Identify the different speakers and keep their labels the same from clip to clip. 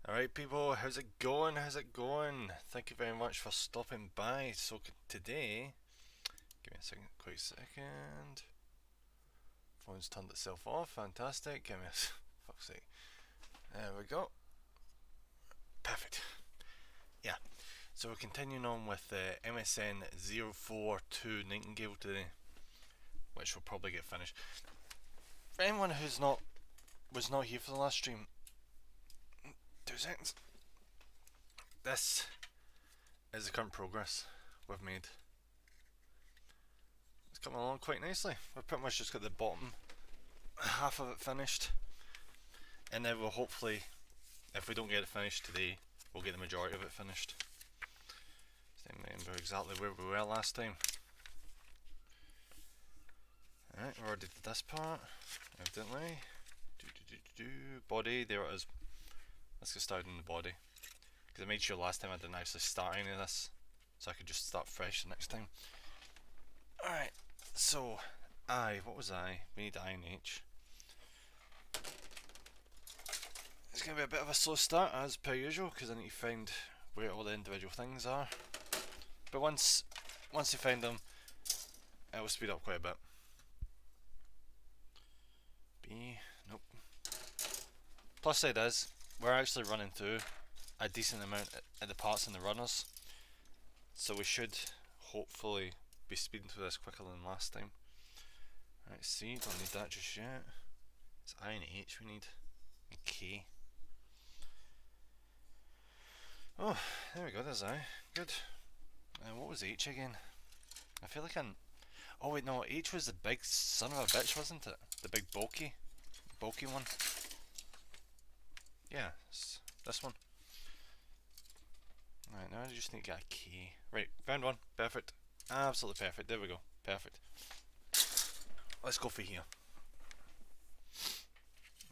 Speaker 1: Alright people, how's it going? How's it going? Thank you very much for stopping by. So today, give me a second, quick second. Phone's turned itself off, fantastic. Give me a fuck's sake. There we go. Perfect. Yeah. So we're continuing on with the MSN-04II Nightingale today, which will probably get finished. For anyone who's was not here for the last stream, 2 seconds. This is the current progress we've made. It's coming along quite nicely. We've pretty much just got the bottom half of it finished, and then we'll hopefully, if we don't get it finished today, we'll get the majority of it finished. I don't remember exactly where we were last time. Alright, we already did this part, evidently. Body, there it is. Let's get started on the body. Because I made sure last time I didn't actually start any of this, so I could just start fresh the next time. Alright, so I, what was I? We need I and H. It's going to be a bit of a slow start as per usual, because I need to find where all the individual things are. But once you find them, it will speed up quite a bit. B, nope. Plus side is, we're actually running through a decent amount of the parts in the runners, so we should hopefully be speeding through this quicker than last time. Alright, C, don't need that just yet. It's I and H we need, and K. Oh, there we go, there's I. Good. And what was H again? I feel like I'm... Oh wait, no, H was the big son of a bitch, wasn't it? The big bulky one. Yeah, it's this one. Right, now I just need to get a key. Right, found one. Perfect. Absolutely perfect. There we go. Perfect. Let's go for here.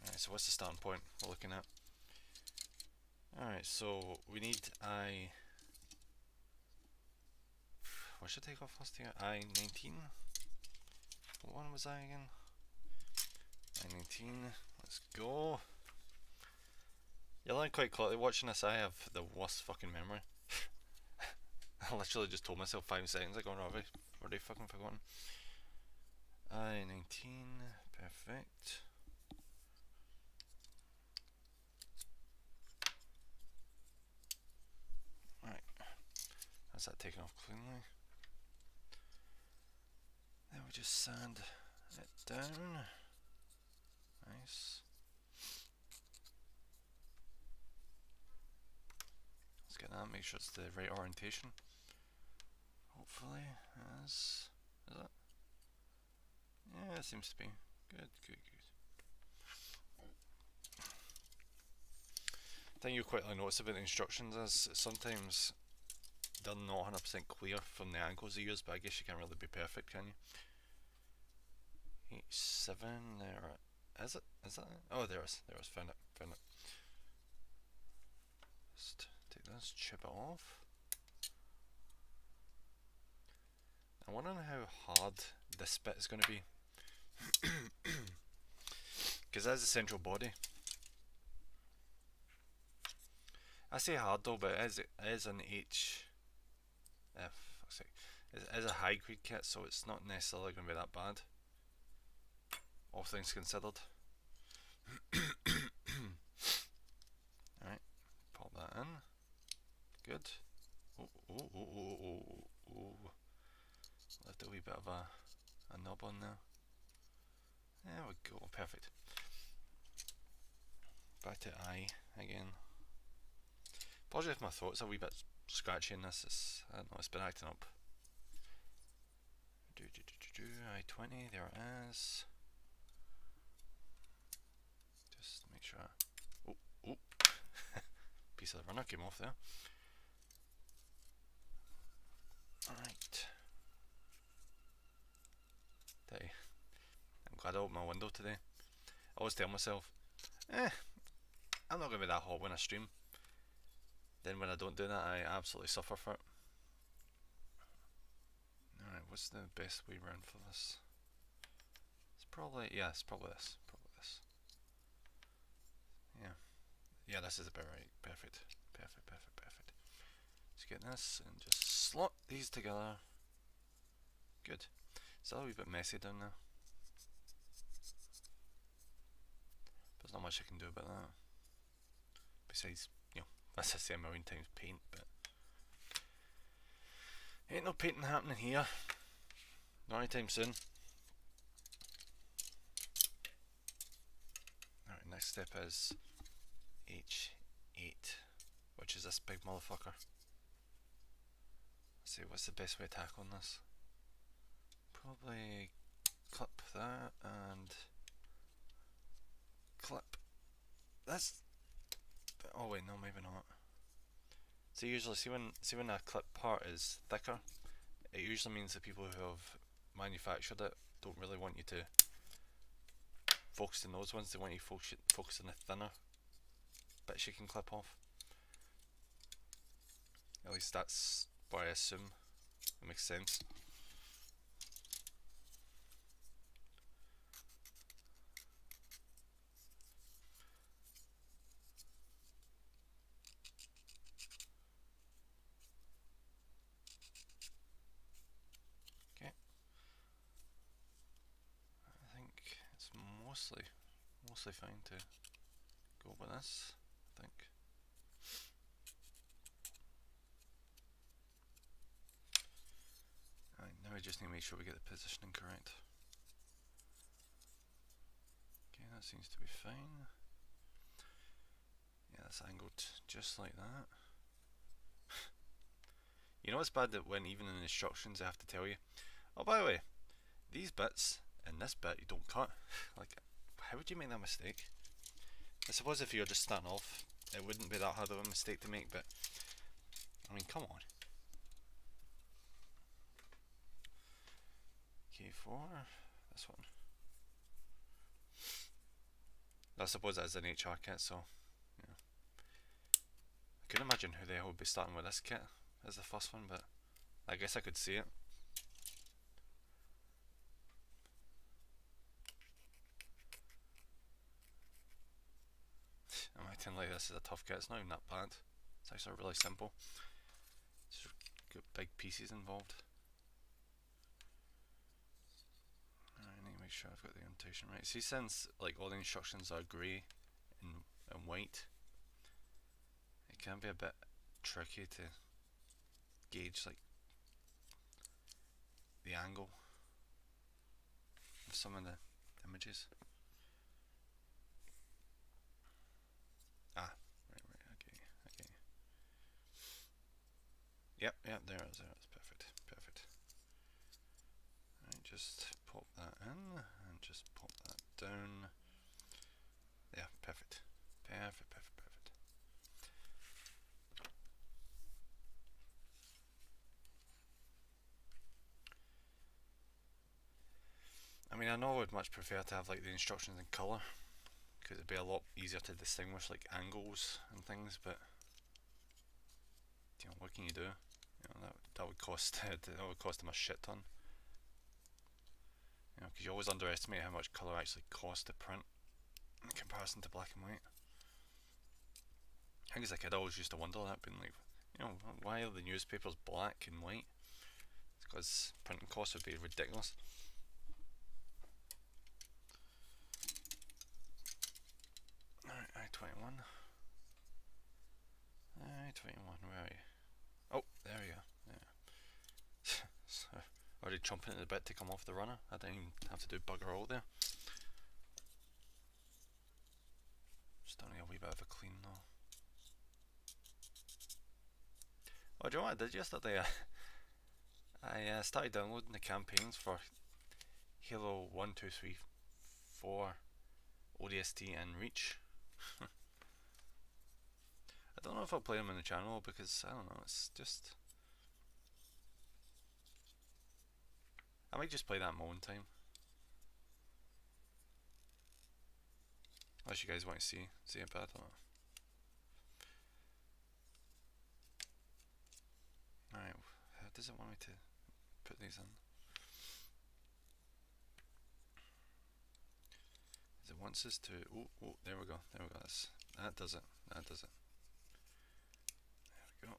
Speaker 1: Alright, so what's the starting point we're looking at? Alright, so we need I... What should I take off last here? I-19? What one was I again? I-19. Let's go. You'll learn quite quickly watching this. I have the worst fucking memory. I literally just told myself 5 seconds ago and I've already fucking forgotten. I-19, perfect. Right, that's that taken off cleanly. Then we just sand it down. Nice. Let's get that, make sure it's the right orientation. Hopefully, is it? Yeah, it seems to be. Good. The thing you quickly notice about the instructions is sometimes they're not 100% clear from the angles they use, but I guess you can't really be perfect, can you? H7, there. Is it? Is that it? Oh, there it is. Found it. Just take this, chip it off. I'm wondering how hard this bit is going to be. Because that's the central body. I say hard though, but it is an H. Fuck's sake. It is a high grade kit, so it's not necessarily going to be that bad. All things considered. Alright, pop that in. Good. Oh. Left a wee bit of a knob on there. There we go, perfect. Back to I again. Apologies if my throat's a wee bit scratchy in this. I don't know, it's been acting up. I-20, there it is. Just make sure. Oh. Piece of the runner came off there. Alright. I'm glad I opened my window today. I always tell myself, I'm not going to be that hot when I stream. Then when I don't do that, I absolutely suffer for it. Alright, what's the best way round for this? It's probably this. Yeah. Yeah, this is about right. Perfect. Perfect, perfect, perfect. Let's get this and just slot these together. Good. It's a wee bit messy down there. There's not much I can do about that. Besides, as I say a million times, paint, but ain't no painting happening here. Not anytime soon. Alright, next step is H8, which is this big motherfucker. Let's see, what's the best way of tackling this? Probably clip that and clip this. Oh wait, no, maybe not. So usually, see when a clip part is thicker, it usually means that people who have manufactured it don't really want you to focus on those ones. They want you to focus on the thinner bits you can clip off. At least that's what I assume. It makes sense. Okay. I think it's mostly fine to go with this, I think. Right, now we just need to make sure we get the positioning correct. Okay, that seems to be fine. Yeah, that's angled just like that. You know it's bad that when even in the instructions they have to tell you, oh by the way, these bits and this bit you don't cut. Like, how would you make that mistake? I suppose if you're just starting off, it wouldn't be that hard of a mistake to make, but I mean, come on. K4, this one. I suppose that is an HR kit, so yeah. I couldn't imagine who the hell would be starting with this kit as the first one, but I guess I could see it. I'm acting like this is a tough kit. It's not even that bad. It's actually really simple. It's just got big pieces involved. I need to make sure I've got the orientation right. See, since like all the instructions are grey and white, it can be a bit tricky to gauge like the angle of some of the images. Ah, right, okay. Yep, there it is, perfect. Right, just pop that in and just pop that down. Yeah, perfect. I mean, I know I would much prefer to have like the instructions in colour, because it'd be a lot easier to distinguish like angles and things, but what can you do? That would cost them a shit ton. Because you always underestimate how much colour actually costs to print in comparison to black and white. I think as a kid I always used to wonder that, being like, why are the newspapers black and white? It's because printing costs would be ridiculous. Alright, I-21. I-21, where are you? Oh, there we go. Yeah. So, already chomping at the bit to come off the runner. I didn't even have to do bugger all there. Still need a wee bit of a clean though. Oh, do you know what I did yesterday? I started downloading the campaigns for Halo 1, 2, 3, 4, ODST and Reach. I don't know if I'll play them on the channel because, I don't know, it's just... I might just play that in my own time. Unless you guys want to see it, but I don't know. Alright, how does it want me to put these in? Is it wants us to... Oh, there we go. That does it. That does it. There we go.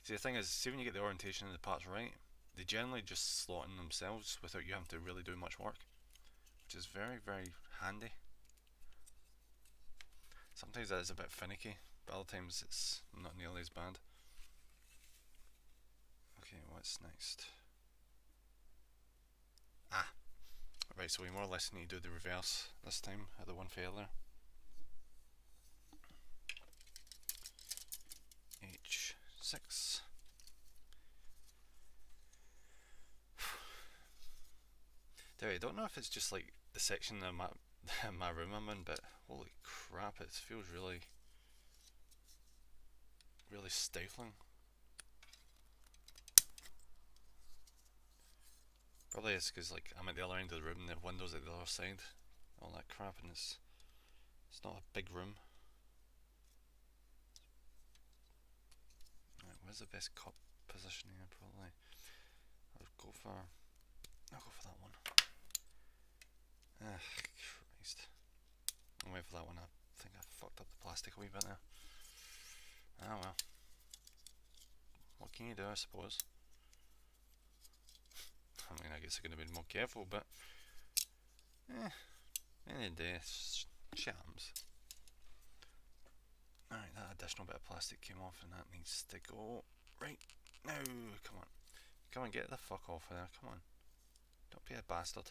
Speaker 1: See, the thing is, see when you get the orientation of the parts right, they generally just slot in themselves without you having to really do much work, which is very, very handy. Sometimes that is a bit finicky, but other times it's not nearly as bad. Okay, what's next? Ah, right, so we more or less need to do the reverse this time at the one for earlier. H6. I don't know if it's just like the section of my room I'm in, but holy crap, it feels really, really stifling. Probably it's because like I'm at the other end of the room and the window's at the other side, all that crap, and it's not a big room. Right, where's the best cop position here? Probably I'll go for that one. Ah, Christ. I'll wait for that one. I think I fucked up the plastic a wee bit there. Ah well. What can you do, I suppose? I mean, I guess I'm going to be more careful, but any day, it's shams. Alright, that additional bit of plastic came off and that needs to go right now. Come on. Come on, get the fuck off of there. Come on. Don't be a bastard.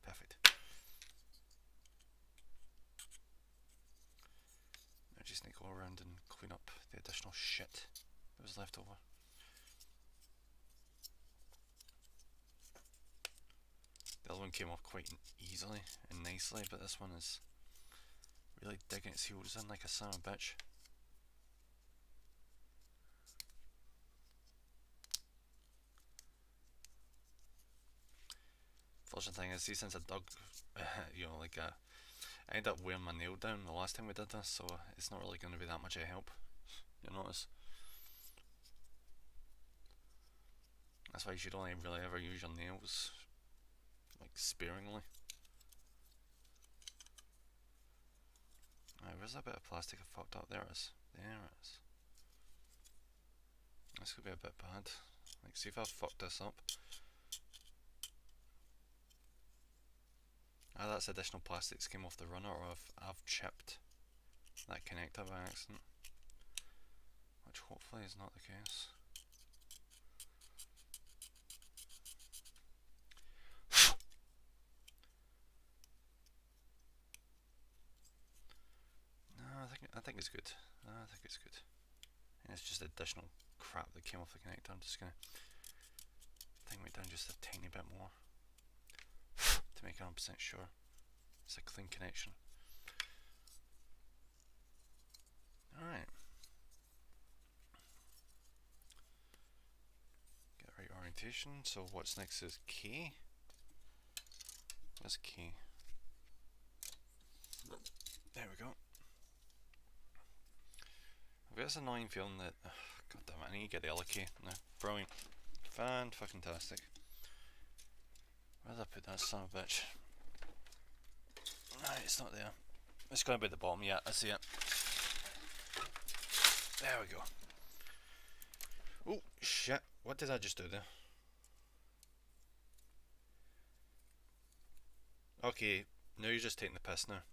Speaker 1: Perfect. I just need to go around and clean up the additional shit that was left over. The other one came off quite easily and nicely, but this one is really digging its heels in like a son of a bitch. Fortunate thing is, see, since I dug, you know, like I ended up wearing my nail down the last time we did this, so it's not really going to be that much of help. You'll notice. That's why you should only really ever use your nails, like, sparingly. Alright, where's that bit of plastic I fucked up? There it is. There it is. This could be a bit bad. Like, see if I've fucked this up. Ah, that's additional plastics came off the runner, or I've chipped that connector by accident, which hopefully is not the case. No, I think it's good. I think it's good. And it's just additional crap that came off the connector. I'm just gonna tighten it down just a tiny bit more to make 100% sure it's a clean connection. Alright. Get the right orientation. So what's next is K. Where's K? There we go. I've got this annoying feeling that, god damn it, I need to get the other K. No, brilliant. Fan-fucking-tastic. Where did I put that son of a bitch? Right, it's not there. It's going to be at the bottom, yeah, I see it. There we go. Oh, shit. What did I just do there? Okay, now you're just taking the piss now.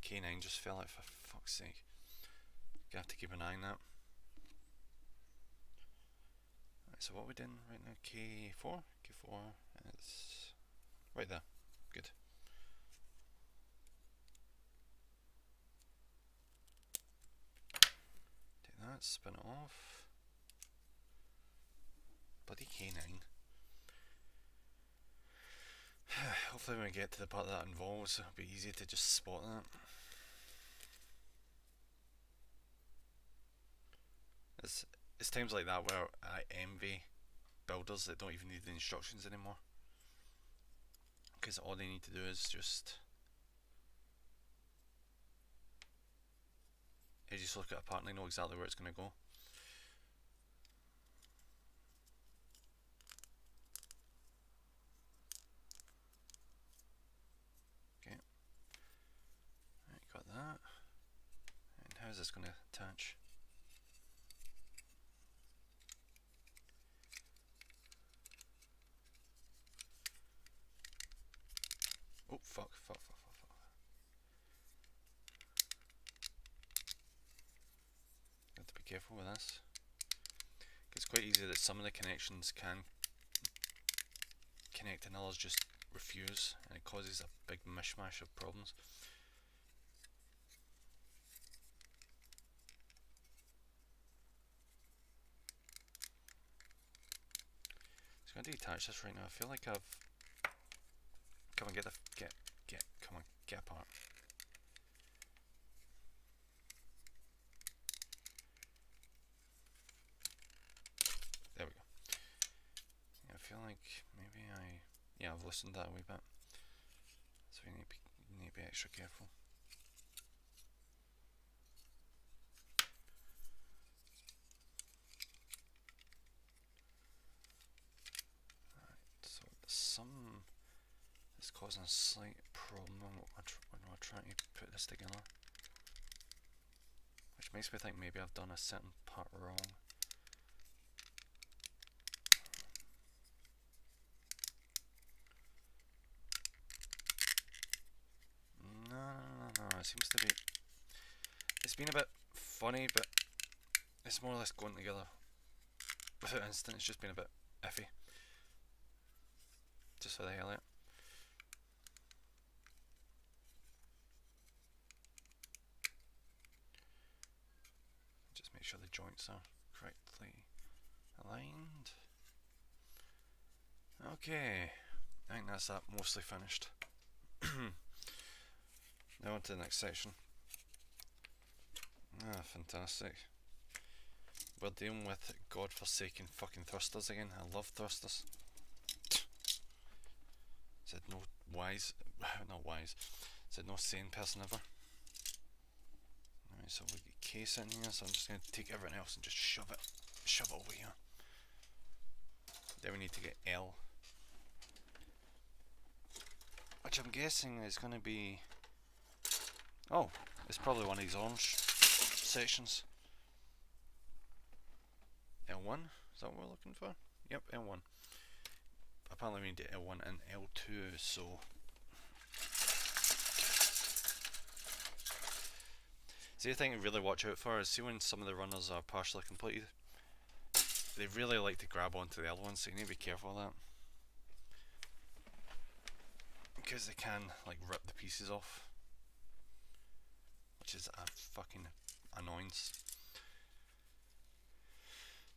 Speaker 1: K9 just fell out, for fuck's sake. You have to keep an eye on that. Right, so what are we doing right now? K4? K4 is right there. Good. Take that, spin it off. Bloody K9. Hopefully when we get to the part that involves, it'll be easy to just spot that. It's times like that where I envy builders that don't even need the instructions anymore, because all they need to do is just look at a part and they know exactly where it's going to go. Oh, fuck. Have to be careful with this. It's quite easy that some of the connections can connect and others just refuse, and it causes a big mishmash of problems. So I'm going to detach this right now. I feel like I've... Come on, come on, get apart. There we go. Yeah, I feel like maybe yeah, I've loosened that a wee bit. So you need to be extra careful. Alright, so some is causing a slight problem when we're trying to put this together. Which makes me think maybe I've done a certain part wrong. No, it seems to be... It's been a bit funny, but it's more or less going together without instant. It's just been a bit iffy. Just for the hell of it. Just make sure the joints are correctly aligned. Okay, I think that's that mostly finished. Now on to the next section. Ah, fantastic. We're dealing with godforsaken fucking thrusters again. I love thrusters. Said no wise, not wise, said no sane person ever. Alright, so we get case in here, so I'm just going to take everything else and just shove it over here. Then we need to get L, which I'm guessing is going to be... Oh, it's probably one of these orange sections. L1, is that what we're looking for? Yep, L1. Apparently we need L1 and L2, so... See, the thing to really watch out for is, see when some of the runners are partially completed, they really like to grab onto the other ones, so you need to be careful of that. Because they can, like, rip the pieces off. Which is a fucking annoyance.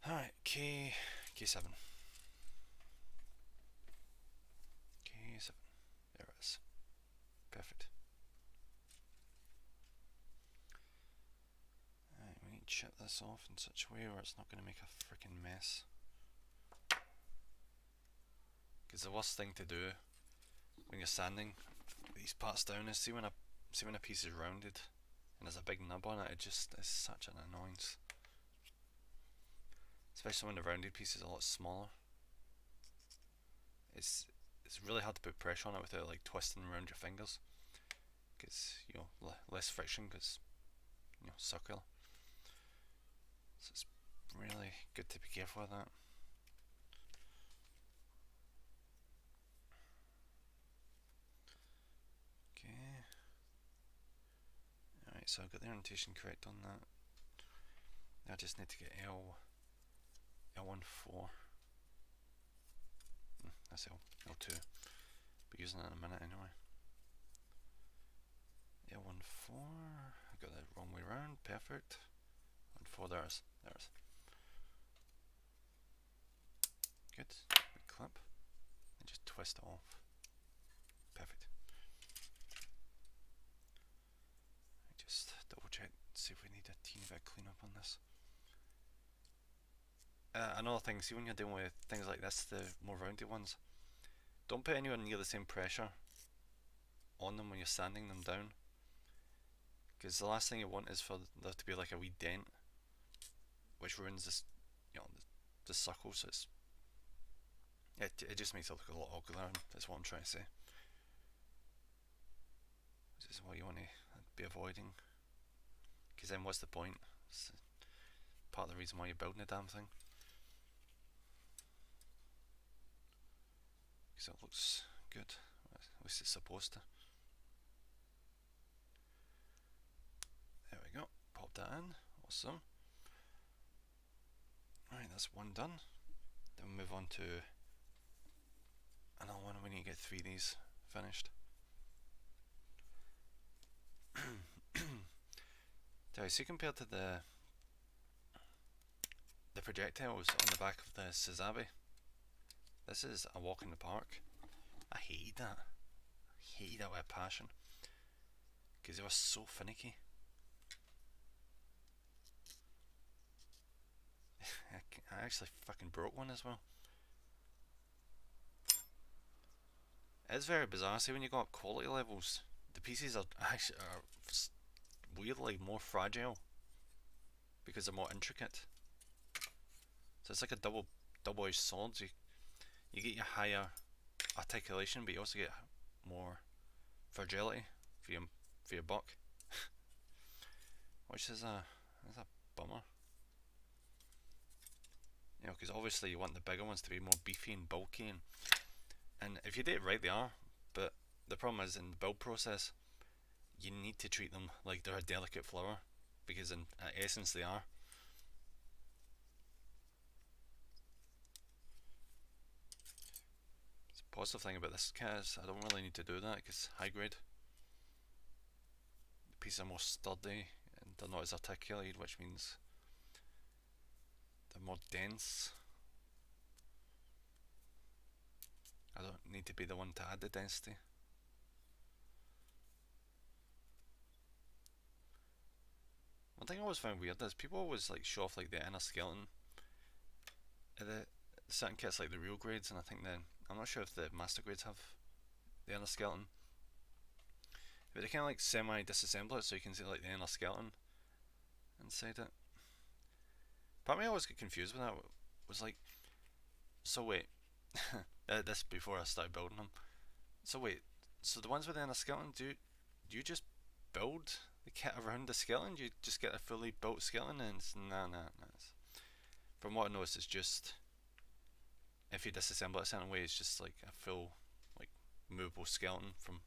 Speaker 1: Alright, K7. K7. There it is. Perfect. Alright, we need to chip this off in such a way where it's not going to make a freaking mess. Because the worst thing to do when you're sanding these parts down is see when a piece is rounded and there's a big nub on it, it just is such an annoyance. Especially when the rounded piece is a lot smaller. It's really hard to put pressure on it without like twisting around your fingers. Because, you know, less friction because, you know, circular. So it's really good to be careful with that. Okay. Alright, so I've got the orientation correct on that. Now I just need to get L14. That's L2. Be using that in a minute anyway. L14. I got that wrong way around. Perfect. 14. There's. Good. Big clip. And just twist it off. Perfect. Just double check, see if we need a teeny bit of cleanup on this. Another thing, see when you're dealing with things like this, the more rounded ones, don't put anywhere near the same pressure on them when you're sanding them down, because the last thing you want is for there to be like a wee dent, which ruins this, you know, the circle. So it just makes it look a lot uglier. That's what I'm trying to say. This is what you want to be avoiding, because then what's the point? It's part of the reason why you're building a damn thing. So it looks good. We least it's supposed to. There we go. Pop that in. Awesome. Right, that's one done. Then we'll move on to another one. We need to get 3 of these finished. So compared to the projectiles on the back of the Sazabi, this is a walk in the park. I hated that. I hated that with a passion, because they were so finicky. I actually fucking broke one as well. It's very bizarre. See, when you got quality levels, the pieces are actually weirdly more fragile because they're more intricate. So it's like a double-edged sword. You get your higher articulation, but you also get more fragility for your buck, which is a bummer. You know, because obviously you want the bigger ones to be more beefy and bulky, and if you do it right, they are. But the problem is, in the build process, you need to treat them like they're a delicate flower, because in essence they are. The positive thing about this kit is I don't really need to do that, because high grade, the pieces are more sturdy and they're not as articulated, which means they're more dense. I don't need to be the one to add the density. One thing I always found weird is people always like show off like the inner skeleton. The certain kits like the real grades, and I think I'm not sure if the master grades have the inner skeleton, but they kind of like semi-disassemble it so you can see like the inner skeleton inside it. Part of me always get confused with that. Was like, so wait, this before I started building them. So wait, so the ones with the inner skeleton, do you just build the kit around the skeleton? Do you just get a fully built skeleton? And it's, nah. From what I noticed, it's just, if you disassemble it a certain way, it's just like a full, like, movable skeleton from.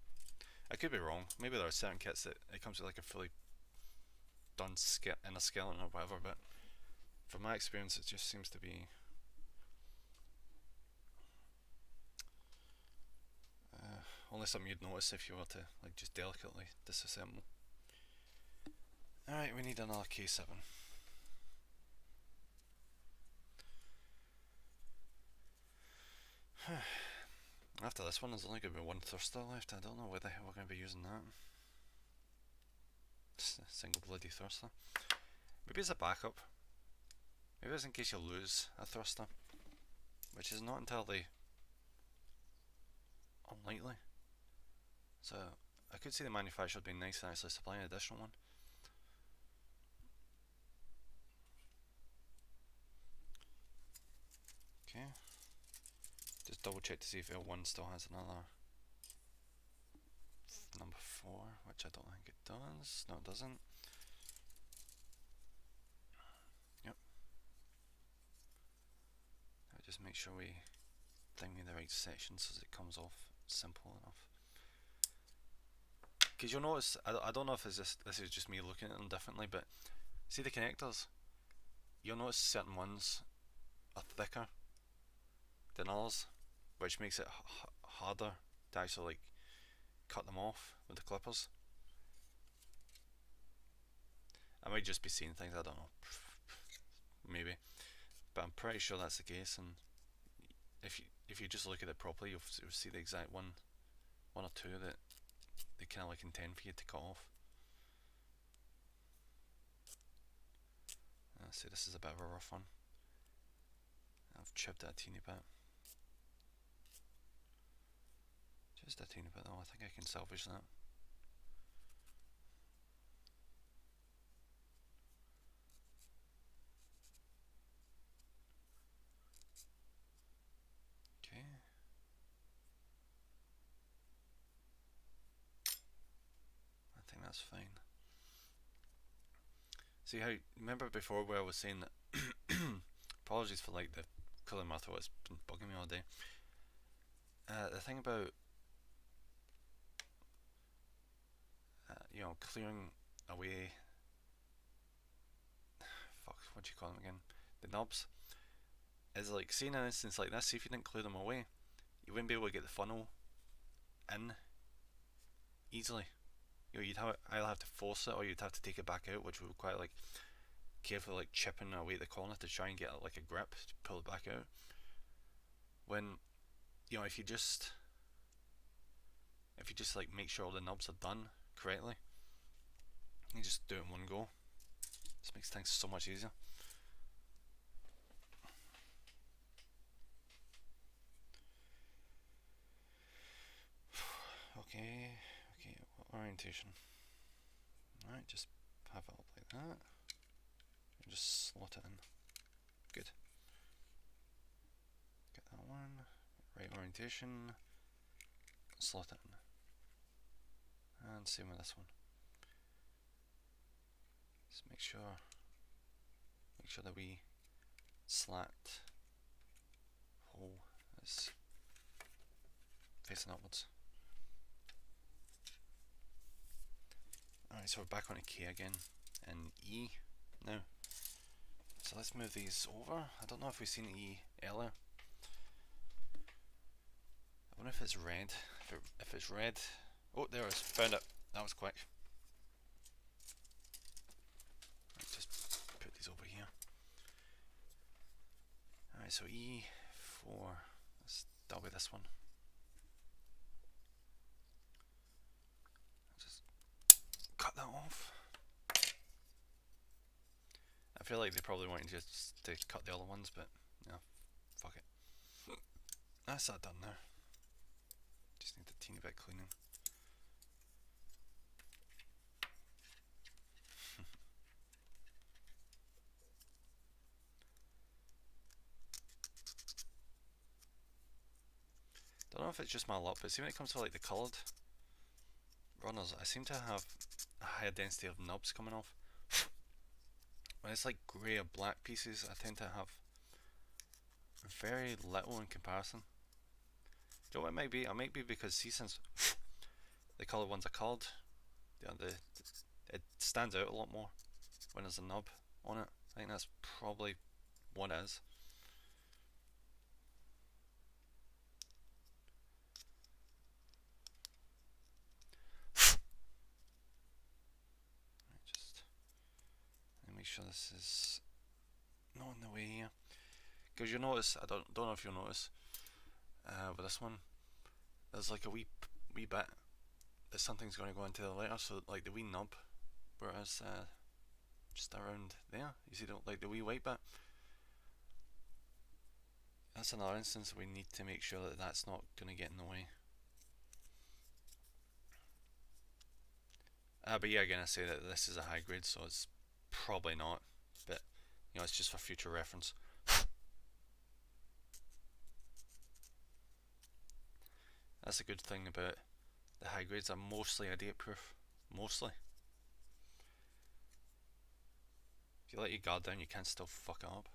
Speaker 1: I could be wrong. Maybe there are certain kits that it comes with like a fully done inner skeleton or whatever, but from my experience, it just seems to be only something you'd notice if you were to like just delicately disassemble. Alright, we need another K7. After this one, there's only going to be one thruster left. I don't know whether we're going to be using that. Just a single bloody thruster. Maybe it's a backup. Maybe it's in case you lose a thruster, which is not entirely unlikely. So I could see the manufacturer being nice and actually supplying an additional one. Okay. Just double check to see if L1 still has another number 4, which I don't think it does. No, it doesn't. Yep. I'll just make sure we thing in the right section so it comes off simple enough. Because you'll notice, I don't know if this is just me looking at them differently, but see the connectors? You'll notice certain ones are thicker than others, which makes it harder to actually like cut them off with the clippers. I might just be seeing things, I don't know, maybe, but I'm pretty sure that's the case. And if you just look at it properly, you'll see the exact one or two that they kind of like intend for you to cut off. See, this is a bit of a rough one. I've chipped it a teeny bit. Just a teeny bit though, I think I can salvage that. Okay. I think that's fine. See how, remember before where I was saying that, apologies for like the colour matter, it's been bugging me all day. The thing about you know, clearing away, fuck, what do you call them again? The knobs. Is like, say in an instance like this, see if you didn't clear them away, you wouldn't be able to get the funnel in easily. You know, you'd either have to force it or you'd have to take it back out, which would require like carefully like chipping away the corner to try and get like a grip to pull it back out. When, you know, if you just like make sure all the knobs are done correctly, you just do it in one go. This makes things so much easier. Okay, what orientation? Alright, just have it up like that. And just slot it in. Good. Get that one. Right orientation. Slot it in. And same with this one. Just make sure that we slat hole is facing upwards. Alright, so we're back on a K again and E now. So let's move these over. I don't know if we've seen E earlier. I wonder if it's red. If it's red. Oh, there it is. Found it. That was quick. Let's just put these over here. Alright, so E4. That'll be this one. Just cut that off. I feel like they probably wanted just to cut the other ones, but no, fuck it. That's that done now. Just need a teeny bit cleaning. Don't know if it's just my luck, but see when it comes to like the coloured runners, I seem to have a higher density of nubs coming off. When it's like grey or black pieces, I tend to have very little in comparison. Do you know what it might be? It might be because, see, since the coloured ones are coloured, you know, it stands out a lot more when there's a nub on it. I think that's probably what it is. Just make sure this is not in the way here. Because you notice, I don't know if you'll notice, with this one, there's like a wee bit that something's going to go into the letter, so like the wee nub, whereas just around there, you see like the wee white bit. That's another instance we need to make sure that that's not going to get in the way. But yeah, again, I say that this is a high grade, so it's probably not, but you know, it's just for future reference. That's a good thing about the high grades, are mostly idiot proof. Mostly. If you let your guard down, you can still fuck it up.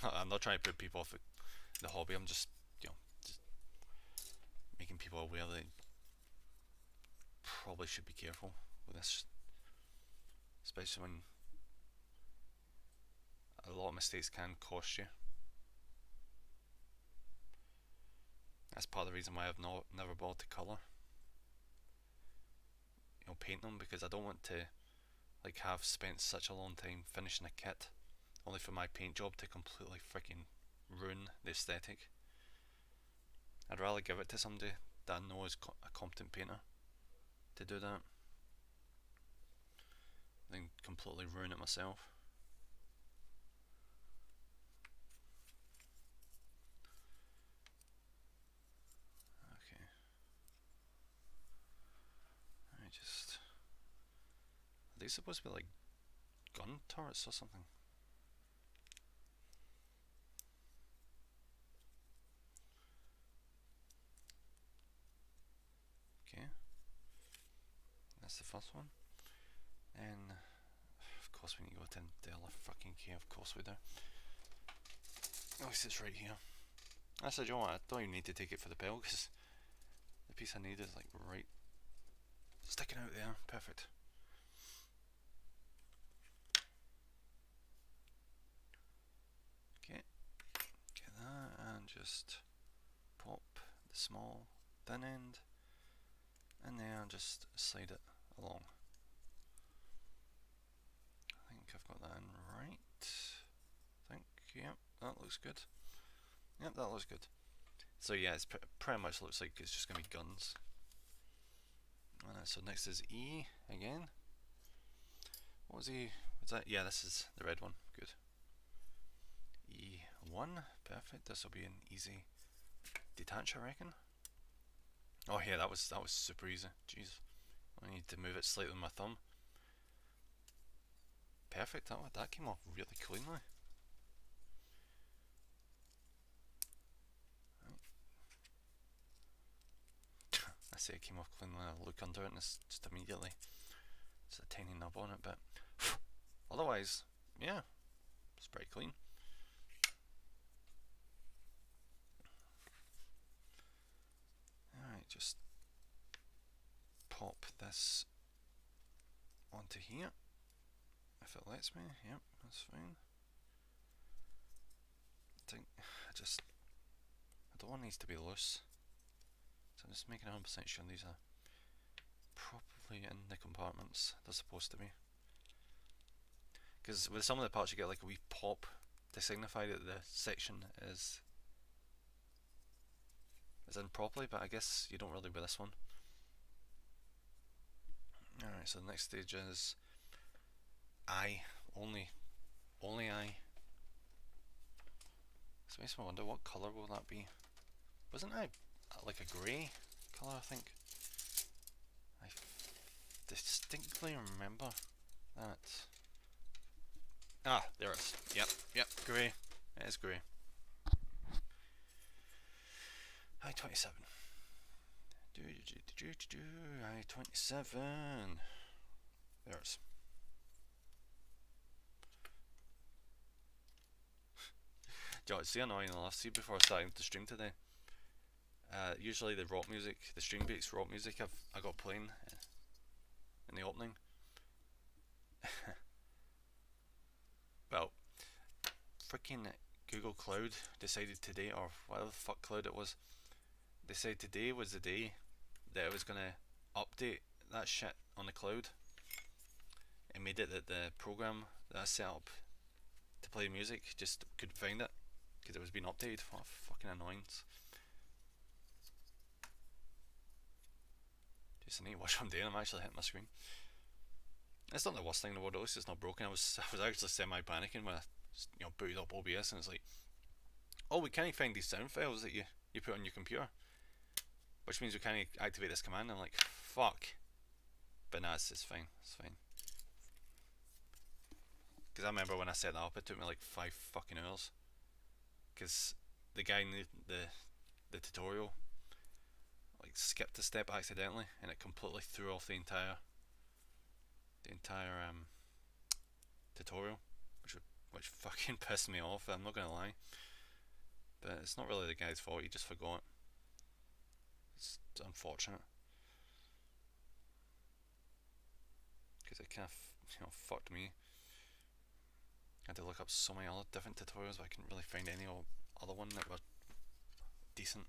Speaker 1: I'm not trying to put people off the hobby, I'm just, you know, just making people aware that they probably should be careful with this. Especially when a lot of mistakes can cost you. That's part of the reason why I've never bothered to colour. You know, paint them, because I don't want to like have spent such a long time finishing a kit only for my paint job to completely freaking ruin the aesthetic. I'd rather give it to somebody that I know is a competent painter to do that than completely ruin it myself. Okay. Are these supposed to be like gun turrets or something? Okay. That's the first one. And of course we need to go to Della fucking K, of course we do. At least it's right here. I said, you know what, I don't even need to take it for the bell, because The piece I need is like right sticking out there. Perfect. Okay, get that and just pop the small thin end in there and just slide it along. I think I've got that in right. I think, yep, that looks good. Yep, that looks good. So yeah, it's pretty much looks like it's just going to be guns. So next is E again. What was E? Was that? Yeah, this is the red one. Good. E1, perfect. This will be an easy detach, I reckon. Oh yeah, that was super easy. Jeez, I need to move it slightly with my thumb. Perfect. That came off really cleanly. I say it came off cleanly. I look under it and it's just immediately it's a tiny nub on it, but otherwise, yeah, it's pretty clean. Alright, just pop this onto here if it lets me. Yep, that's fine. I don't want these to be loose, so I'm just making 100% sure these are properly in the compartments they're supposed to be. Because with some of the parts you get like a wee pop to signify that the section is in properly, but I guess you don't really with this one. Alright, so the next stage is eye, only eye. So it makes me wonder what colour will that be. Wasn't I like a grey colour, I think? I distinctly remember that. Ah, there it is. Yep, grey. It is grey. I-27. I-27. There it is. Joe, it's so annoying. See, before starting the stream today, usually the rock music, the stream beats rock music I got playing in the opening. Well, freaking Google Cloud decided today, or whatever the fuck cloud it was, they said today was the day that it was gonna update that shit on the cloud. It made it that the program that I set up to play music just couldn't find it because it was being updated. What a fucking annoyance. Just I need to watch what I'm doing. I'm actually hitting my screen. It's not the worst thing in the world. It's not broken. I was actually semi-panicking when I booted up OBS and it's like, oh, we can't find these sound files that you put on your computer, which means we can't activate this command. I'm like, fuck. But nah, it's fine. It's fine. Because I remember when I set that up, it took me like 5 fucking hours. Because the guy in the tutorial like skipped a step accidentally, and it completely threw off the entire tutorial, which fucking pissed me off. I'm not gonna lie, but it's not really the guy's fault. He just forgot. It's unfortunate because it kind of fucked me. I had to look up so many other different tutorials, but I couldn't really find any other one that were decent.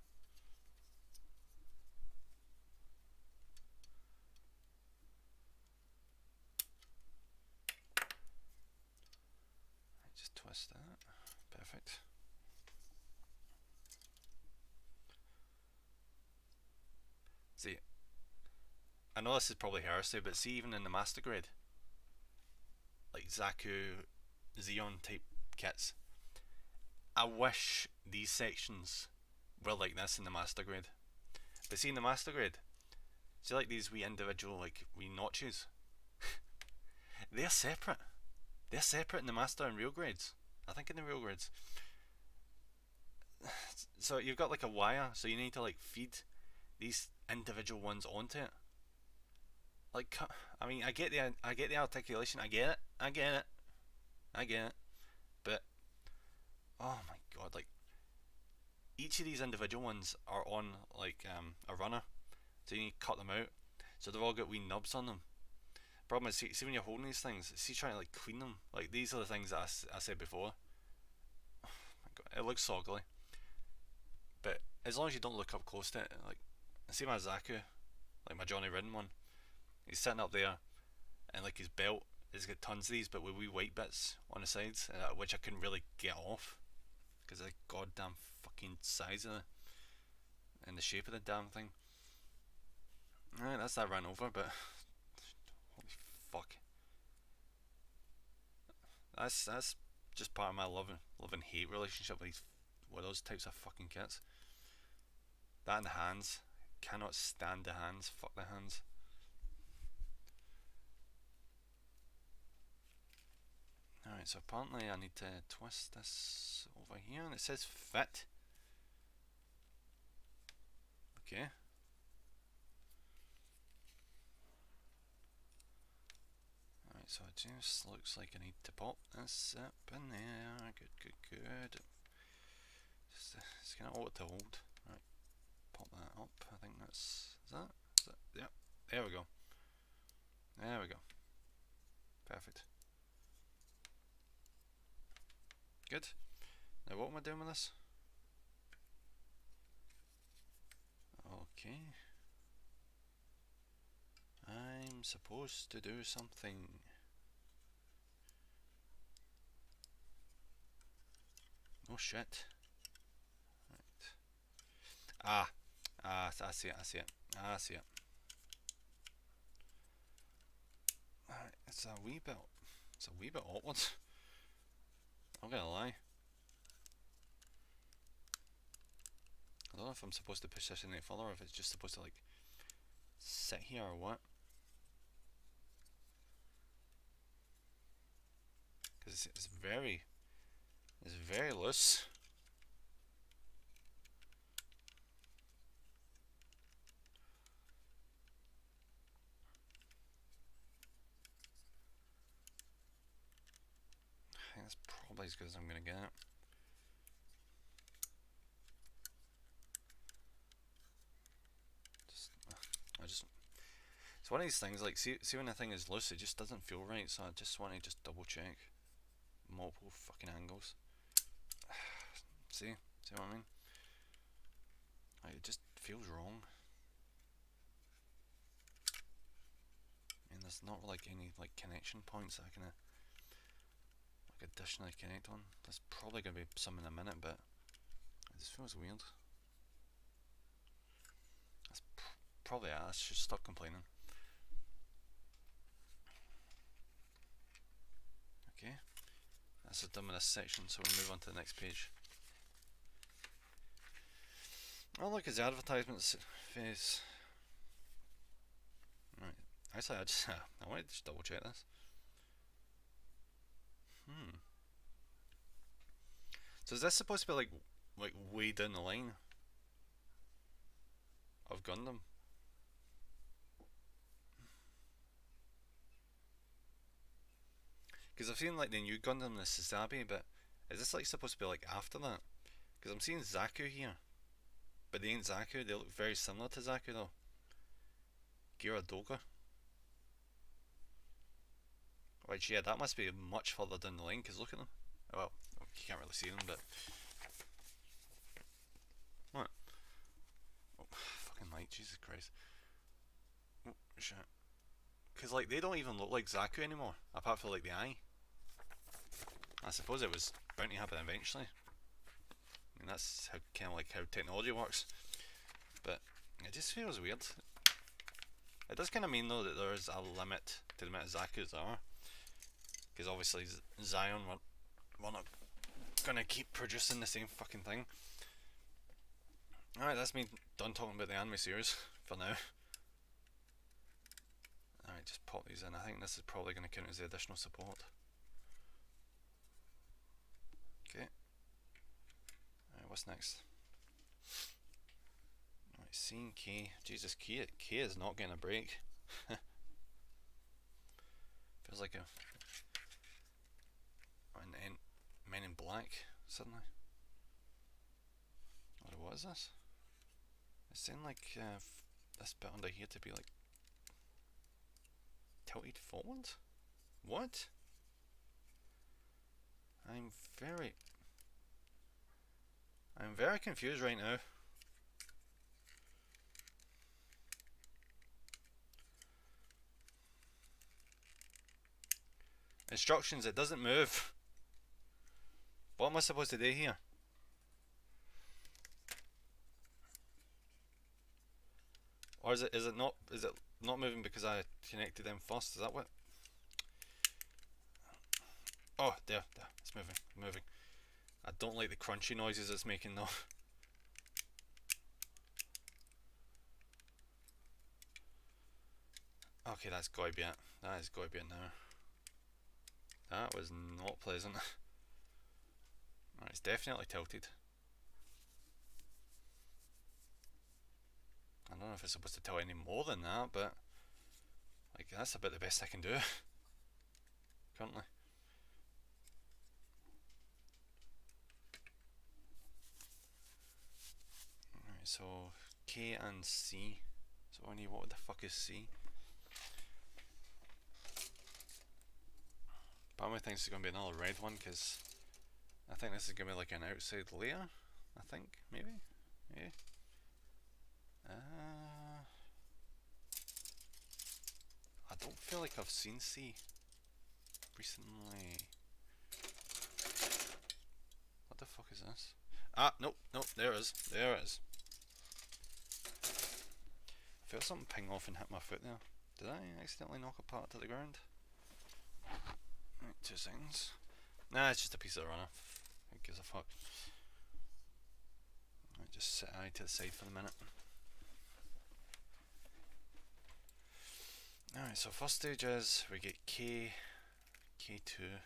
Speaker 1: I just twist that. Perfect. See, I know this is probably heresy, but see, even in the master grade, like Zaku, Xeon type kits, I wish these sections were like this in the master grade. But see, in the master grade, see like these wee individual like wee notches, they're separate. They're separate in the master and real grades. I think in the real grades. So you've got like a wire, so you need to like feed these individual ones onto it. Like, I mean, I get the articulation. I get it. But oh my god, like each of these individual ones are on like a runner. So you need to cut them out. So they've all got wee nubs on them. Problem is, see when you're holding these things, see trying to like clean them. Like these are the things that I said before. Oh my God, it looks so ugly. But as long as you don't look up close to it, like see my Zaku, like my Johnny Ridden one, he's sitting up there, and like his belt has got tons of these, but with wee white bits on the sides, which I couldn't really get off because of the goddamn fucking size of it and the shape of the damn thing. Alright, that's that ran over, but holy fuck. That's just part of my love and hate relationship with those types of fucking kits. That and the hands. Cannot stand the hands. Fuck the hands. Alright, so apparently I need to twist this over here and it says fit. Okay. Alright, so it just looks like I need to pop this up in there. Good. It's kind of odd to hold. Right, pop that up. I think that's. Is that? Yep. There we go. Perfect. Good. Now what am I doing with this? Okay. I'm supposed to do something. Oh shit. Right. I see it. Alright, it's a wee bit awkward. I'm gonna lie. I don't know if I'm supposed to push this any further or if it's just supposed to like sit here or what. Because it's very loose. I think that's probably as good as I'm gonna get it. It's one of these things, like, see when the thing is loose, it just doesn't feel right, so I just want to just double check multiple fucking angles. see what I mean? Like, it just feels wrong. And there's not like any like connection points that I can like additionally connect on. There's probably gonna be some in a minute, but it just feels weird. That's probably it. I should stop complaining. Okay, that's it done with this section, so we'll move on to the next page. Oh look, it's the advertisements phase. Right, actually I wanted to just double check this. So is this supposed to be like way down the line of Gundam? Because I've seen like the new Gundam, the Sazabi, but is this like supposed to be like after that? Because I'm seeing Zaku here, but they ain't Zaku. They look very similar to Zaku though. Gyaradoga. Which yeah, that must be much further down the line. Because look at them. Oh, well, you can't really see them, but what? Oh, fucking light, Jesus Christ. Oh shit. Because like they don't even look like Zaku anymore, apart from like the eye. I suppose it was bound to happen eventually. I mean that's how kind of like how technology works. But it just feels weird. It does kind of mean though that there is a limit to the amount of Zakus there are. Because obviously Zion, we're not gonna keep producing the same fucking thing. Alright, that's me done talking about the anime series for now. Alright, just pop these in. I think this is probably going to count as the additional support. Okay. Alright, what's next? Alright, seeing K. Jesus, K is not getting a break. Feels like a Men in Black suddenly. What is this? It's saying like this bit under here to be like tilted forward? What? I'm very confused right now. Instructions, it doesn't move. What am I supposed to do here? Or is it not moving because I connected them first? Is that what? Oh, there, it's moving. I don't like the crunchy noises it's making though. Okay, that's gotta be it. That is gotta be it now. That was not pleasant. Right, it's definitely tilted. I don't know if it's supposed to tilt any more than that, but like that's about the best I can do currently. Right, so K and C. So I need, what the fuck is C? Part of me thinks it's going to be another red one because I think this is going to be like an outside layer. I think, maybe? Yeah. I don't feel like I've seen C recently. What the fuck is this? Ah, nope, there it is. I felt something ping off and hit my foot there. Did I accidentally knock a part to the ground? Right, 2 seconds. Nah, it's just a piece of the runner. Who gives a fuck? Right, just set eye to the side for the minute. Alright, so first stage is we get K, K2.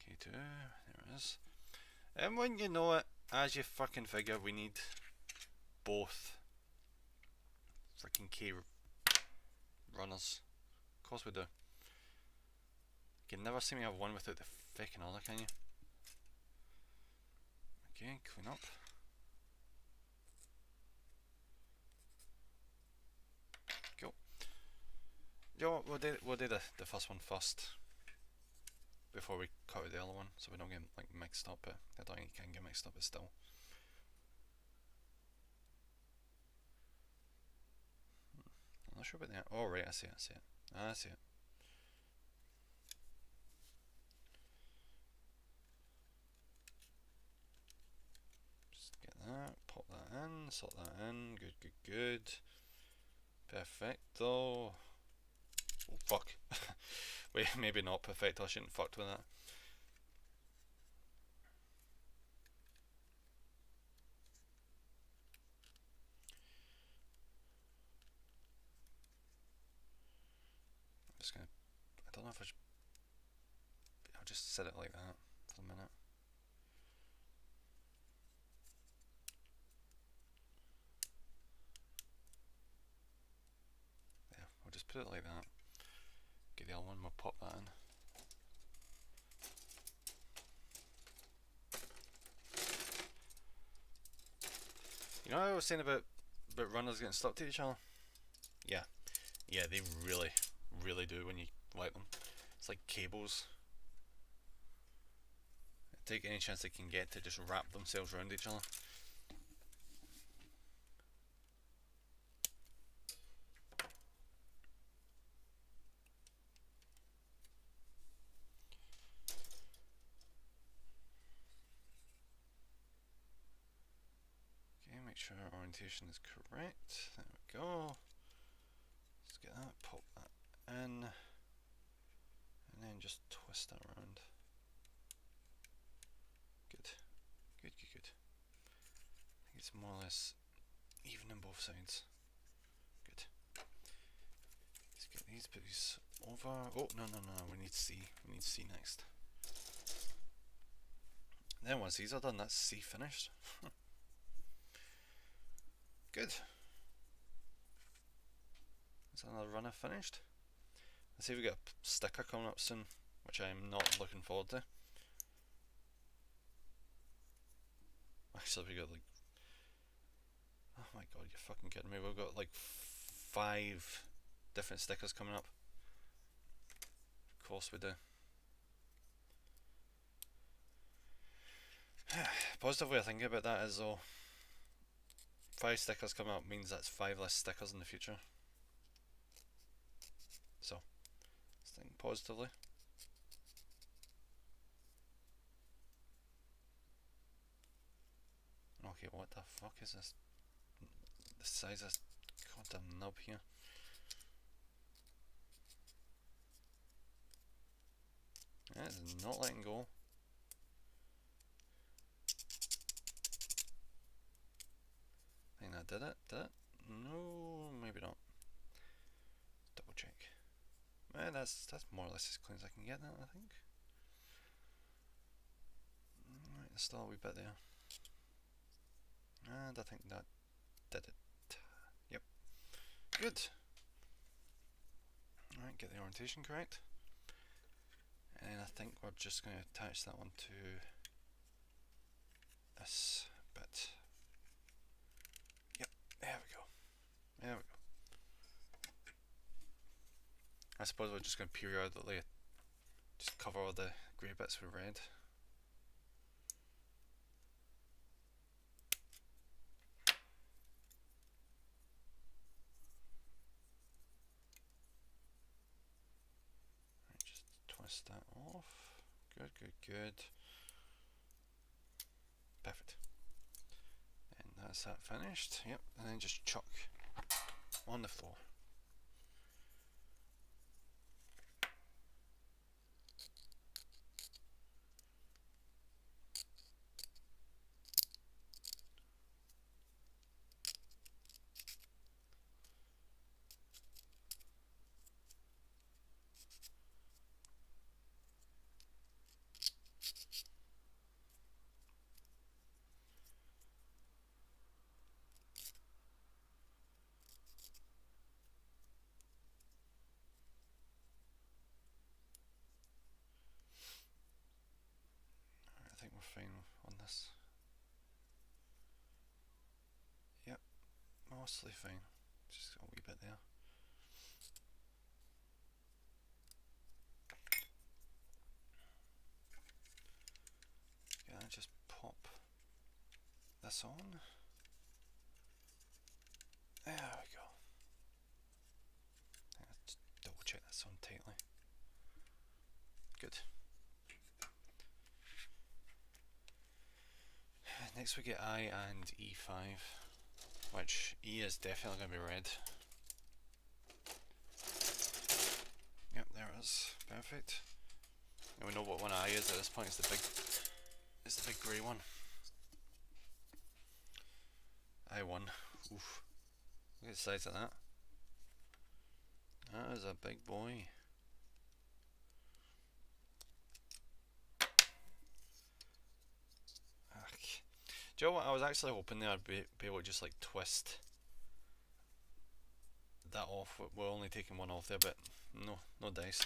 Speaker 1: K2, there it is. And when you know it, as you fucking figure, we need both freaking K runners. Of course we do. You can never see me have one without the fucking other, can you? Okay, clean up. Go. Yo, we'll do the first one first before we cut out the other one, so we don't get like mixed up. But I don't think you can get mixed up, but still. I'm not sure about that. Oh right, I see it. Just get that, pop that in, sort that in. Good. Perfecto. Oh fuck. Wait, maybe not perfecto. I shouldn't have fucked with that. I'm just gonna. I don't know if I should. I'll just set it like that for a minute. There, we'll just put it like that. Get the other one, we'll pop that in. You know what I was saying about runners getting stuck to each other? Yeah, they really do when you wipe them. It's like cables. They take any chance they can get to just wrap themselves around each other. Okay, make sure our orientation is correct. There we go. Let's get that, pop that in, and then just twist that around. Good. I think it's more or less even on both sides. Good. Let's get these bits over. Oh, no, we need C. We need C next. And then once these are done, that's C finished. Good. Is another runner finished? Let's see if we get a sticker coming up soon, which I'm not looking forward to. Actually, we got like, oh my god, you're fucking kidding me. We've got like 5 different stickers coming up. Of course we do. Positive way of thinking about that is though, 5 stickers coming up means that's 5 less stickers in the future. So, let's think positively. Okay, what the fuck is this? The size of this goddamn nub here. It is not letting go. I think that did it. Did it? No, maybe not. Double check. That's more or less as clean as I can get that, I think. Right, there's still a wee bit there. And I think that did it. Yep. Good. Alright, get the orientation correct. And I think we're just going to attach that one to this bit. Yep, there we go. There we go. I suppose we're just going to periodically just cover all the grey bits with red. Right, just twist that off. Good, good, good. Perfect. And that's that finished. Yep, and then just chuck on the floor. I think we're fine on this. Yep, mostly fine. Just a wee bit there. Okay, just pop this on. There we go. Just double check that's on tightly. Good. Next we get I and E5, which E is definitely going to be red. Yep, there it is. Perfect. And we know what one I is at this point. It's the big grey one. I1. Oof. Look at the size of that. That is a big boy. Do you know what? I was actually hoping there I'd be able to just like twist that off. We're only taking one off there, but no dice.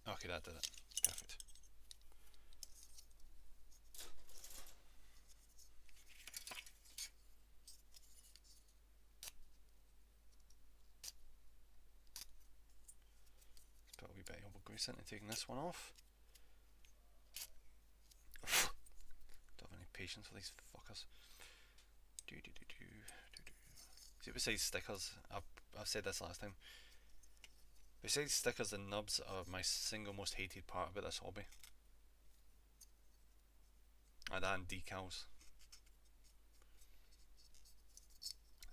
Speaker 1: Okay, that did it. Perfect. Let's put a wee bit of elbow grease into taking this one off. Don't have any patience for these fuckers. See, besides stickers, I've said this last time. Besides stickers and nubs are my single most hated part about this hobby. And decals.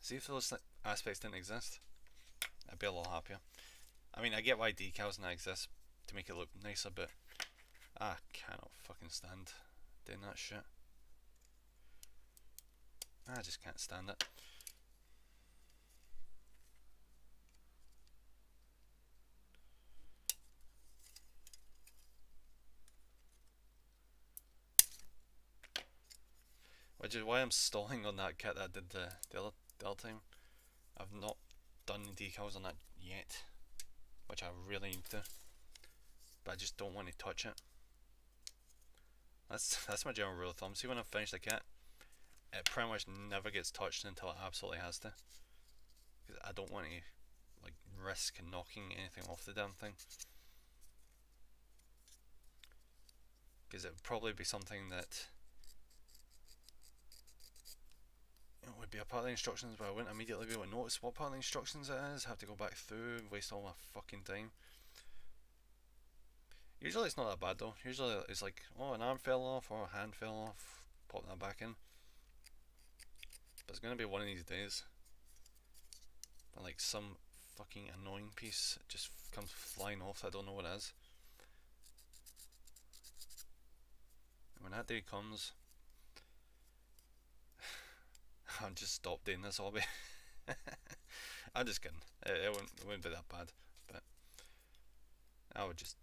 Speaker 1: See, if those aspects didn't exist, I'd be a lot happier. I mean, I get why decals now exist, to make it look nicer, but I cannot fucking stand doing that shit. I just can't stand it. Which is why I'm stalling on that kit that I did the other time. I've not done the decals on that yet, which I really need to, but I just don't want to touch it. That's my general rule of thumb. See, when I've finished a kit, it pretty much never gets touched until it absolutely has to. Because I don't want to like risk knocking anything off the damn thing. Because it would probably be something that would be a part of the instructions, but I wouldn't immediately be able to notice what part of the instructions it is. Have to go back through, waste all my fucking time. Usually it's not that bad though. Usually it's like, oh, an arm fell off or a hand fell off, pop that back in. But it's gonna be one of these days. But like some fucking annoying piece just comes flying off that I don't know what it is. And when that day comes, I'll just stop doing this hobby. I'm just kidding. It wouldn't be that bad. But I would just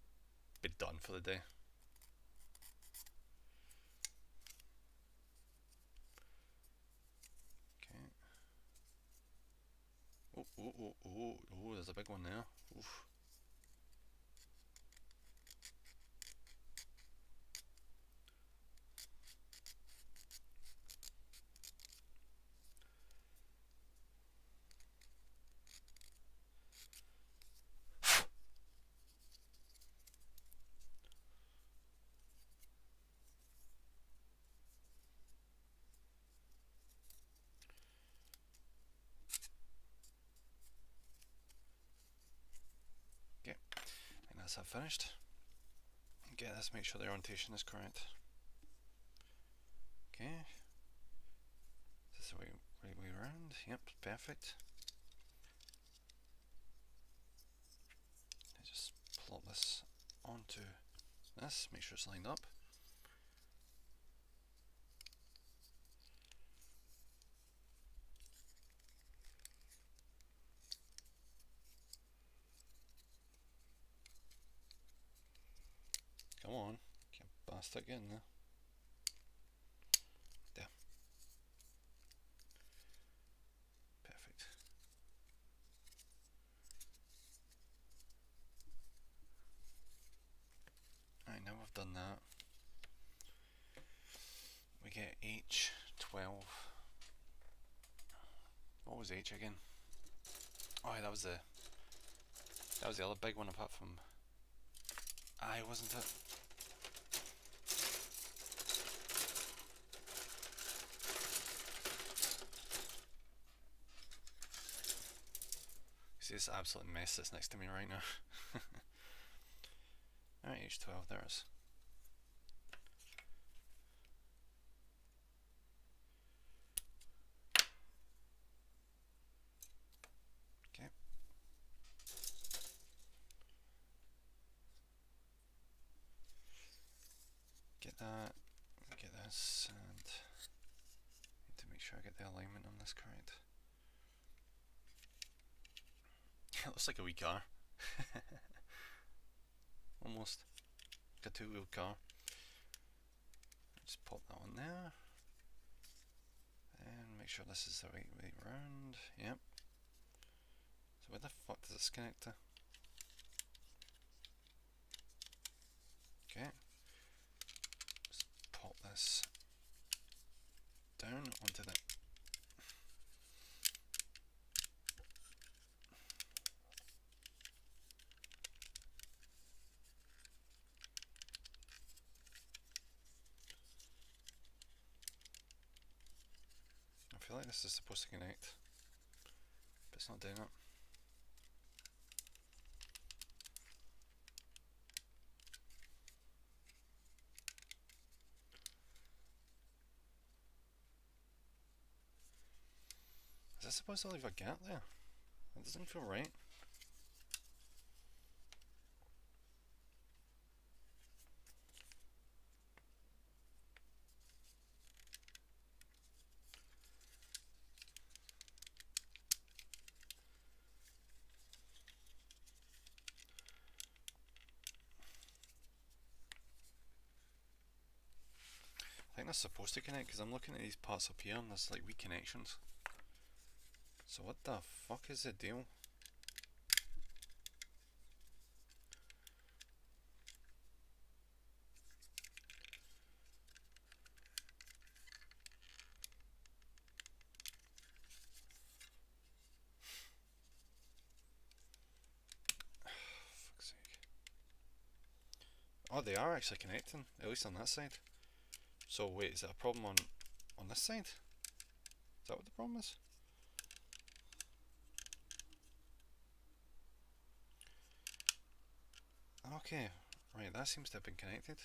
Speaker 1: be done for the day. Okay. Oh, there's a big one there. Oof. Okay, I think that's that finished. Okay, let's make sure the orientation is correct. Okay. Is this the right way around? Yep, perfect. I just plop this onto this, make sure it's lined up. Come on, can't bastard get in there. There. Perfect. Alright, now we've done that. We get H12. What was H again? Oh, that was the other big one apart from I, wasn't it? See this absolute mess that's next to me right now. Alright, H12, there it is. Okay. Get that, get this, and need to make sure I get the alignment on this correct. It looks like a wee car. Almost. Like a two-wheel car. Just pop that one there. And make sure this is the right way round. Yep. So where the fuck does this connect to? Okay. Just pop this down onto the I feel like this is supposed to connect, but it's not doing it. Is this supposed to leave a gap there? That doesn't feel right. I think that's supposed to connect because I'm looking at these parts up here and there's like weak connections. So what the fuck is the deal? Oh, they are actually connecting, at least on that side. So wait, is that a problem on this side? Is that what the problem is? Okay, right, that seems to have been connected.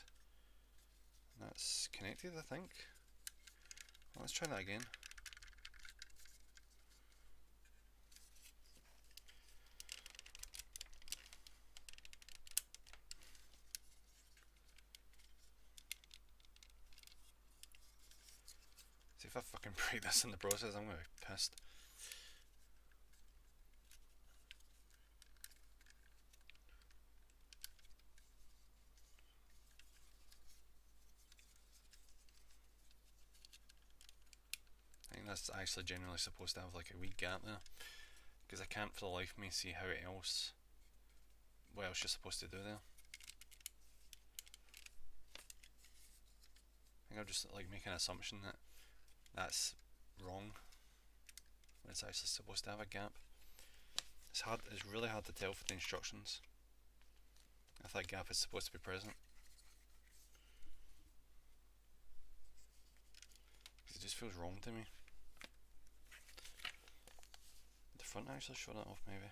Speaker 1: That's connected, I think. Well, let's try that again. See if I fucking break this in the process, I'm gonna be pissed. I think that's actually generally supposed to have like a wee gap there, because I can't for the life of me see how else, what else you're supposed to do there. I think I'm just like making an assumption that that's wrong, when it's actually supposed to have a gap. It's really hard to tell from the instructions if that gap is supposed to be present. It just feels wrong to me. The front actually show that off maybe.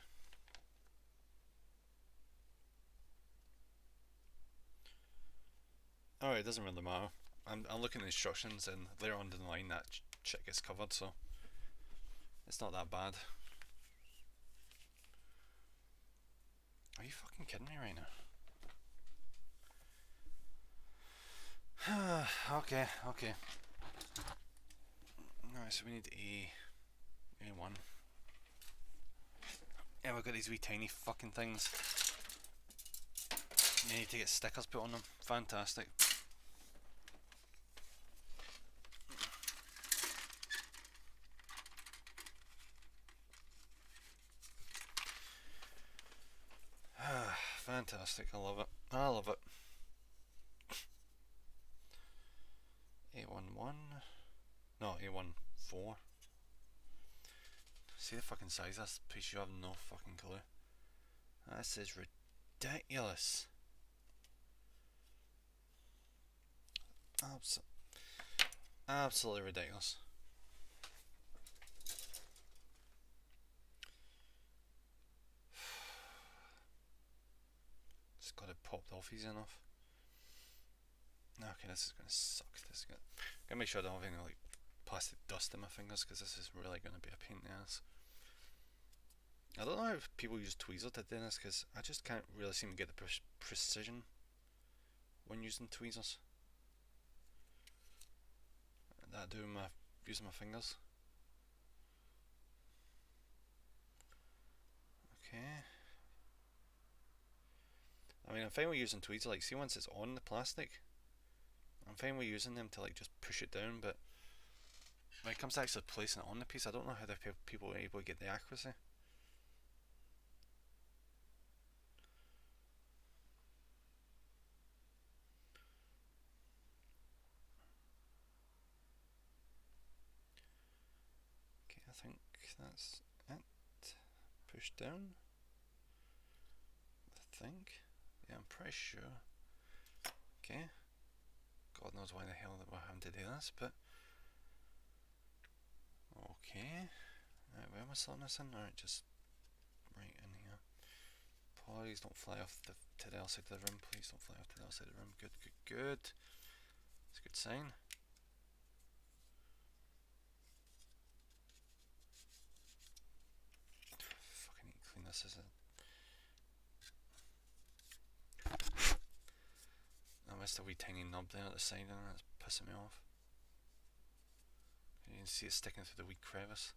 Speaker 1: Alright, it doesn't really matter. I'm looking at the instructions and later on down the line that shit gets covered, so it's not that bad. Are you fucking kidding me right now? Okay. Alright, so we need A1. Yeah, we've got these wee tiny fucking things. You need to get stickers put on them. Fantastic. Fantastic, I love it. A11. No, A14. See the fucking size of this piece, you have no fucking clue. This is ridiculous. Absolutely ridiculous. Just got it popped off easy enough. Okay, this is gonna suck. Gotta make sure I don't have any like plastic dust in my fingers, because this is really gonna be a pain in the ass. I don't know if people use tweezers to do this, because I just can't really seem to get the precision when using tweezers that I do using my fingers. Okay. I mean, I'm fine with using tweezers, like, see once it's on the plastic, I'm fine with using them to like just push it down, but when it comes to actually placing it on the piece, I don't know how the people are able to get the accuracy. Okay, I think that's it. Push down. I think. Yeah, I'm pretty sure. Okay. God knows why the hell that we're having to do this, but okay. Right, where am I slotting this in? Alright, just right in here. Please don't fly off to the outside of the room. Please don't fly off to the outside of the room. Good. It's a good sign. Fucking need to clean this, is it? I missed a wee tiny knob there at the side, and that's pissing me off. You can see it sticking through the wee crevice.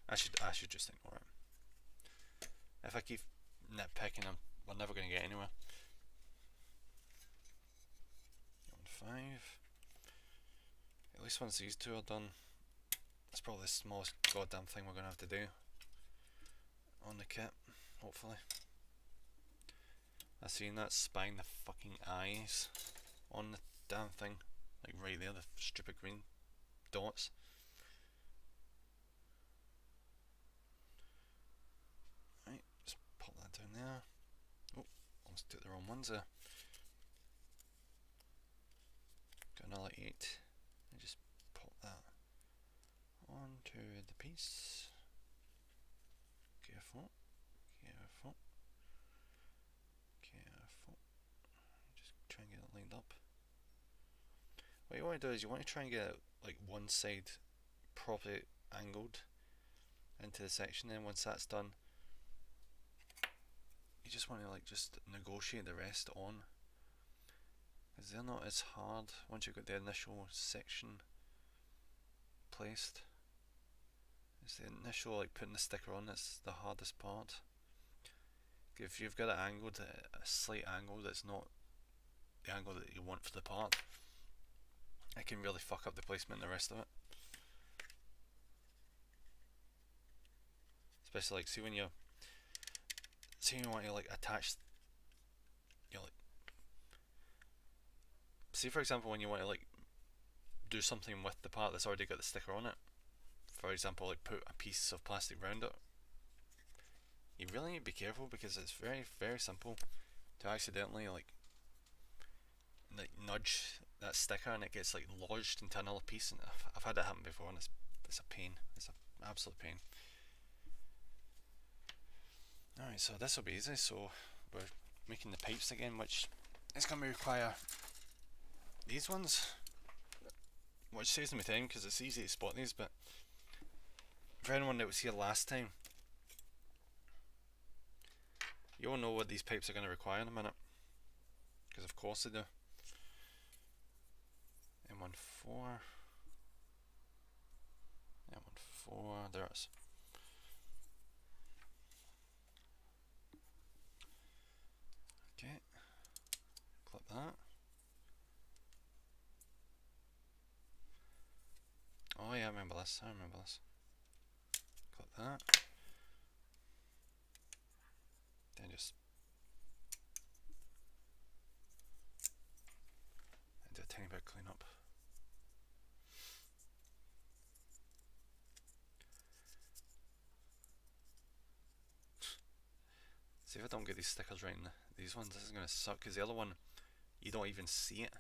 Speaker 1: I should just ignore it. If I keep nitpicking, we're never going to get anywhere. 5. At least once these two are done, that's probably the smallest goddamn thing we're going to have to do on the kit, hopefully. I seen that spine the fucking eyes on the damn thing, like right there, the stupid green dots. there. Oh, almost took the wrong ones there. Got another 8. And just pop that onto the piece. Careful, careful, careful. Just try and get it lined up. What you want to do is you want to try and get like one side properly angled into the section. Then once that's done, you just want to like just negotiate the rest on, because they're not as hard once you've got the initial section placed. It's the initial like putting the sticker on that's the hardest part. If you've got it angled at a slight angle that's not the angle that you want for the part, it can really fuck up the placement and the rest of it. Especially like see when you want to like attach, you know, like see for example when you want to like do something with the part that's already got the sticker on it. For example, like put a piece of plastic around it. You really need to be careful because it's very, very simple to accidentally like nudge that sticker and it gets like lodged into another piece. And I've had that happen before, and it's a pain. It's an absolute pain. Alright, so this will be easy. So we're making the pipes again, which is going to require these ones, which saves me time because it's easy to spot these. But for anyone that was here last time, you'll know what these pipes are going to require in a minute, because of course they do. M14, M14, there it is. Okay, clip that. Oh yeah, I remember this, Clip that. Then just do a tiny bit of cleanup. See if I don't get these stickers right in these ones, this is going to suck, because the other one, you don't even see it,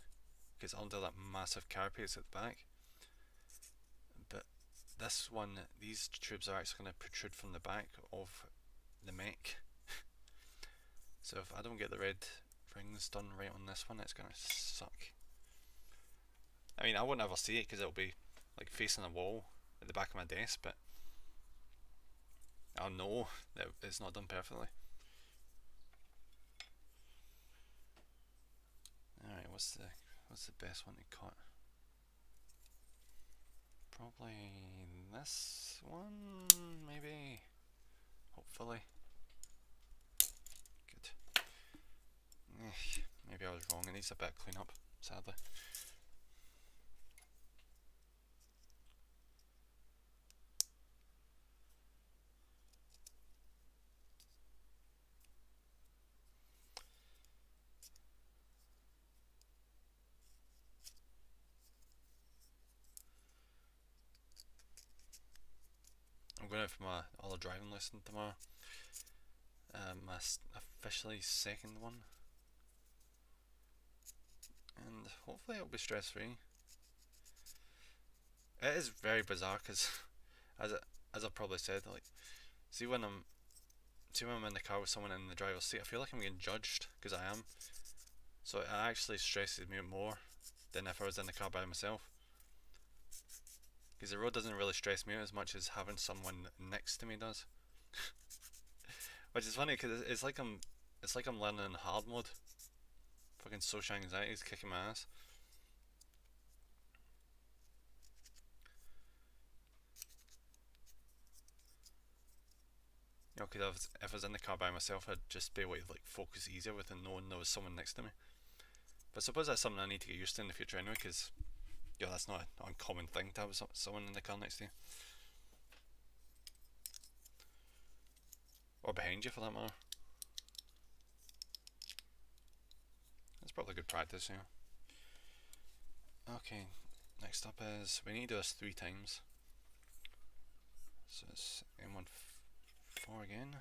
Speaker 1: because under that massive carapace at the back. But this one, these tubes are actually going to protrude from the back of the mech. So if I don't get the red rings done right on this one, it's going to suck. I mean, I won't ever see it because it'll be like facing a wall at the back of my desk, but I'll know that it's not done perfectly. Alright, what's the best one to cut? Probably this one, maybe. Hopefully. Good. Maybe I was wrong, it needs a bit of cleanup, sadly. I'm going out for my other driving lesson tomorrow. My officially second one. And hopefully it'll be stress free. It is very bizarre because, as I probably said, like, see when I'm in the car with someone in the driver's seat, I feel like I'm getting judged because I am. So it actually stresses me more than if I was in the car by myself. Because the road doesn't really stress me out as much as having someone next to me does. Which is funny because it's like I'm learning in hard mode. Fucking social anxiety is kicking my ass. You know, because if I was in the car by myself, I'd just be able to like focus easier with knowing there was someone next to me. But I suppose that's something I need to get used to in the future anyway, because that's not an uncommon thing to have someone in the car next to you. Or behind you for that matter. That's probably good practice, Okay, next up is, we need to do this 3 times. So it's M14 again.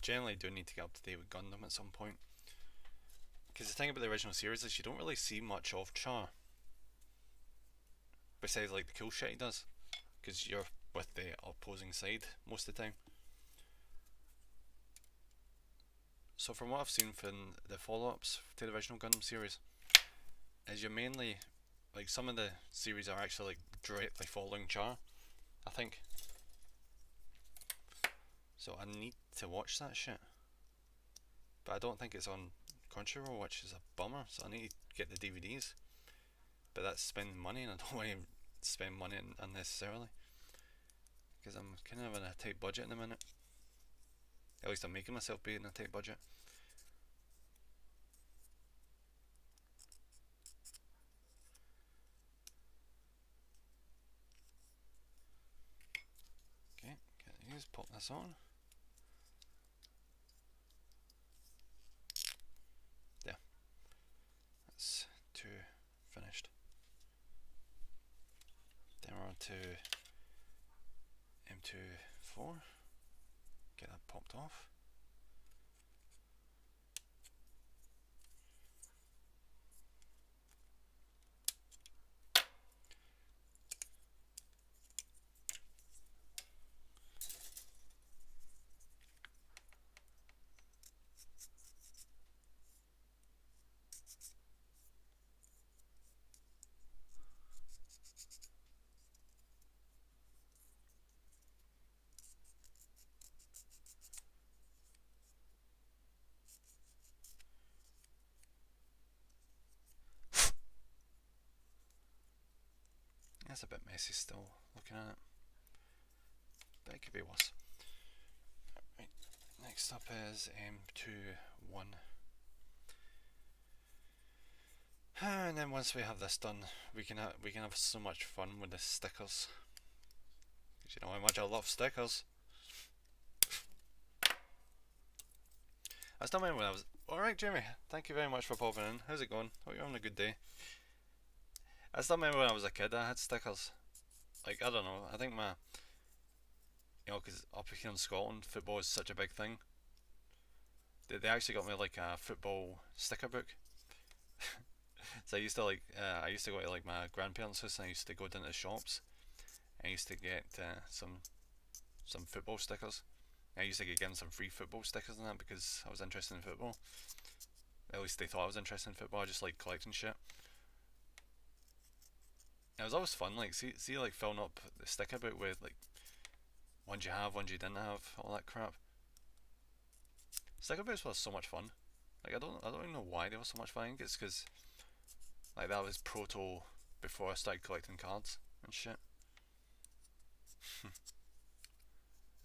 Speaker 1: generally do need to get up to date with Gundam at some point. Because the thing about the original series is you don't really see much of Char. Besides like the cool shit he does. Because you're with the opposing side most of the time. So from what I've seen from the follow-ups to the original Gundam series, is you're mainly, like some of the series are actually like directly following Char, I think. So I need to watch that shit. But I don't think it's on Crunchyroll, which is a bummer, so I need to get the DVDs. But that's spending money, and I don't want to spend money unnecessarily. Because I'm kind of in a tight budget in a minute. At least I'm making myself be in a tight budget. Okay, get these, pop this on. There. That's 2 finished. Then we're on to M24. Get that popped off. It's a bit messy still, looking at it. But it could be worse. Right, next up is M21. And then once we have this done, we can have so much fun with the stickers. Because you know how much I love stickers. I still remember when I was... Alright Jamie, thank you very much for popping in. How's it going? Hope you're having a good day. I still remember when I was a kid I had stickers. Like, I don't know, I think my... You know, because up here in Scotland, football is such a big thing. They actually got me like a football sticker book. So I used to go to like my grandparents' house and I used to go down to the shops. And I used to get some football stickers. I used to get given some free football stickers and that because I was interested in football. At least they thought I was interested in football. I just like collecting shit. It was always fun, like see like filling up the sticker book with like ones you have, ones you didn't have, all that crap. Sticker books was so much fun. Like I don't even know why they were so much fun. I think it's because like that was proto before I started collecting cards and shit. And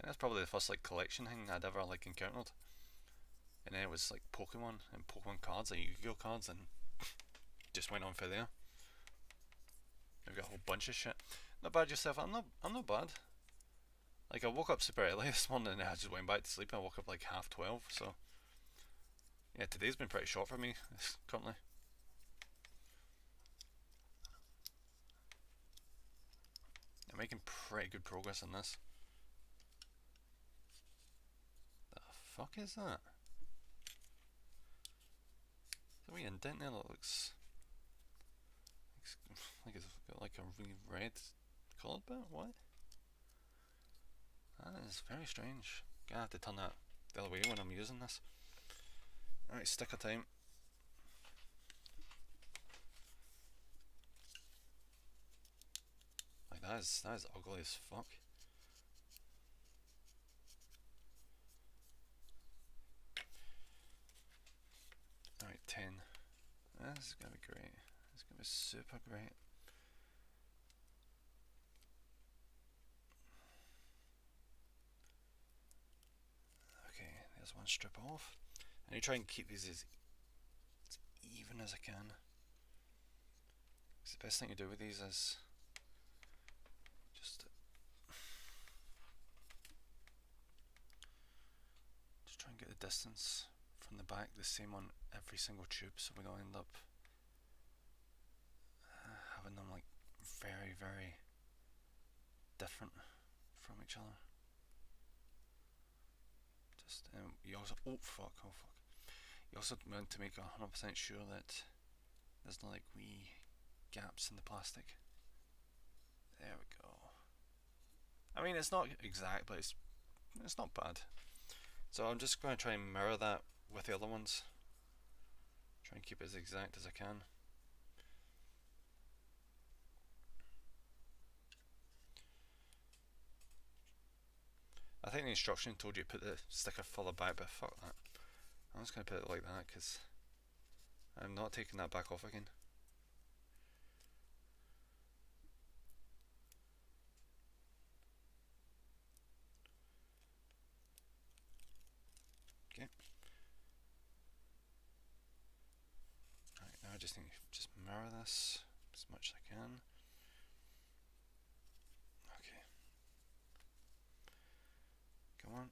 Speaker 1: that's probably the first like collection thing I'd ever like encountered. And then it was like Pokemon and Pokemon cards, like Yu-Gi-Oh cards, and just went on for there. I've got a whole bunch of shit. Not bad yourself. I'm not bad. Like I woke up super early this morning and I just went back to sleep. I woke up like 12:30. So yeah, today's been pretty short for me currently. I'm making pretty good progress on this. The fuck is that? The wee indent there that looks like it's got like a really red coloured bit. What? That is very strange. Gonna have to turn that the other way when I'm using this. Alright, sticker time. Like that is ugly as fuck. Alright, 10. This is gonna be great. It's gonna be super great. Okay, there's one strip off. I need to try and keep these as even as I can. Because the best thing to do with these is just try and get the distance from the back the same on every single tube, so we don't end up having them like very, very different from each other. just you also oh fuck. You also want to make 100% sure that there's no like wee gaps in the plastic. There we go. I mean, it's not exact, but it's not bad. So I'm just going to try and mirror that with the other ones. Try and keep it as exact as I can. I think the instruction told you to put the sticker further back, but fuck that. I'm just going to put it like that because I'm not taking that back off again. Okay. Right, now I just need to just mirror this as much as I can. Okay. Come on,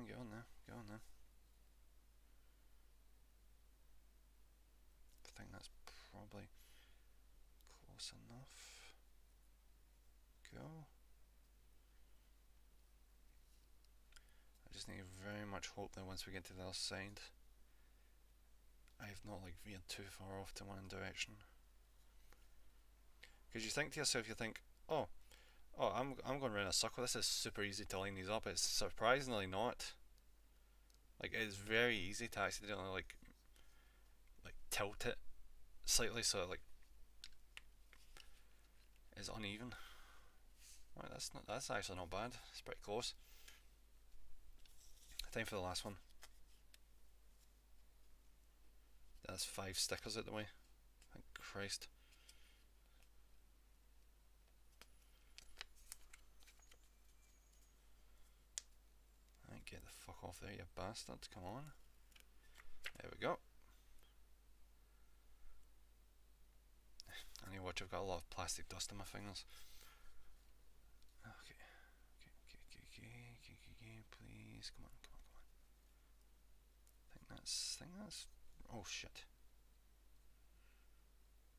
Speaker 1: get on there, I think that's probably close enough. Go. I just need to very much hope that once we get to the other side, I have not like veered too far off to one direction. Because you think to yourself, oh, I'm going around a circle. This is super easy to line these up. It's surprisingly not. Like it's very easy to accidentally like tilt it slightly so it like is uneven. Right, that's actually not bad. It's pretty close. Time for the last one. That's 5 stickers out the way. Thank Christ. Right, get the fuck off there, you bastard. Come on. There we go. I need to watch, I've got a lot of plastic dust on my fingers. Okay. Please, come on. I think that's. Oh shit.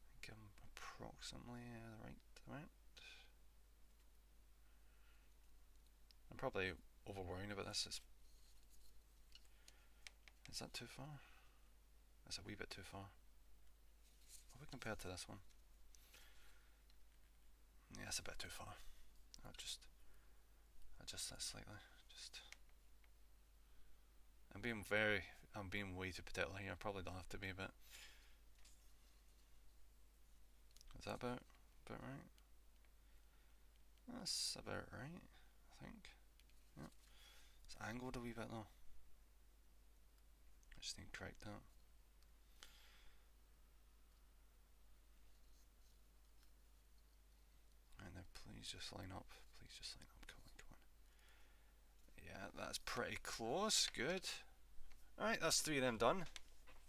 Speaker 1: I think I'm approximately the right amount. I'm probably over worrying about this. Is that too far? That's a wee bit too far. What we compared to this one? Yeah, it's a bit too far. I'll just adjust that slightly. I'm being way too particular here. I probably don't have to be, but is that about right? That's about right, I think. Yep. It's angled a wee bit though. I just need to correct that. And now please just line up. Come on. Yeah, that's pretty close. Good. Alright, that's 3 of them done.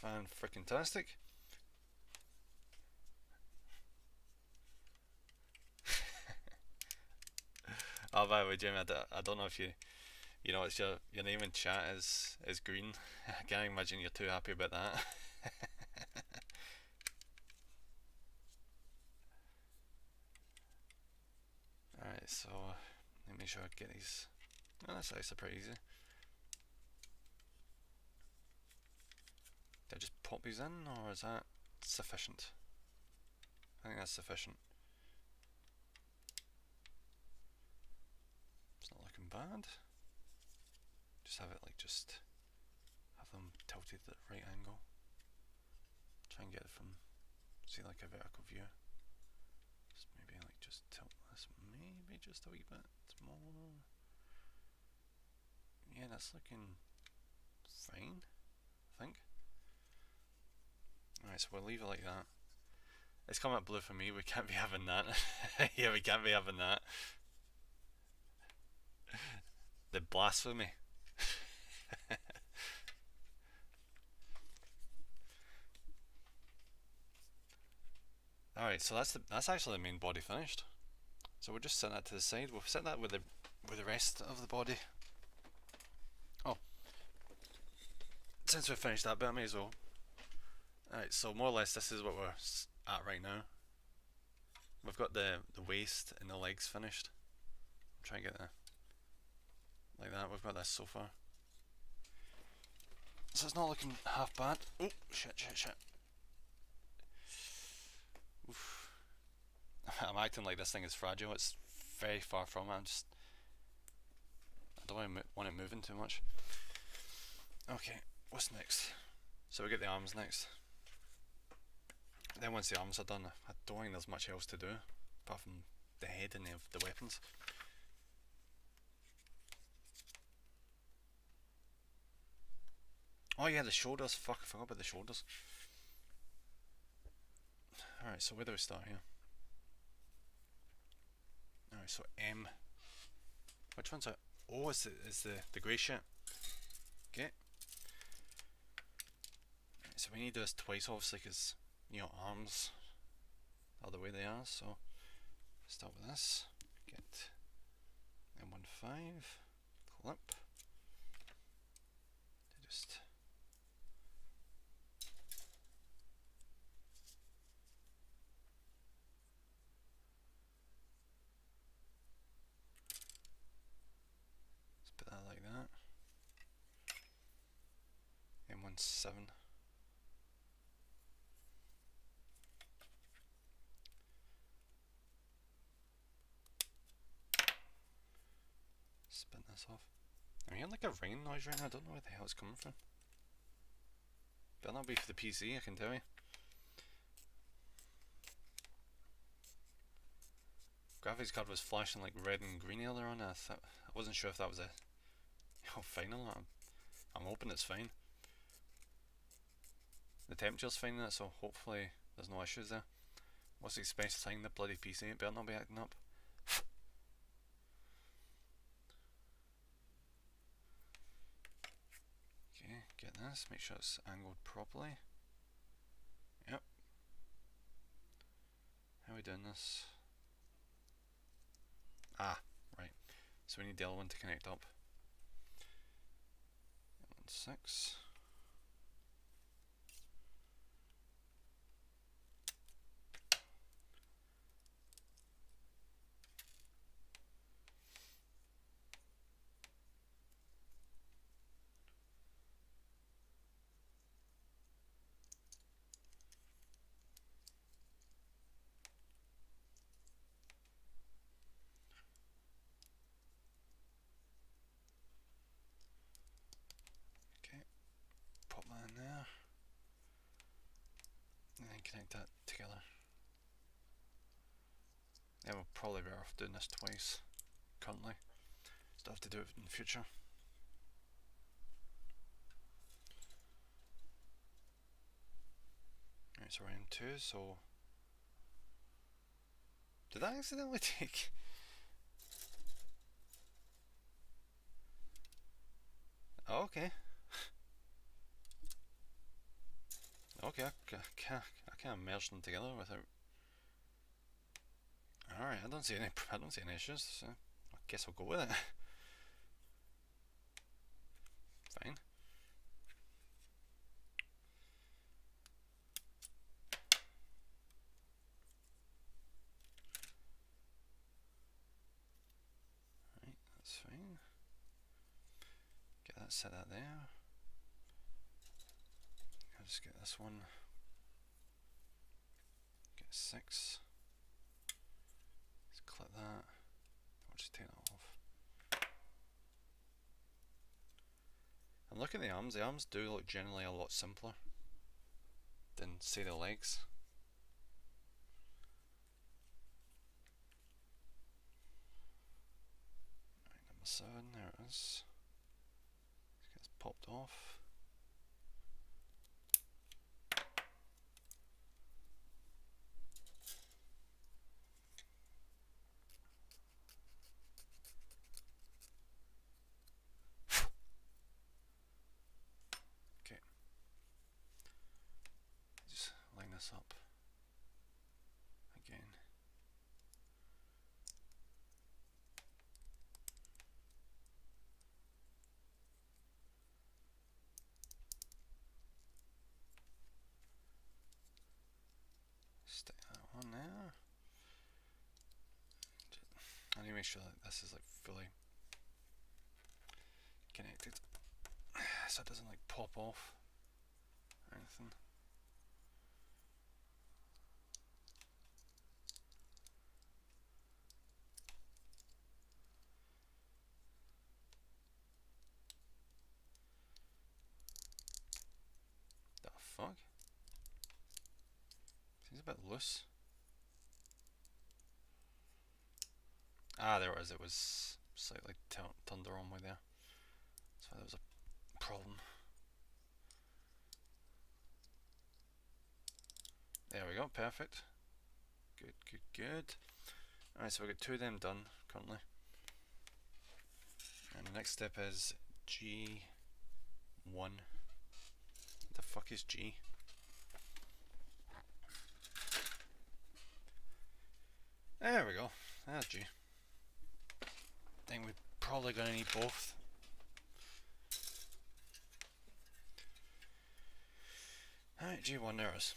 Speaker 1: Fan-frickin-tastic. Oh, by the way, Jimmy, I don't know if you know, it's your name in chat is green. I can't imagine you're too happy about that. Alright, so let me make sure I get these. Oh, that's actually pretty easy. Did I just pop these in, or is that sufficient? I think that's sufficient. It's not looking bad. Just have it have them tilted at the right angle. Try and get it from, see, like a vertical view. Maybe just tilt this maybe just a wee bit more. Yeah, that's looking fine, I think. Alright, so we'll leave it like that. It's come out blue for me, we can't be having that. Yeah, we can't be having that. The blasphemy. Alright, so that's actually the main body finished. So we'll just set that to the side. We'll set that with the rest of the body. Oh, since we've finished that bit, I may as well. Alright, so more or less this is what we're at right now. We've got the waist and the legs finished. I'll try and get that like that. We've got this so far. So it's not looking half bad. Oh, shit. Oof. I'm acting like this thing is fragile. It's very far from it. I don't want it moving too much. Okay, what's next? So we get the arms next. Then once the arms are done, I don't think there's much else to do apart from the head and the weapons. Oh yeah, the shoulders. Fuck, I forgot about the shoulders. Alright, so where do we start here? Alright, so M. Which one's it? Oh, it's the grey shit. Okay. So we need to do this twice, obviously, because, you know, arms are the way they are. So start with this. Get M15. Clip. Just put that like that. M17. Spin this off. I'm hearing like a ringing noise right now. I don't know where the hell it's coming from. Better not be for the PC, I can tell you. Graphics card was flashing like red and green earlier on. I wasn't sure if that was a final. I'm hoping it's fine. The temperature's fine in it, so hopefully there's no issues there. What's the expensive thing? The bloody PC, it better not be acting up. Okay, get this, make sure it's angled properly. Yep. How are we doing this? Ah, right. So we need the other one to connect up. 6. Pop that in there, and then connect that together. Yeah, we'll probably be off doing this twice currently. Still have to do it in the future. Right, so we're in 2, so did I accidentally take? Oh, okay. Okay, I can't merge them together without. Alright, I don't see any issues, so I guess I'll go with it. Fine. Right, that's fine. Get that set out there. I'll just get this one. Get 6. Let's clip that. I'll just take that off. And look at the arms. The arms do look generally a lot simpler than, say, the legs. Right, number 7, there it is. Let's get this popped off. Okay. Just line this up again. Stick that on there. I need to make sure that this is like fully connected. so it doesn't like pop off or anything. The fuck? Seems a bit loose. Ah, there it was. It was slightly turned the wrong way there. That's why there was a problem. There we go, perfect. Good, good, good. Alright, so we've got 2 of them done currently. And the next step is G1. What the fuck is G? There we go. That's G. I think we're probably going to need both. Alright, G1, there it is.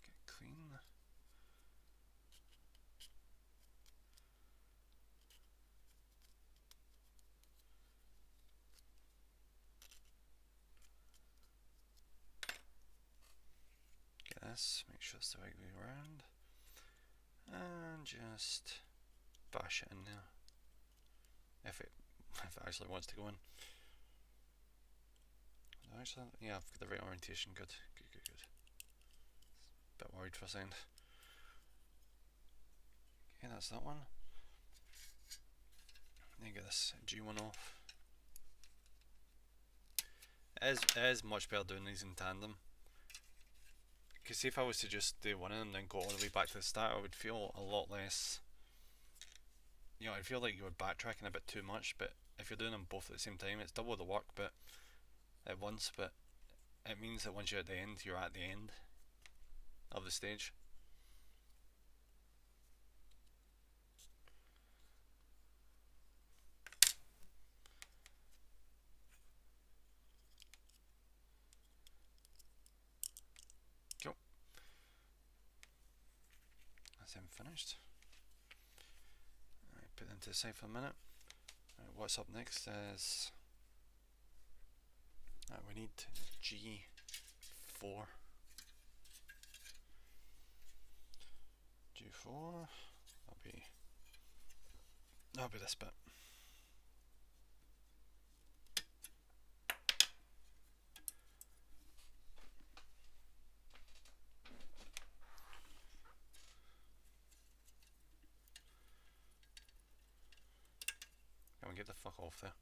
Speaker 1: Get clean. Get this, make sure it's the right way around. And just bash it in there. If it actually wants to go in. Actually, yeah, I've got the right orientation. Good, good, good, good. Bit worried for a second. Okay, that's that one. Then get this G1 off. It is much better doing these in tandem. Because see, if I was to just do one and then go all the way back to the start, I would feel a lot less. You know, I'd feel like you were backtracking a bit too much. But if you're doing them both at the same time, it's double the work, but at once. But it means that once you're at the end, you're at the end of the stage. Cool. That's them finished. Alright, put them to the side for a minute. Alright, what's up next is we need G4. G4. That'll be this bit. Come on, get the fuck off there.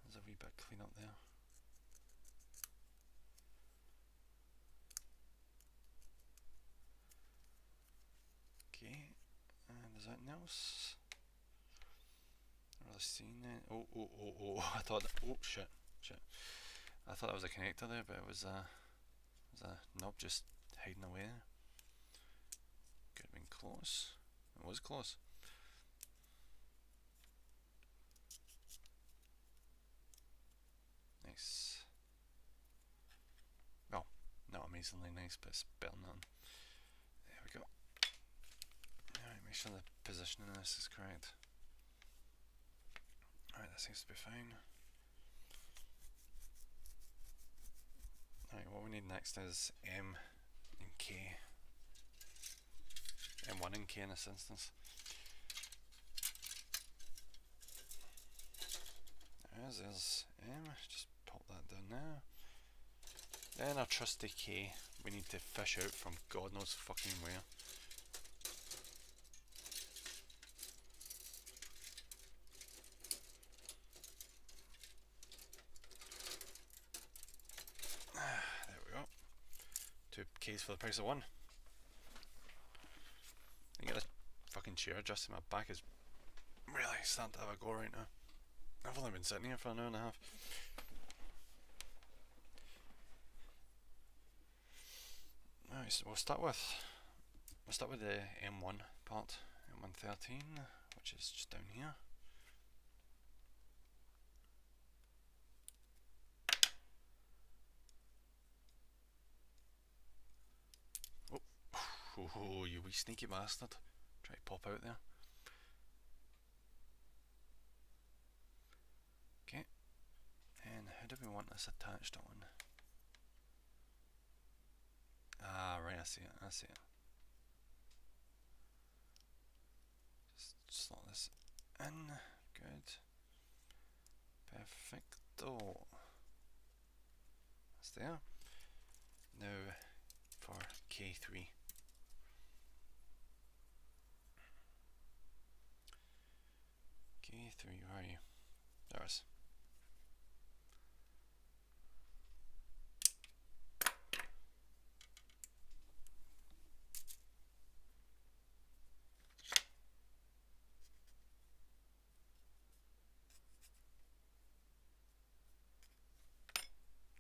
Speaker 1: There's a wee bit clean up there. Okay, and there's anything else? Not really seen it. Oh, I thought, oh shit. I thought that was a connector there, but it was a knob just hiding away there. Could have been close. It was close. Nice. Well, not amazingly nice, but it's better than none. There we go. Alright, make sure the positioning of this is correct. Alright, that seems to be fine. Alright, what we need next is M and K. M1 and K in this instance. There's M, just pop that down there. Then our trusty K, we need to fish out from God knows fucking where. There we go. 2 Ks for the price of 1. I get this fucking chair adjusted. My back is really starting to have a go right now. I've only been sitting here for an hour and a half. Alright, so we'll start with the M1 part, M113, which is just down here. Oh, you wee sneaky bastard. Try to pop out there. Okay. And how do we want this attached on? Ah, right, I see it. Just slot this in. Good. Perfecto. That's there. Now for K3. K3, where are you? There it is.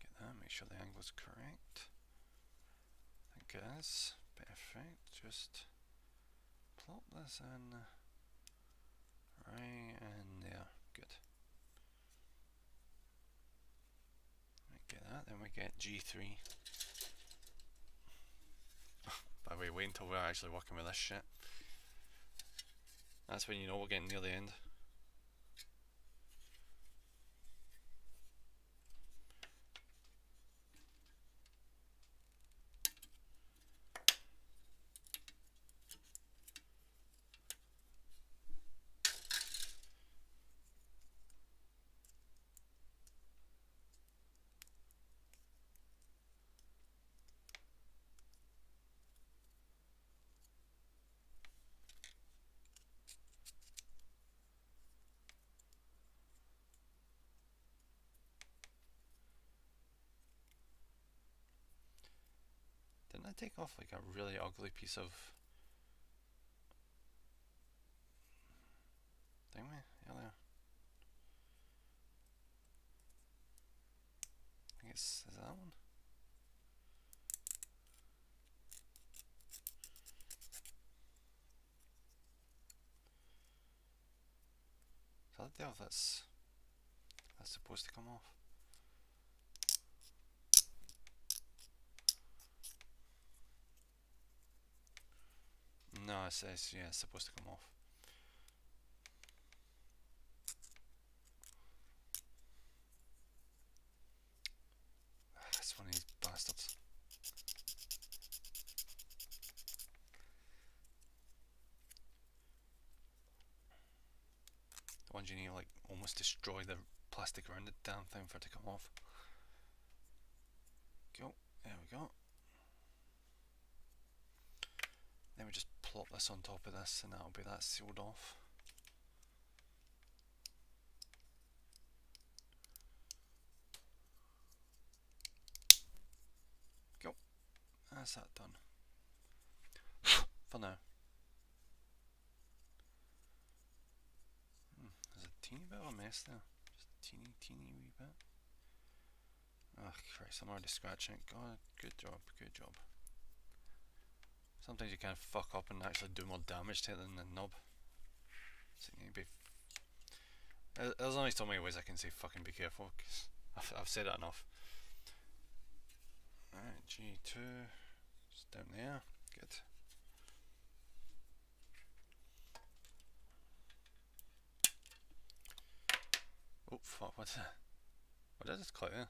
Speaker 1: Get that, make sure the angle's correct. I think it is. Perfect. Just plop this in right in there. Good. We get that, then we get G3. By the way, wait until we're actually working with this shit. That's when you know we're getting near the end. Didn't I take off like a really ugly piece of thing earlier? I think is that one? So I doubt that's supposed to come off. No, it says yeah, it's supposed to come off. That's one of these bastards. The ones you need to like almost destroy the plastic around the damn thing for it to come off. Go, there we go. Then we just plop this on top of this and that'll be that sealed off. Go. That's that done. For now. There's a teeny bit of a mess there. Just a teeny wee bit. Oh Christ, I'm already scratching it. God, good job. Sometimes you can fuck up and actually do more damage to it than the knob. So you need to be. There's only so many ways I can say fucking be careful, because I've said it enough. Alright, G2. Just down there. Good. Oh fuck, what's that? What did I just click there?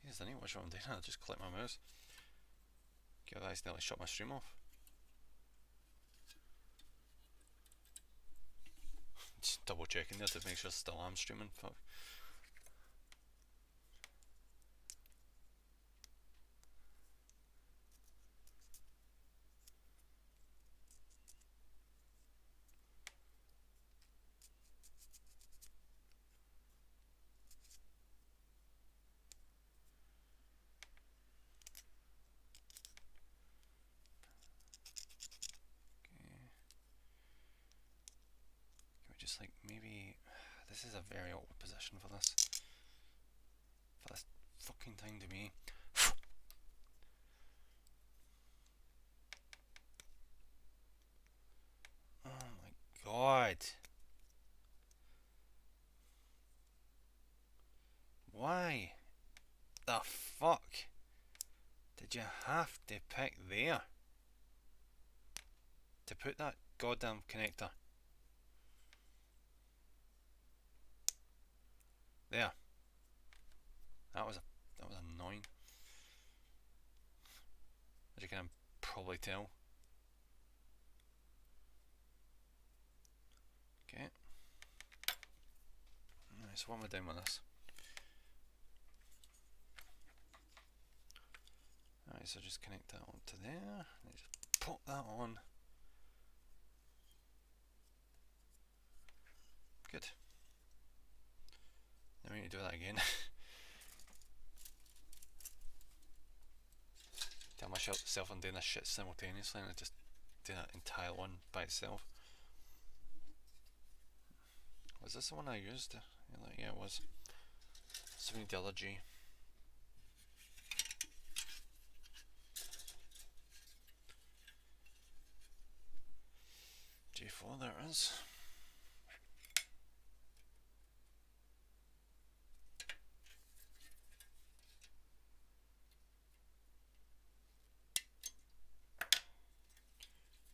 Speaker 1: Jeez, I need to watch what I'm doing. I just click my mouse. God, I nearly shut my stream off. Just double checking there to make sure still I'm streaming. Fuck. This is a very awkward position for this fucking thing to be. Oh my god. Why the fuck did you have to pick there to put that goddamn connector? There. That was annoying. As you can probably tell. Okay. Right, so what am I doing with this? Alright, so just connect that onto there. And just pop that on. Good. Now we need to do that again. Tell myself I'm doing this shit simultaneously and I just do that entire one by itself. Was this the one I used? Yeah, it was. So we need the other G. G4, there it is.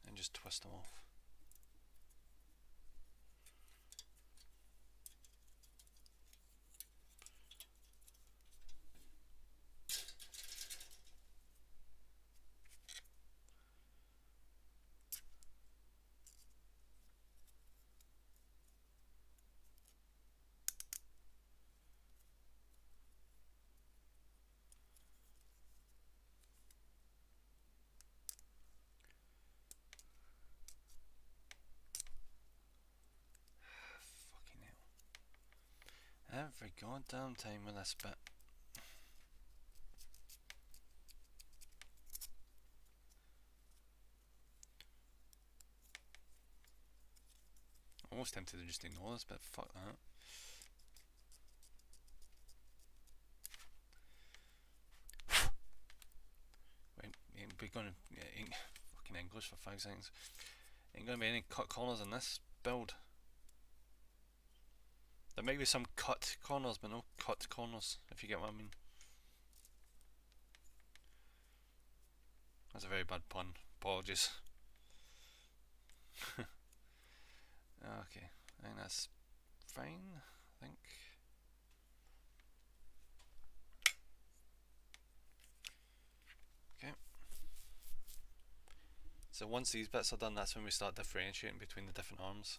Speaker 1: And just twist them off. Every goddamn time with this bit. Almost tempted to just ignore this bit, fuck that. We're gonna fucking English for 5 seconds. Ain't gonna be any cut corners in this build. There might be some cut corners, but no cut corners, if you get what I mean. That's a very bad pun. Apologies. Okay, I think that's fine, I think. Okay. So once these bits are done, that's when we start differentiating between the different arms.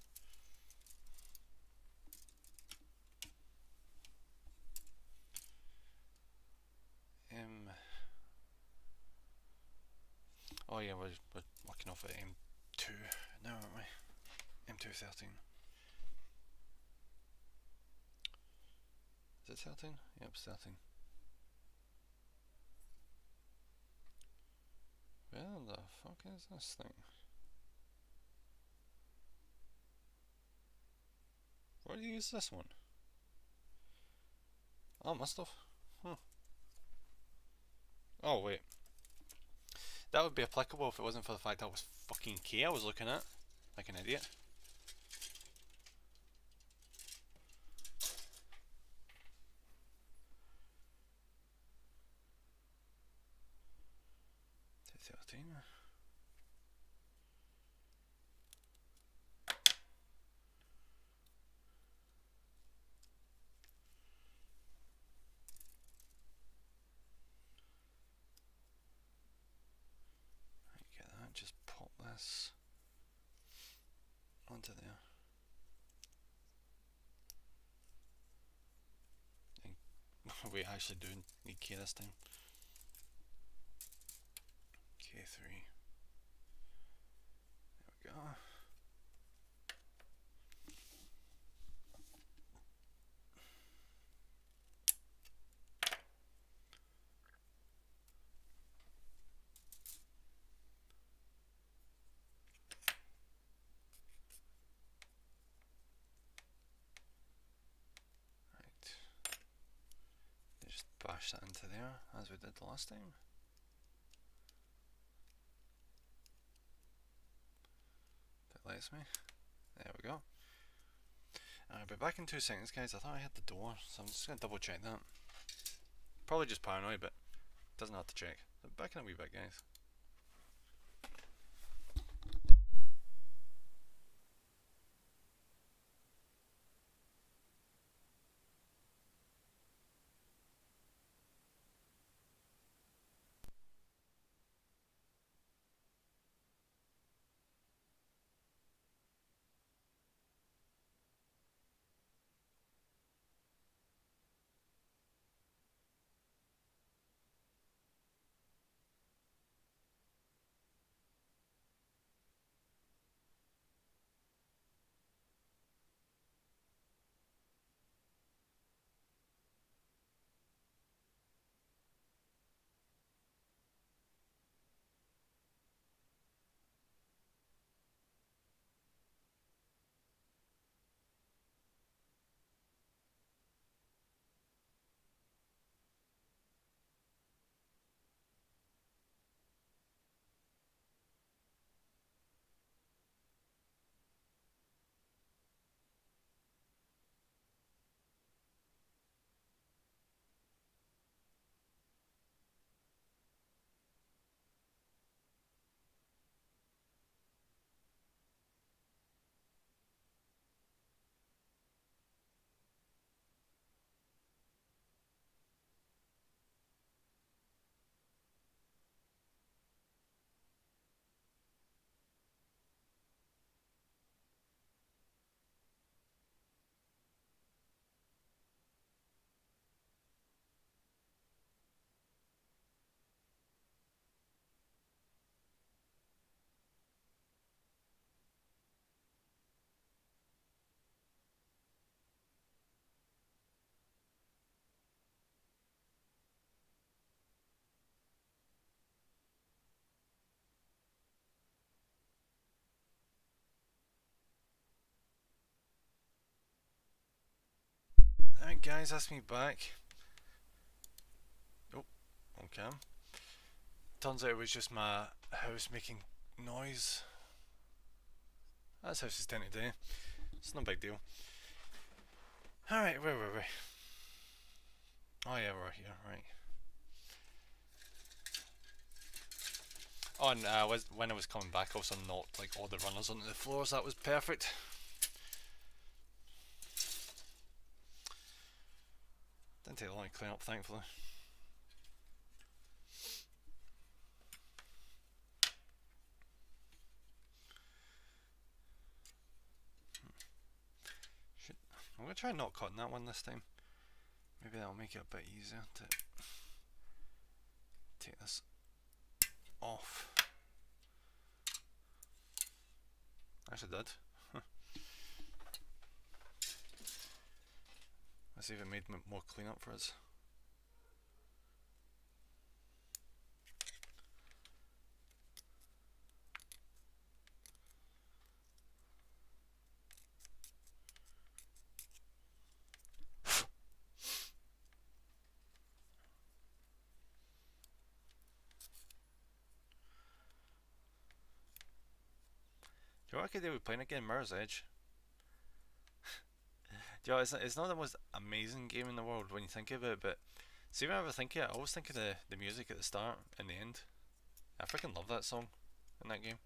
Speaker 1: Oh yeah, we're working off at M2 now, aren't we? M213. Is it 13? Yep, it's 13. Where the fuck is this thing? Where do you use this one? Oh, must have. Huh. Oh, wait. That would be applicable if it wasn't for the fact that was fucking K I was looking at. Like an idiot. Get that, just pop this onto there. And we actually do need K this time. K3. There we go. push that into there as we did the last time. If it lets me. There we go. I'll be back in 2 seconds, guys. I thought I had the door, so I'm just going to double check that. Probably just paranoid, but doesn't have to check. So back in a wee bit, guys. Alright guys, that's me back. Oh, okay. Turns out it was just my house making noise. That's houses tend to do. It's no big deal. Alright, where were we? Oh yeah, we're here, right. Oh, and when I was coming back, I also knocked like all the runners onto the floors. That was perfect. Didn't take long to clean up, thankfully. I'm gonna try not cutting that one this time. Maybe that'll make it a bit easier to take this off. Actually did. Let's see if it made more cleanup for us. Do you know what I could do with playing again? Mirror's Edge. Do you know, it's not the most amazing game in the world when you think of it, but see, when I ever think of it, I always think of the music at the start and the end. I freaking love that song in that game.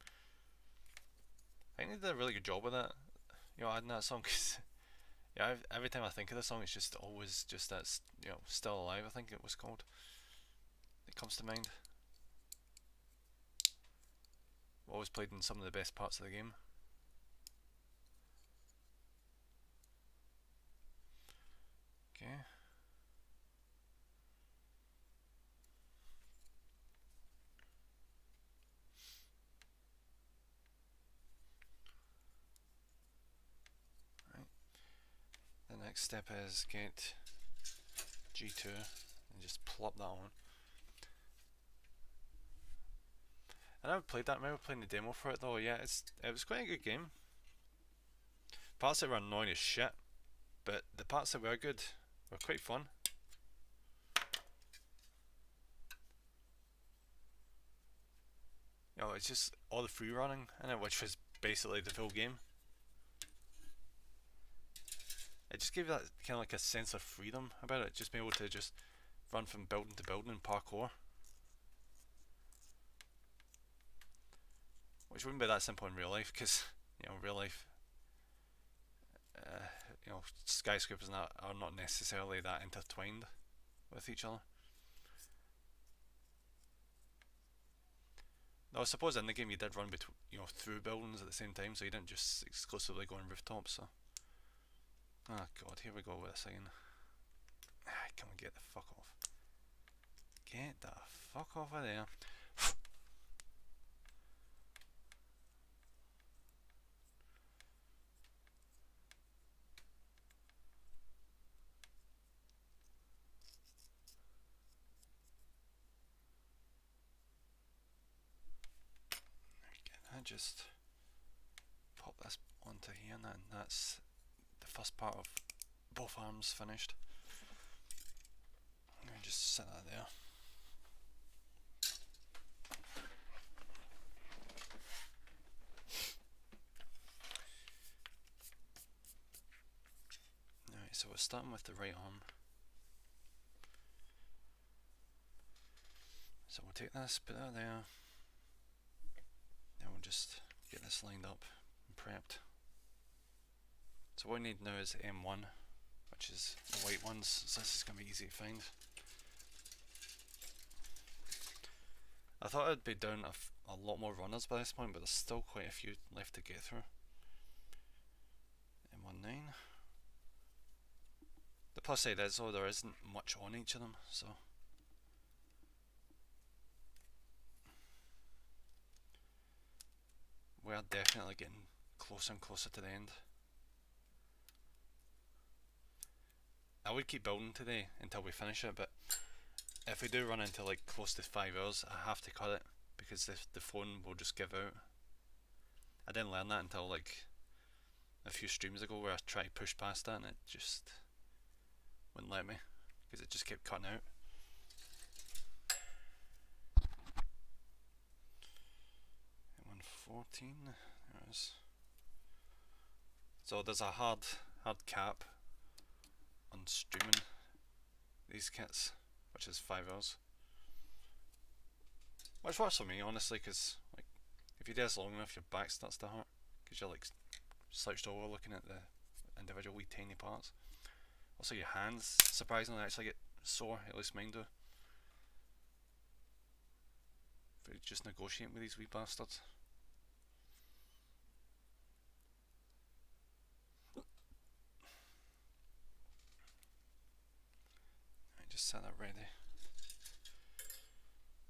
Speaker 1: I think they did a really good job with that, you know, adding that song, because yeah, every time I think of the song, it's just always just that, you know, Still Alive, I think it was called. It comes to mind. Always played in some of the best parts of the game. Okay. Right. The next step is get G2 and just plop that on. I never played that. I remember playing the demo for it though. Yeah, it was quite a good game. Parts that were annoying as shit, but the parts that were good were quite fun. it's just all the free running in it, which was basically the full game. It just gave that kind of like a sense of freedom about it, just being able to just run from building to building and parkour. Which wouldn't be that simple in real life, because, you know, real life, you know, skyscrapers are not necessarily that intertwined with each other. Though I suppose in the game you did run through buildings at the same time, so you didn't just exclusively go on rooftops. So, oh god, here we go with this again. Come on, get the fuck off. Get the fuck off of there. I just pop this onto here, and that's the first part of both arms finished. I'm gonna just set that there. Alright, so we're starting with the right arm. So we'll take this, put that there. Now we'll just get this lined up and prepped. So what we need now is M1, which is the white ones, so this is going to be easy to find. I thought I'd be down a lot more runners by this point, but there's still quite a few left to get through. M19. The plus side is though, there isn't much on each of them, so we are definitely getting closer and closer to the end. I would keep building today until we finish it, but if we do run into like close to 5 hours, I have to cut it because the phone will just give out. I didn't learn that until like a few streams ago, where I tried to push past that and it just wouldn't let me because it just kept cutting out. M114, there it is. So there's a hard cap on streaming these kits, which is 5 hours, which works for me honestly, because like if you do this long enough your back starts to hurt because you're like slouched over looking at the individual wee tiny parts. Also your hands surprisingly actually get sore, at least mine do, if you're just negotiating with these wee bastards. Just set that ready.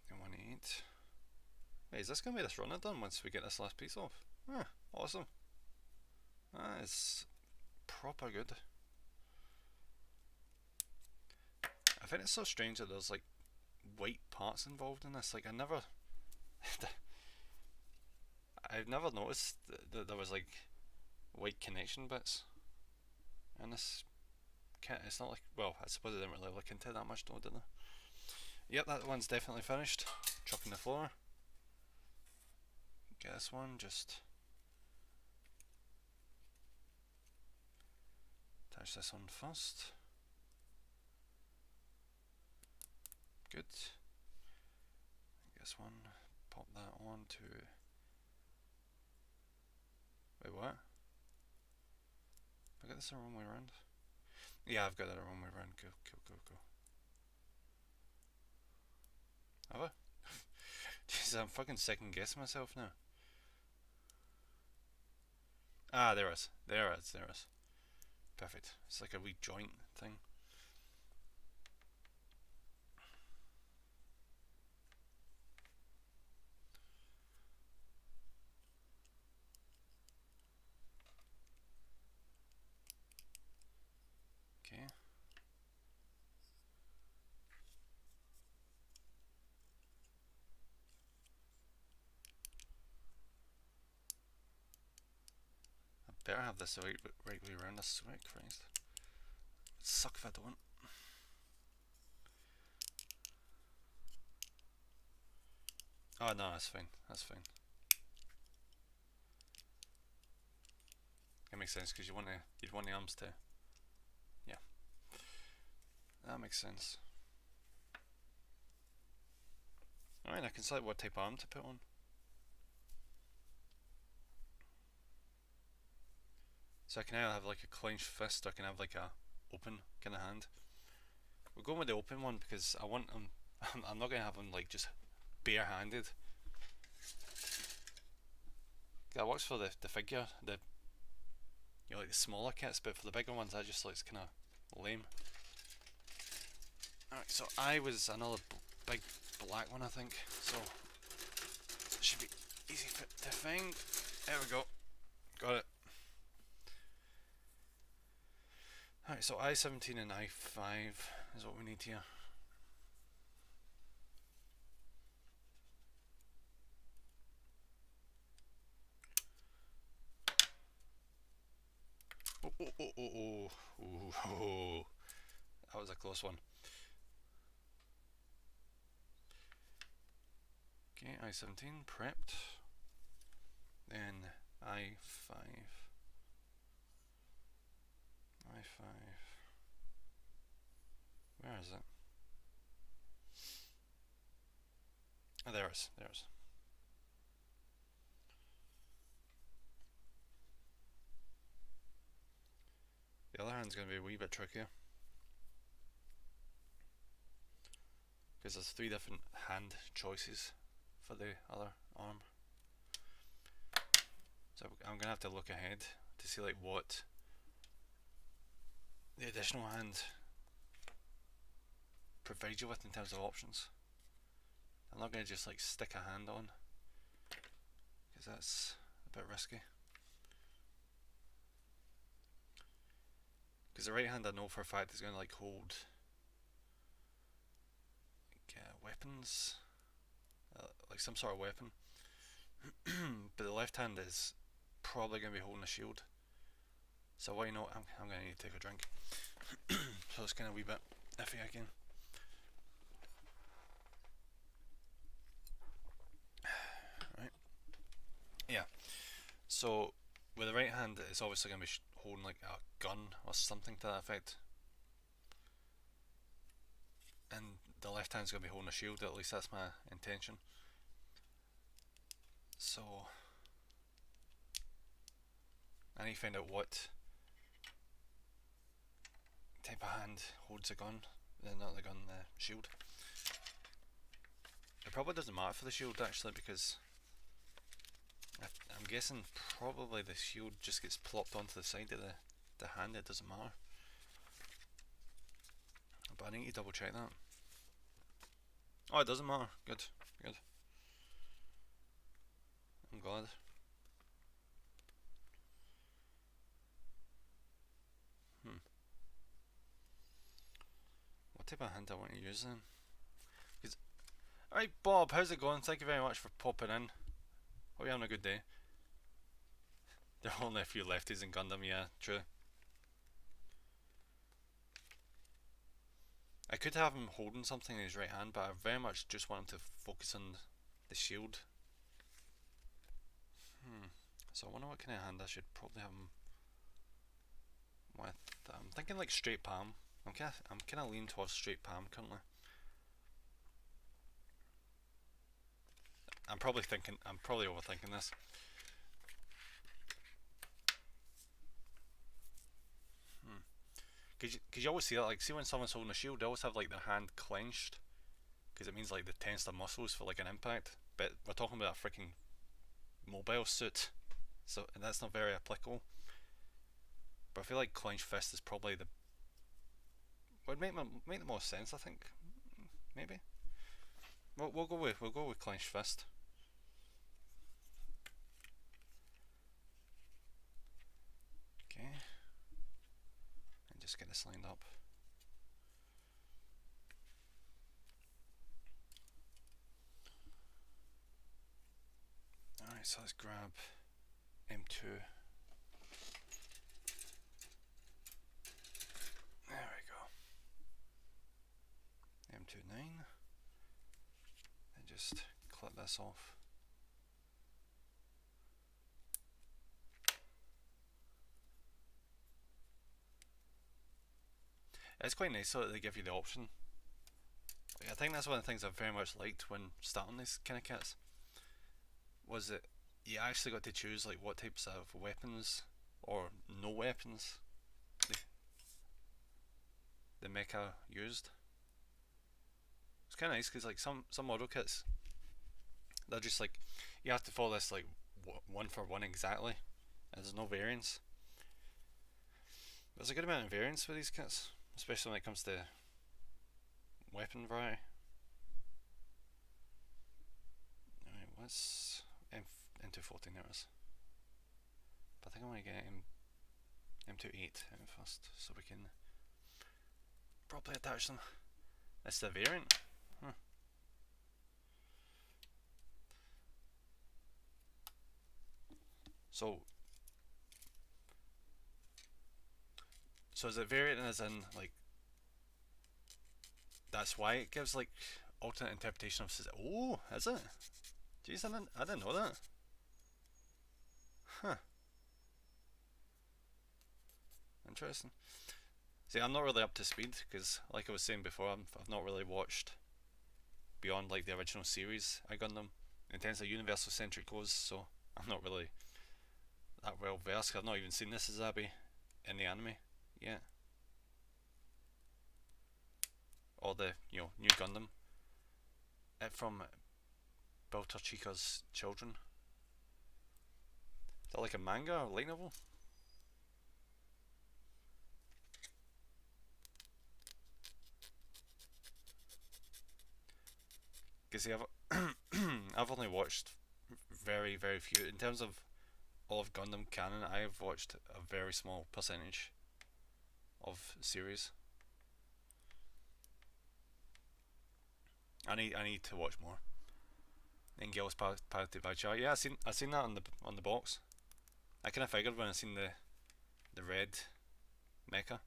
Speaker 1: And 1.8. Wait, is this going to be this runner done once we get this last piece off? Ah, awesome. That is proper good. I find it so strange that there's like white parts involved in this. Like I've never noticed that there was like white connection bits in this kit. It's not like, well, I suppose I didn't really look into it that much though, did I? Yep, that one's definitely finished. Chopping the floor. Get this one, just attach this on first. Good. This one, pop that on to. Wait, what? Have I got this the wrong way around? Yeah, I've got that the wrong way around. Go. Have I? Jeez, I'm fucking second guessing myself now. Ah, there it is. Perfect. It's like a wee joint thing. Okay. I better have this the right way around, I swear to Christ. It'd suck if I don't. Oh no, that's fine. That's fine. That makes sense because you'd want the arms to. Yeah, that makes sense. Alright, I can select what type of arm to put on. So I can either have like a clenched fist or I can have like a open kind of hand. We're going with the open one because I want him. I'm not gonna have him like just bare-handed. That works for the figure, like the smaller kits, but for the bigger ones, that just looks kind of lame. Alright, so I was another big black one, I think. So it should be easy to find. There we go. Got it. Alright, so I-17 and I-5 is what we need here. Oh. That was a close one. Okay, I-17 prepped. Then I-5. I-5. Where is it? Oh, there it is. The other hand's going to be a wee bit trickier. Because there's 3 different hand choices for the other arm. So I'm going to have to look ahead to see like what the additional hand provides you with in terms of options. I'm not going to just like stick a hand on, because that's a bit risky. Because the right hand I know for a fact is going to like hold like weapons, like some sort of weapon. But the left hand is probably going to be holding a shield. So why not? I'm going to need to take a drink. So it's kind of a wee bit iffy again. Right. Yeah. So with the right hand, it's obviously going to be holding like a gun or something to that effect. And the left hand's going to be holding a shield, at least that's my intention. So I need to find out what type of hand holds a gun, not the gun, the shield. It probably doesn't matter for the shield actually, because I'm guessing probably the shield just gets plopped onto the side of the hand, it doesn't matter. But I need to double check that. Oh, it doesn't matter. Good. I'm glad. What type of hand do I want to use then? Alright, Bob, how's it going? Thank you very much for popping in. Hope you're having a good day. There are only a few lefties in Gundam, yeah, true. I could have him holding something in his right hand, but I very much just want him to focus on the shield. So I wonder what kind of hand I should probably have him with. I'm thinking like straight palm. I'm kind of leaning towards straight palm currently. I'm probably overthinking this. Because you always see that, like, see when someone's holding a shield, they always have like their hand clenched, because it means like they tense their muscles for like an impact. But we're talking about a freaking mobile suit, so that's not very applicable. But I feel like clenched fist is probably would make the most sense, I think. Maybe. We'll go with clenched fist. Okay. And just get this lined up. Alright, so let's grab M2. There we go. M29. And just click this off. It's quite nice though that they give you the option. I think that's one of the things I very much liked when starting these kind of kits, was that you actually got to choose like what types of weapons or no weapons the mecha used. It's kind of nice because like some model kits, they're just like you have to follow this like one for one exactly, and there's no variance. There's a good amount of variance for these kits, especially when it comes to weapon variety. Alright, what's M214 there is? But I think I want to get M28 out first so we can properly attach them. That's the variant. Huh. So is it variant as in like that's why it gives like alternate interpretation of oh, is it? Jeez, I didn't know that. Huh. Interesting. See, I'm not really up to speed because, like I was saying before, I've not really watched beyond like the original series I Gundam in terms of universal centric goes, so I'm not really that well versed. I've not even seen this Azabi in the anime yet, or the new Gundam. It from Belter Chica's children. Is that like a manga or light novel? Because I've only watched very few in terms of all of Gundam canon. I have watched a very small percentage of series. I need to watch more. Nightingale was piloted by Char. Yeah, I seen that on the box. I kind of figured when I seen the red mecha,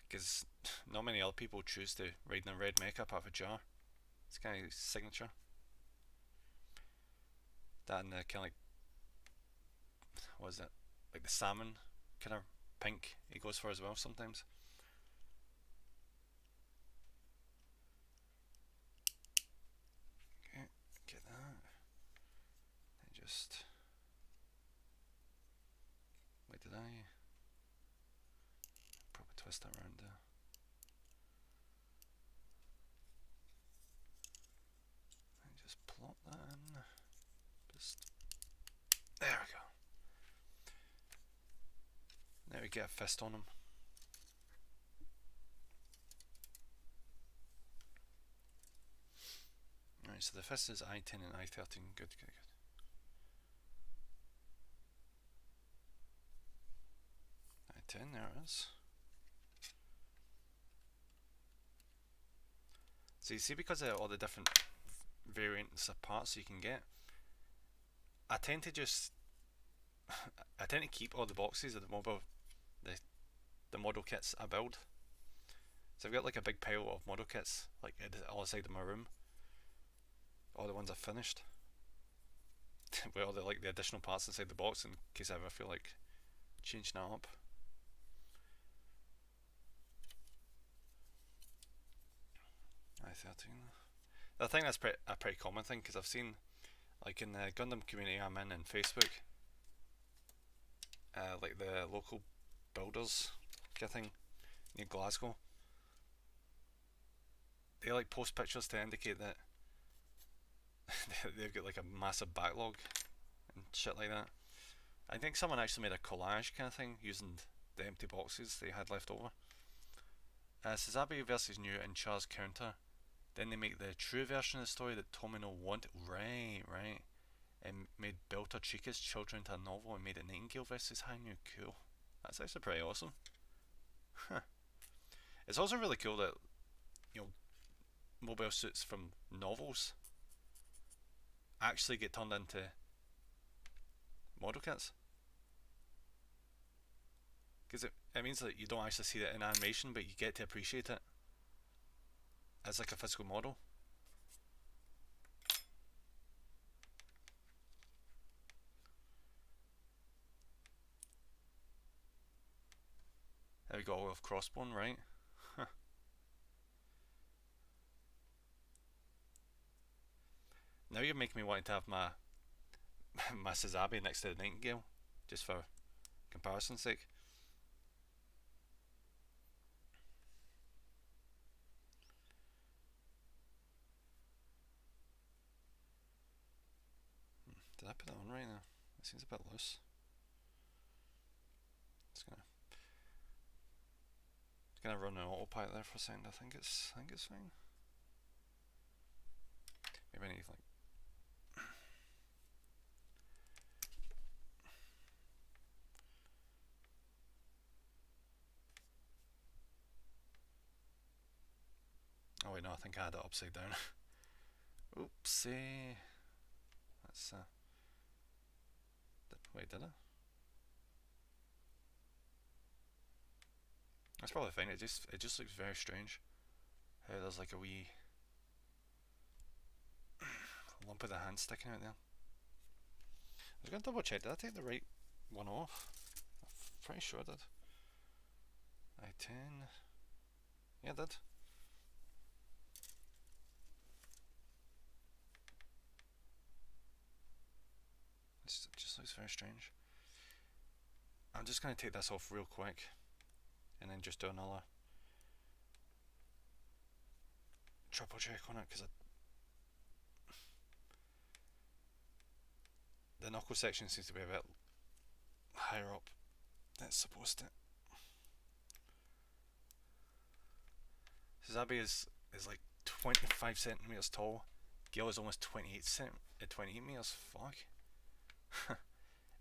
Speaker 1: because not many other people choose to ride in a red mecha apart from Jar. It's kind of signature. That and the kind of like, what is it? Like the salmon kind of pink he goes for as well sometimes. Okay, get that. And just wait, did I probably twist that around there? And just plop that in. Just there we go. Now we get a fist on him. Alright, so the fist is I-10 and I-13. Good. I-10, there it is. So you see, because of all the different variants of parts you can get, I tend to keep all the boxes of the model kits I build. So I've got like a big pile of model kits like all inside of my room. All the ones I've finished. With all the like the additional parts inside the box in case I ever feel like changing that up. I-13. I think that's a pretty common thing because I've seen like in the Gundam community I'm in Facebook, like the local builders kind of thing near Glasgow, they like post pictures to indicate that they've got like a massive backlog and shit like that. I think someone actually made a collage kind of thing using the empty boxes they had left over. Sazabi versus New and Char's counter. Then they make the true version of the story that Tomino wanted. Right. And made Belter Chica's children into a novel and made it Nightingale versus Hanyu. Cool. That's actually pretty awesome. Huh. It's also really cool that, mobile suits from novels actually get turned into model kits. Because it means that you don't actually see it in animation, but you get to appreciate it as like a physical model. I got all of crossbone, right? Now you're making me want to have my my Sazabi next to the Nightingale, just for comparison's sake. Did I put it on right now? It seems a bit loose. It's gonna run an autopilot there for a second. I think it's fine. Maybe I need like. Oh wait, no, I think I had it upside down. Oopsie. That's wait, did I? That's probably fine. It just looks very strange. How there's like a wee lump of the hand sticking out there. I was gonna double check. Did I take the right one off? I'm pretty sure I did. I-10. Yeah, I did. It just looks very strange. I'm just gonna take this off real quick, and then just do another triple check on it, because the knuckle section seems to be a bit higher up than it's supposed to. Sazabi is like 25 centimeters tall. Gale is almost 28 meters. Fuck.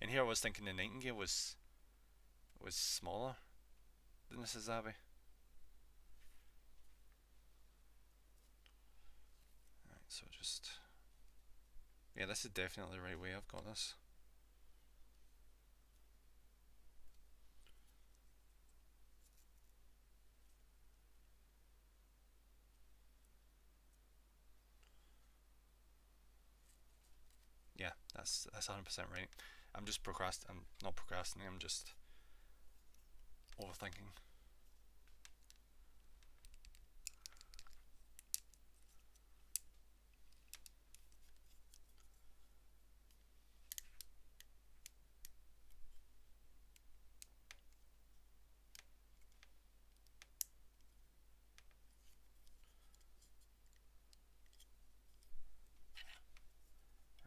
Speaker 1: And here I was thinking the Nightingale was smaller than the Sazabi. Alright, so just. Yeah, this is definitely the right way I've got this. Yeah, that's 100% right. I'm not procrastinating, I'm just overthinking.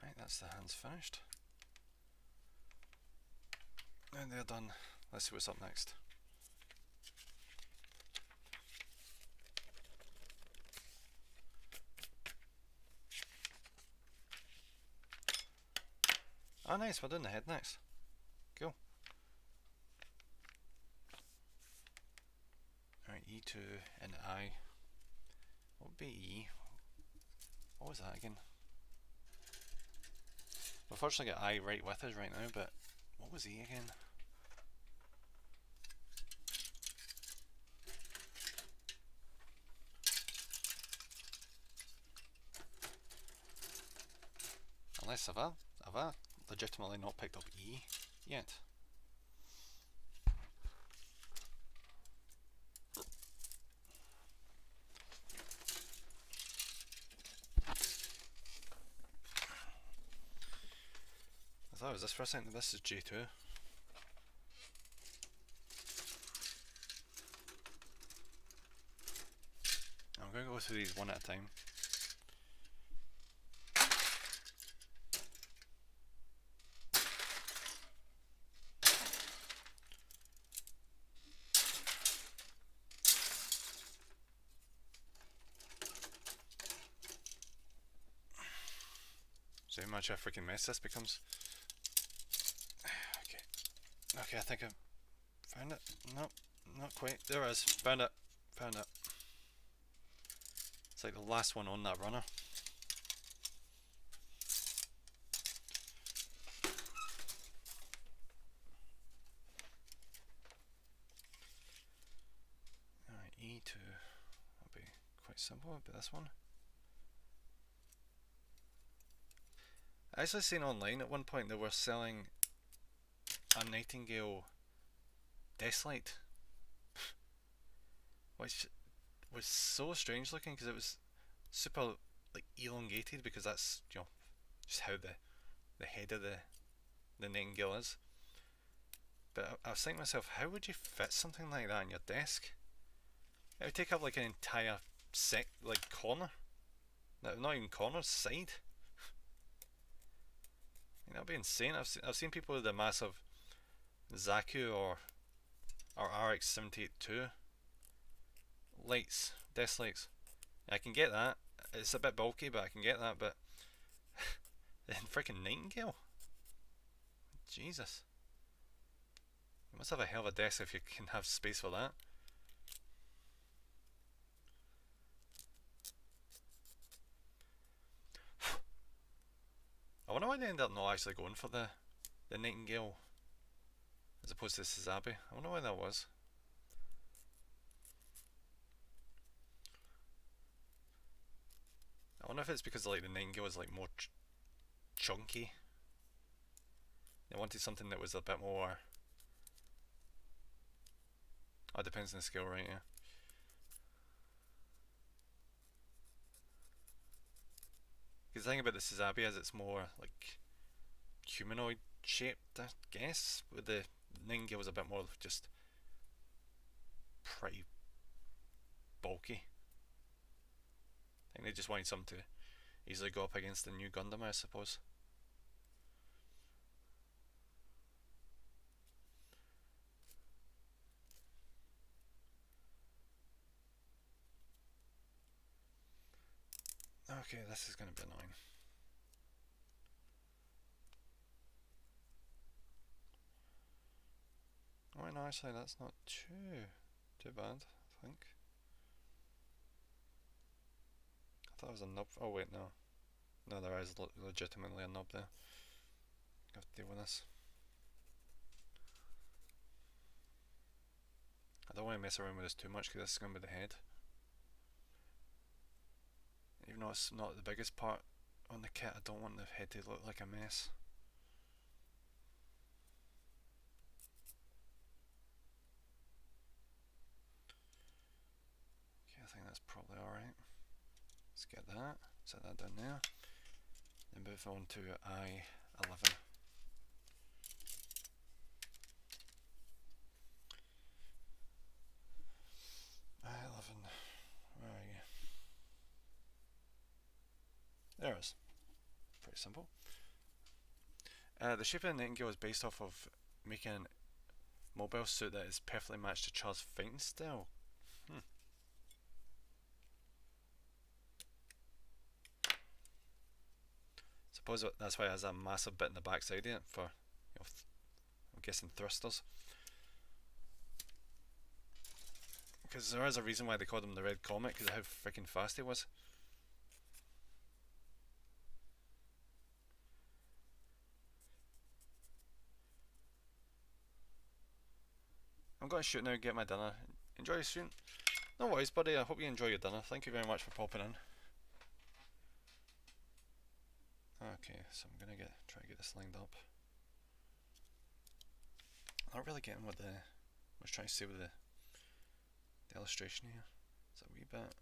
Speaker 1: Right, that's the hands finished. And they're done. Let's see what's up next. Oh nice, we're doing the head next. Cool. Alright, E2 and I. What would be E? What was that again? We've fortunately got I right with us right now, but what was E again? Unless have I legitimately not picked up E yet? I thought it was this for a second. This is J2. I'm going to go through these one at a time. So how much a freaking mess this becomes. Okay, I think I found it. Nope, not quite. There it is. Found it. It's like the last one on that runner. Alright, E2. That'll be quite simple, but this one. I actually seen online at one point they were selling a Nightingale desk light. which was so strange looking because it was super like elongated because that's just how the head of the Nightingale is. But I was thinking to myself, how would you fit something like that on your desk? It would take up like an entire like corner. No, not even corner, side. That'd be insane. I've seen people with the massive Zaku or RX-78 II lights, desk lights. I can get that. It's a bit bulky, but I can get that. But then freaking Nightingale, Jesus, you must have a hell of a desk if you can have space for that. I wonder why they ended up not actually going for the Nightingale as opposed to the Sazabi. I wonder why that was. I wonder if it's because like the Nightingale was like more chunky. They wanted something that was a bit more. Oh, it depends on the scale, right? Yeah. Because the thing about the Sazabi is it's more like humanoid shaped, I guess. With the Nightingale was a bit more just pretty bulky. I think they just wanted something to easily go up against the new Gundam, I suppose. Okay, this is going to be annoying. Oh, no, actually, that's not too bad, I think. I thought it was a nub. Oh, wait, no. No, there is legitimately a nub there. I have to deal with this. I don't want to mess around with this too much because this is going to be the head. Even though it's not the biggest part on the kit, I don't want the head to look like a mess. Okay, I think that's probably alright. Let's get that, set that down there. Then move on to I-11. I-11, where are you? There it is. Pretty simple. The shape of the Nightingale is based off of making a mobile suit that is perfectly matched to Char's fighting style. Suppose that's why it has that massive bit in the backside of it for, I'm guessing thrusters. Because there is a reason why they called him the Red Comet, because of how freaking fast he was. I'm going to shoot now, get my dinner. Enjoy your stream. No worries, buddy. I hope you enjoy your dinner. Thank you very much for popping in. Okay, so I'm gonna try to get this lined up. I'm not really getting what I was trying to say with the illustration here. It's a wee bit.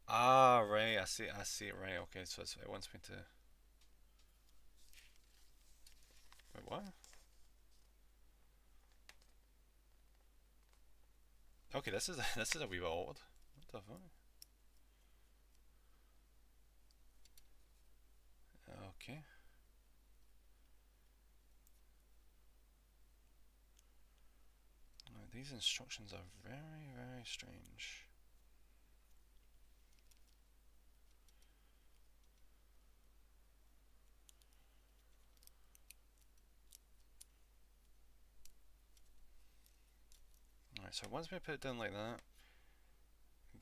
Speaker 1: Ah, right. I see it. Right. Okay, so it wants me to. Wait, what? Okay, this is a wee bit odd. What the fuck? Okay. Now, these instructions are very, very strange. Alright, so once we put it down like that,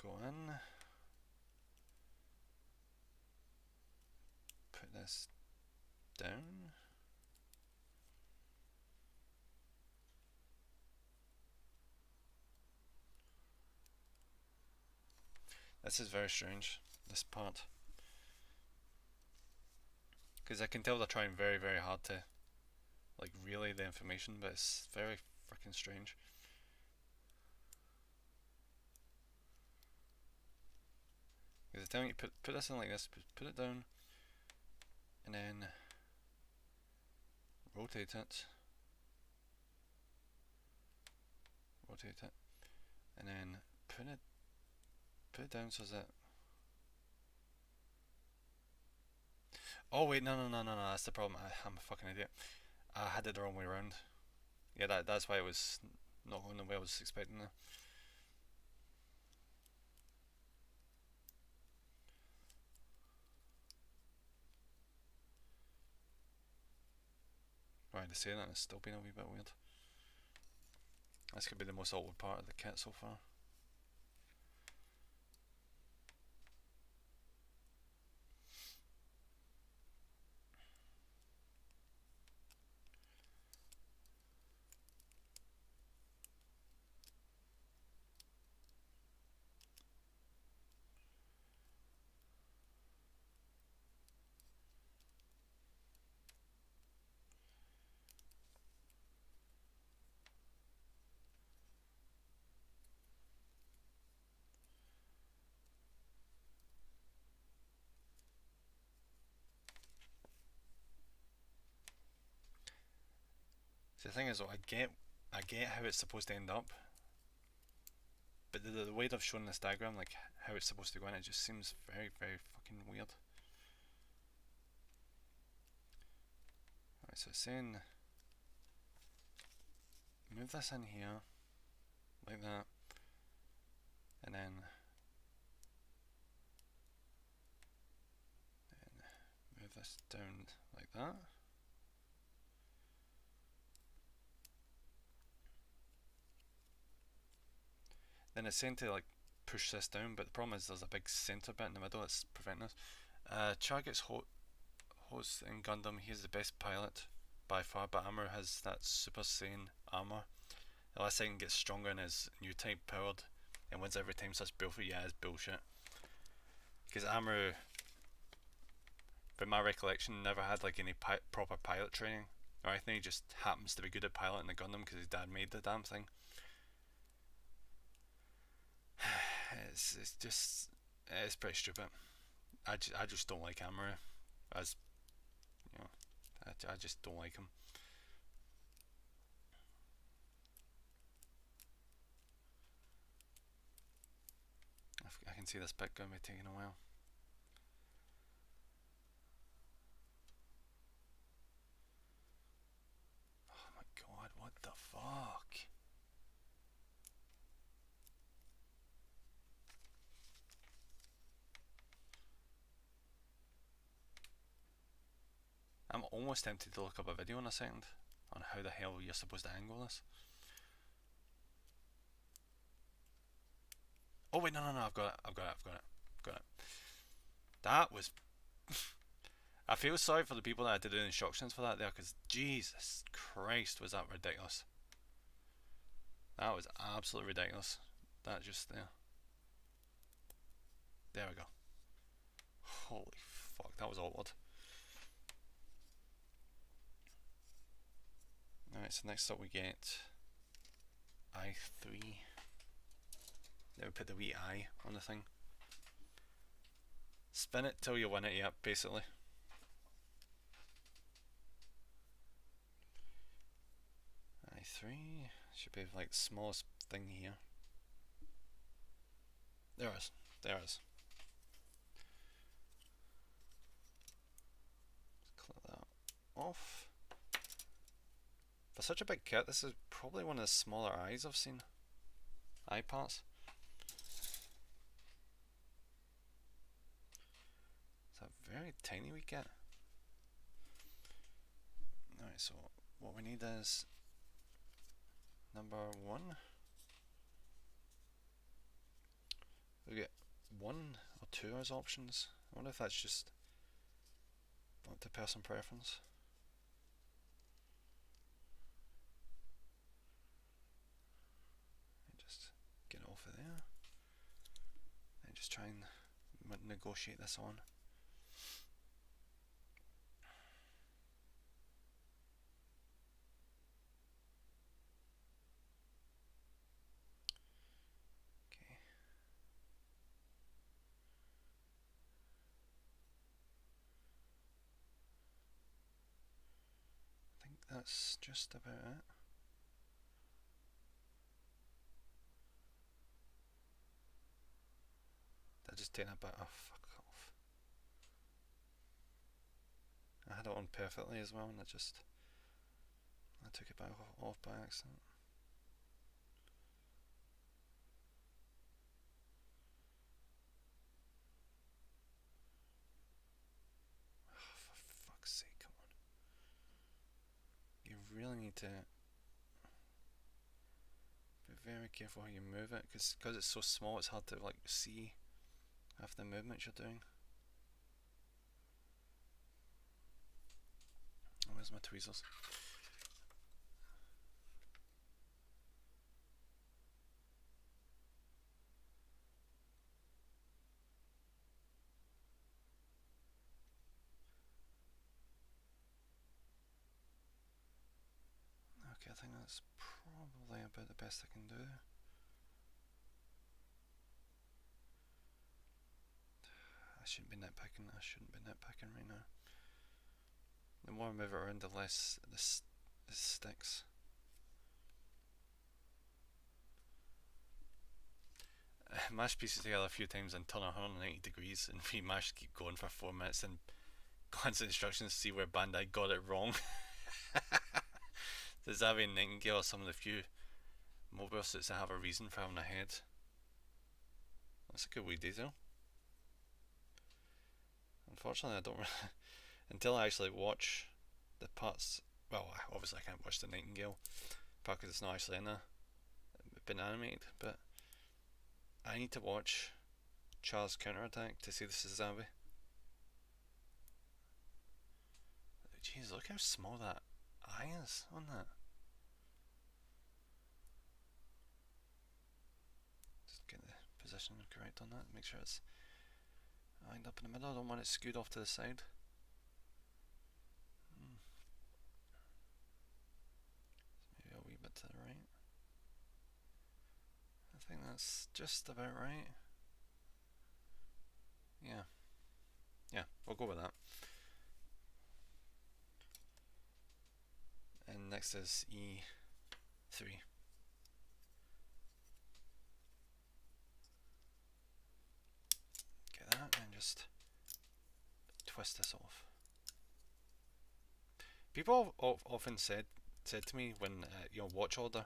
Speaker 1: go in, put this down. This is very strange, this part. Because I can tell they're trying very, very hard to like relay the information, but it's very freaking strange. Because it's telling you put this in like this, put it down, and then rotate it, and then put it down so that. Oh wait, no, that's the problem. I'm a fucking idiot. I had it the wrong way around. Yeah, that's why it was not going the way I was expecting it. Right, to say that, it's still been a wee bit weird. This could be the most awkward part of the kit so far. So the thing is, though, I get how it's supposed to end up, but the way they've shown this diagram, like how it's supposed to go in, it just seems very, very fucking weird. Alright, so it's saying move this in here, like that, and then move this down like that. Then it's saying to like push this down, but the problem is there's a big centre bit in the middle that's preventing us. Char gets host in Gundam. He's the best pilot by far, but Armour has that Super Saiyan armour. The last second gets stronger and is new type powered and wins every time, so that's bullshit. Yeah, it's bullshit. Because Armour, from my recollection, never had like any proper pilot training. Or I think he just happens to be good at piloting the Gundam because his dad made the damn thing. It's pretty stupid. I just don't like Amuro, as you know, I just don't like him. I can see this bit going to be taking a while. Oh my god, what the fuck? I'm almost tempted to look up a video in a second on how the hell you're supposed to angle this. Oh wait, no, I've got it. That was... I feel sorry for the people that had to do the instructions for that there, because Jesus Christ, was that ridiculous. That was absolutely ridiculous. That just there. There we go. Holy fuck, that was awkward. Alright, so next up we get I3. Then we put the wee I on the thing. Spin it till you win it, yep, basically. I3 should be like the smallest thing here. There it is. Let's clear that off. For such a big kit, this is probably one of the smaller eyes I've seen. Eye parts. It's a very tiny wee kit. Alright, so what we need is number 1. We get 1 or 2 as options. I wonder if that's just up to person preference. Just get it off of there and just try and negotiate this on. Okay. that's just about it. I just take that back. Oh, fuck off. I had it on perfectly as well, and I took it back off by accident. Oh, for fuck's sake, come on. You really need to be very careful how you move it, because it's so small, it's hard to like see half the movements you're doing. Oh, where's my tweezers? Okay, I think that's probably about the best I can do. I shouldn't be nitpicking right now. The more I move it around, the less this sticks. I mashed pieces together a few times and turn 190 degrees, and we mashed keep going for 4 minutes and glance at instructions to see where Bandai got it wrong. The Xavier and Nightingale are some of the few mobile suits that have a reason for having a head. That's a good wee detail. Unfortunately, I don't really until I actually watch the parts. Well, obviously I can't watch the Nightingale part because it's not actually been animated, but I need to watch Char's counterattack to see the Suzabe. Jeez, look how small that eye is on that. Just get the position correct on that, make sure it's lined up in the middle. I don't want it skewed off to the side. Maybe a wee bit to the right. I think that's just about right. Yeah, we'll go with that. And next is E3. Get that and just twist this off. People often said to me when watch order,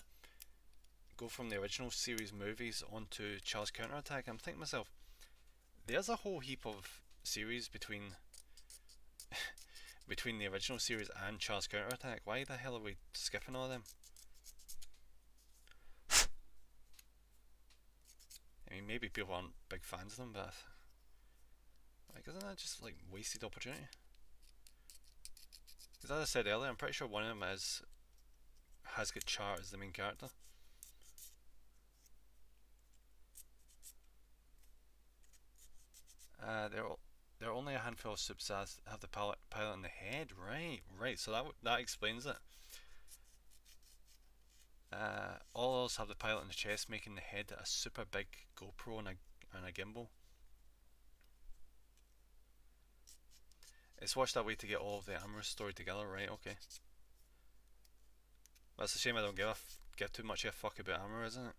Speaker 1: go from the original series movies onto Char's Counterattack. I'm thinking to myself, there's a whole heap of series between the original series and Char's Counterattack. Why the hell are we skipping all of them? I mean, maybe people aren't big fans of them, but like, isn't that just like wasted opportunity? Because as I said earlier, I'm pretty sure one of them has got Char as the main character. There are only a handful of subs that have the pilot in the head. Right. So that explains it. All else have the pilot in the chest, making the head a super big GoPro and a gimbal. It's watched that way to get all of the Amorous story together, right? Okay. That's a shame I don't give too much of a fuck about Amor, isn't it?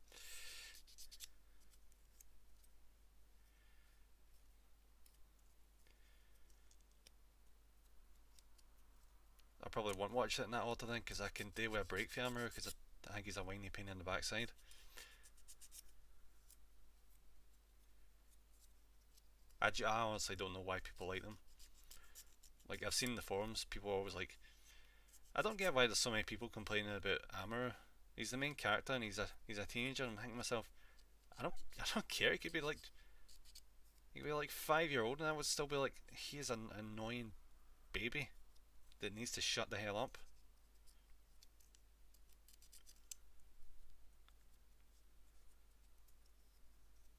Speaker 1: I probably won't watch it in that order then, because I can deal with a break for Amor, because I think he's a whiny pain in the backside. I honestly don't know why people like them. Like, I've seen in the forums, people are always like, I don't get why there's so many people complaining about Amor. He's the main character and he's a teenager. And I'm thinking to myself, I don't care. He could be like 5-year-old, and I would still be like, he is an annoying baby that needs to shut the hell up.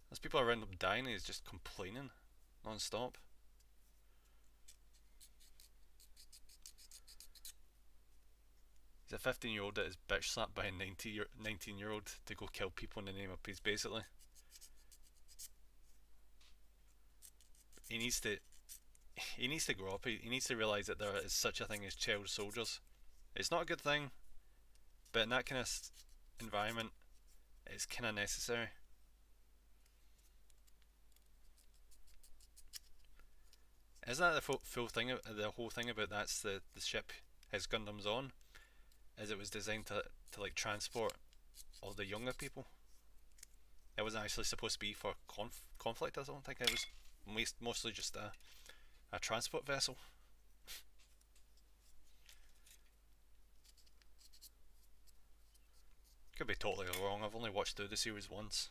Speaker 1: There's people around him dying and he's just complaining non-stop. He's a 15-year-old that is bitch slapped by a 19-year-old to go kill people in the name of peace, basically. He needs to grow up. He needs to realise that there is such a thing as child soldiers. It's not a good thing, but in that kind of environment, it's kind of necessary. Isn't that the full thing? The whole thing about that's the ship his Gundam's on, is it was designed to like transport all the younger people. It wasn't actually supposed to be for conflict. I don't think it was mostly just a transport vessel. Could be totally wrong. I've only watched through the series once.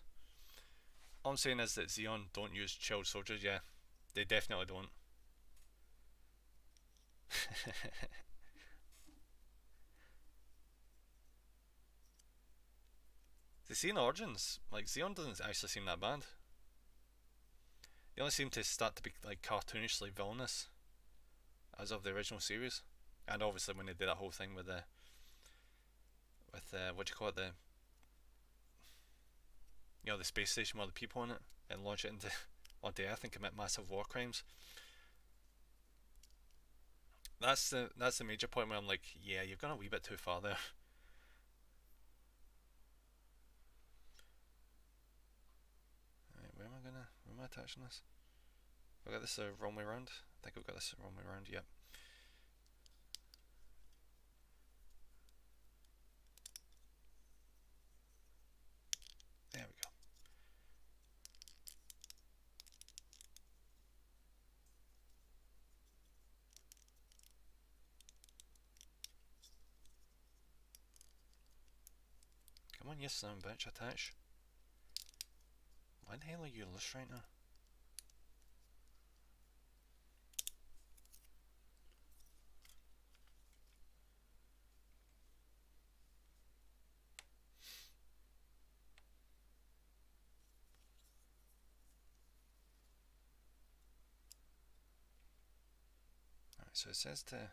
Speaker 1: All I'm saying is that Zeon don't use child soldiers. Yeah, they definitely don't. They see in Origins, like Zeon doesn't actually seem that bad. They only seem to start to be like cartoonishly villainous as of the original series, and obviously when they did that whole thing with what do you call it, the space station with the people on it, and launch it onto Earth and commit massive war crimes. That's the major point where I'm like, yeah, you've gone a wee bit too far there. Right, where am I attaching this? Have I got this the wrong way around? I think I've got this the wrong way around. Yep. There we go. Come on, you son of a bitch, attach. Why the hell are you loose right now? Alright, so it says to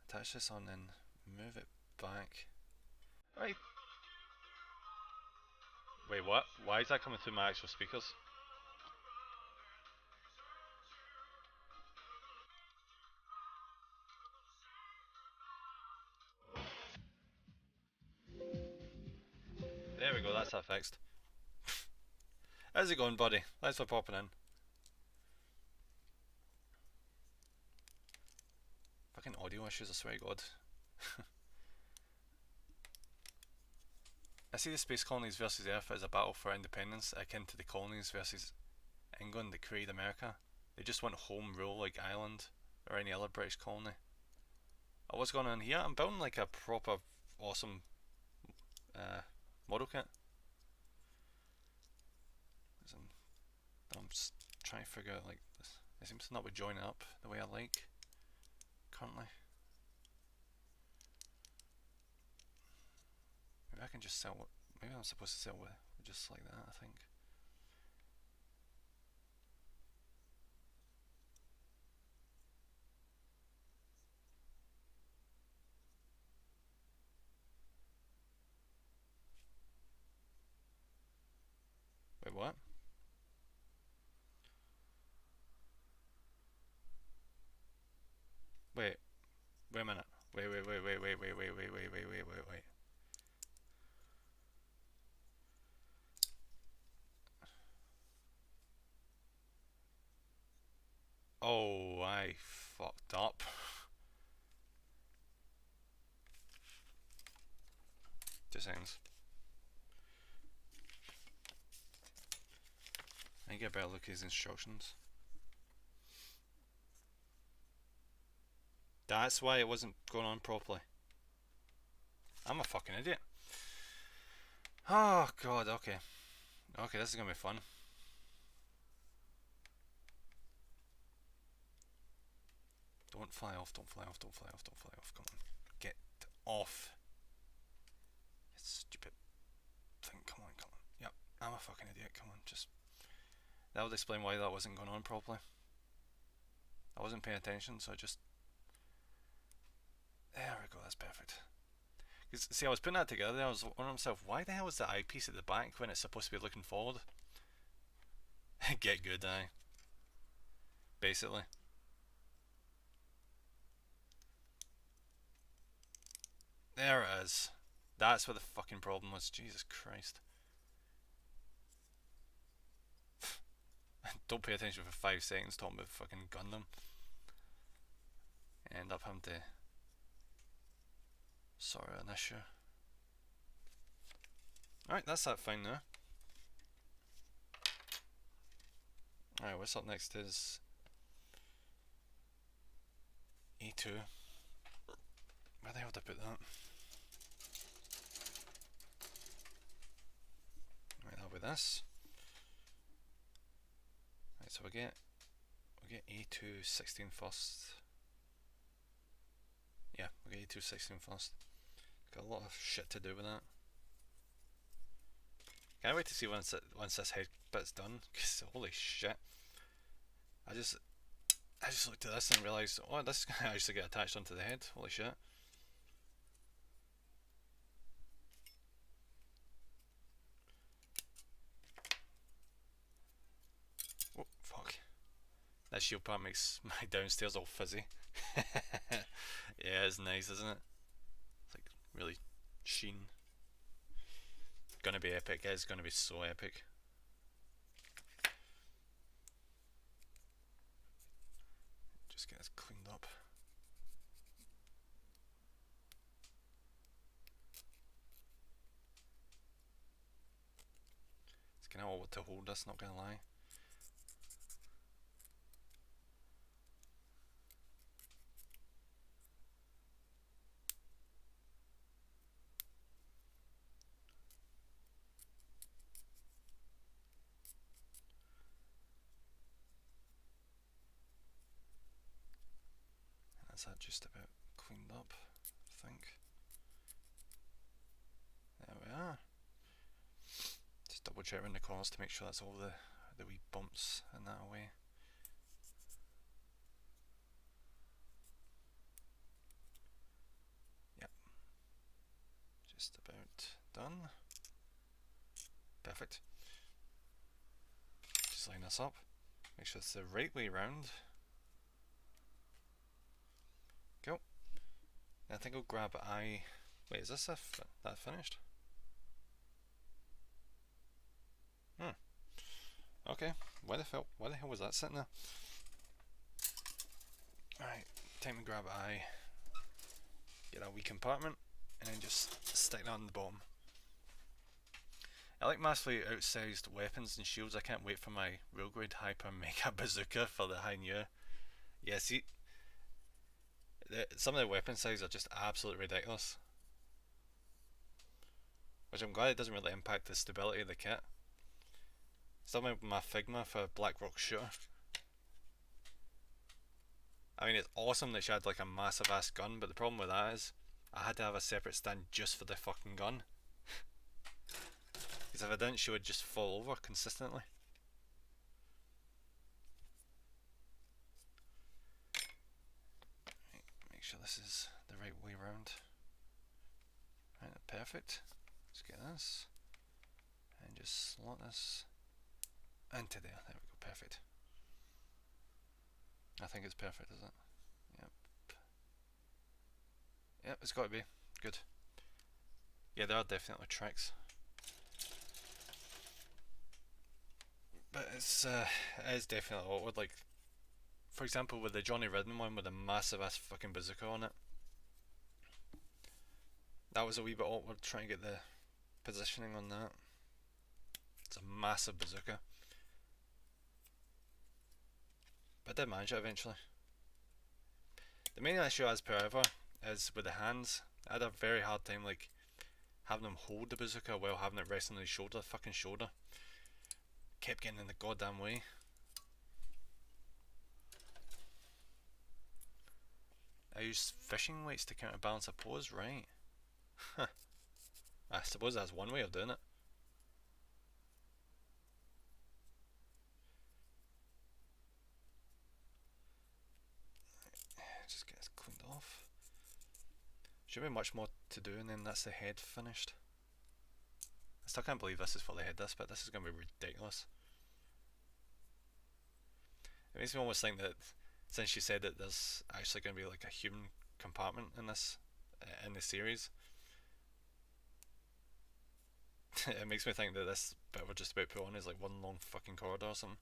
Speaker 1: attach this on and move it back. Right. Wait, what? Why is that coming through my actual speakers? There we go, that's that fixed. How's it going, buddy? Thanks for popping in. Fucking audio issues, I swear to God. I see the space colonies versus Earth as a battle for independence, akin to the colonies versus England that created America. They just want home rule like Ireland or any other British colony. Oh, what's going on here? I'm building like a proper awesome model kit. I'm just trying to figure out like this. It seems to not be joining up the way I like currently. Maybe I can just sell. Maybe I'm supposed to sell with just like that. I think. Wait, what? Wait a minute. Wait. Oh, I fucked up. 2 seconds. I get a better look at his instructions. That's why it wasn't going on properly. I'm a fucking idiot. Oh god, okay. Okay, this is gonna be fun. Don't fly off, don't fly off. Come on. Get off. You stupid thing, come on. Yep, I'm a fucking idiot, come on, just... That would explain why that wasn't going on properly. I wasn't paying attention, so I just... There we go, that's perfect. See, I was putting that together and I was wondering myself, why the hell is the eyepiece at the back when it's supposed to be looking forward? Get good, aye. Basically. There it is. That's what the fucking problem was. Jesus Christ. Don't pay attention for 5 seconds talking about fucking Gundam. End up having to sort out an issue. Alright, that's that fine now. Alright, what's up next is E2. Where the hell did I put that? Right, that'll be this. Right, so we get E2 16 first. Yeah, we get E2 16 first. Got a lot of shit to do with that. Can't wait to see once this head bit's done, because holy shit. I just looked at this and realised, oh, this is going to actually get attached onto the head. Holy shit. Oh, fuck. That shield part makes my downstairs all fuzzy. Yeah, it's nice, isn't it? It's like really sheen. Gonna be epic. It's gonna be so epic. Just get this cleaned up. It's kind of all to hold us, not gonna lie. That's that just about cleaned up, I think. There we are. Just double check around the corners to make sure that's all the wee bumps and that away. Yep. Just about done. Perfect. Just line this up. Make sure it's the right way round. Go. I think I'll grab eye. Wait, is this that finished? Okay. Why the hell was that sitting there? Alright, time to grab eye. Get that wee compartment, and then just stick that on the bottom. I like massively outsized weapons and shields. I can't wait for my real grade hyper mega bazooka for the high new. Yeah, see, some of the weapon sizes are just absolutely ridiculous. Which I'm glad it doesn't really impact the stability of the kit. Still my Figma for Black Rock Shooter. I mean, it's awesome that she had like a massive ass gun, but the problem with that is I had to have a separate stand just for the fucking gun. Because if I didn't, she would just fall over consistently. Right, make sure this is the right way round. Right, perfect. Let's get this. And just slot this into there. There we go, perfect. I think it's perfect, is it? Yep. Yep, it's got to be. Good. Yeah, there are definitely tricks. But it is definitely awkward. Like, for example, with the Johnny Ridden one with a massive ass fucking bazooka on it. That was a wee bit awkward trying to get the positioning on that. It's a massive bazooka. But I did manage it eventually. The main issue, as per ever, is with the hands. I had a very hard time like having them hold the bazooka while having it resting on his shoulder, fucking shoulder. Kept getting in the goddamn way. I used fishing weights to counterbalance a pose, right? Huh. I suppose that's one way of doing it. Just get this cleaned off. Should be much more to do, and then that's the head finished. I still can't believe this is for the head disc, but this is going to be ridiculous. It makes me almost think that since you said that there's actually going to be like a human compartment in this, in the series, It makes me think that this bit we're just about to put on is like one long fucking corridor or something.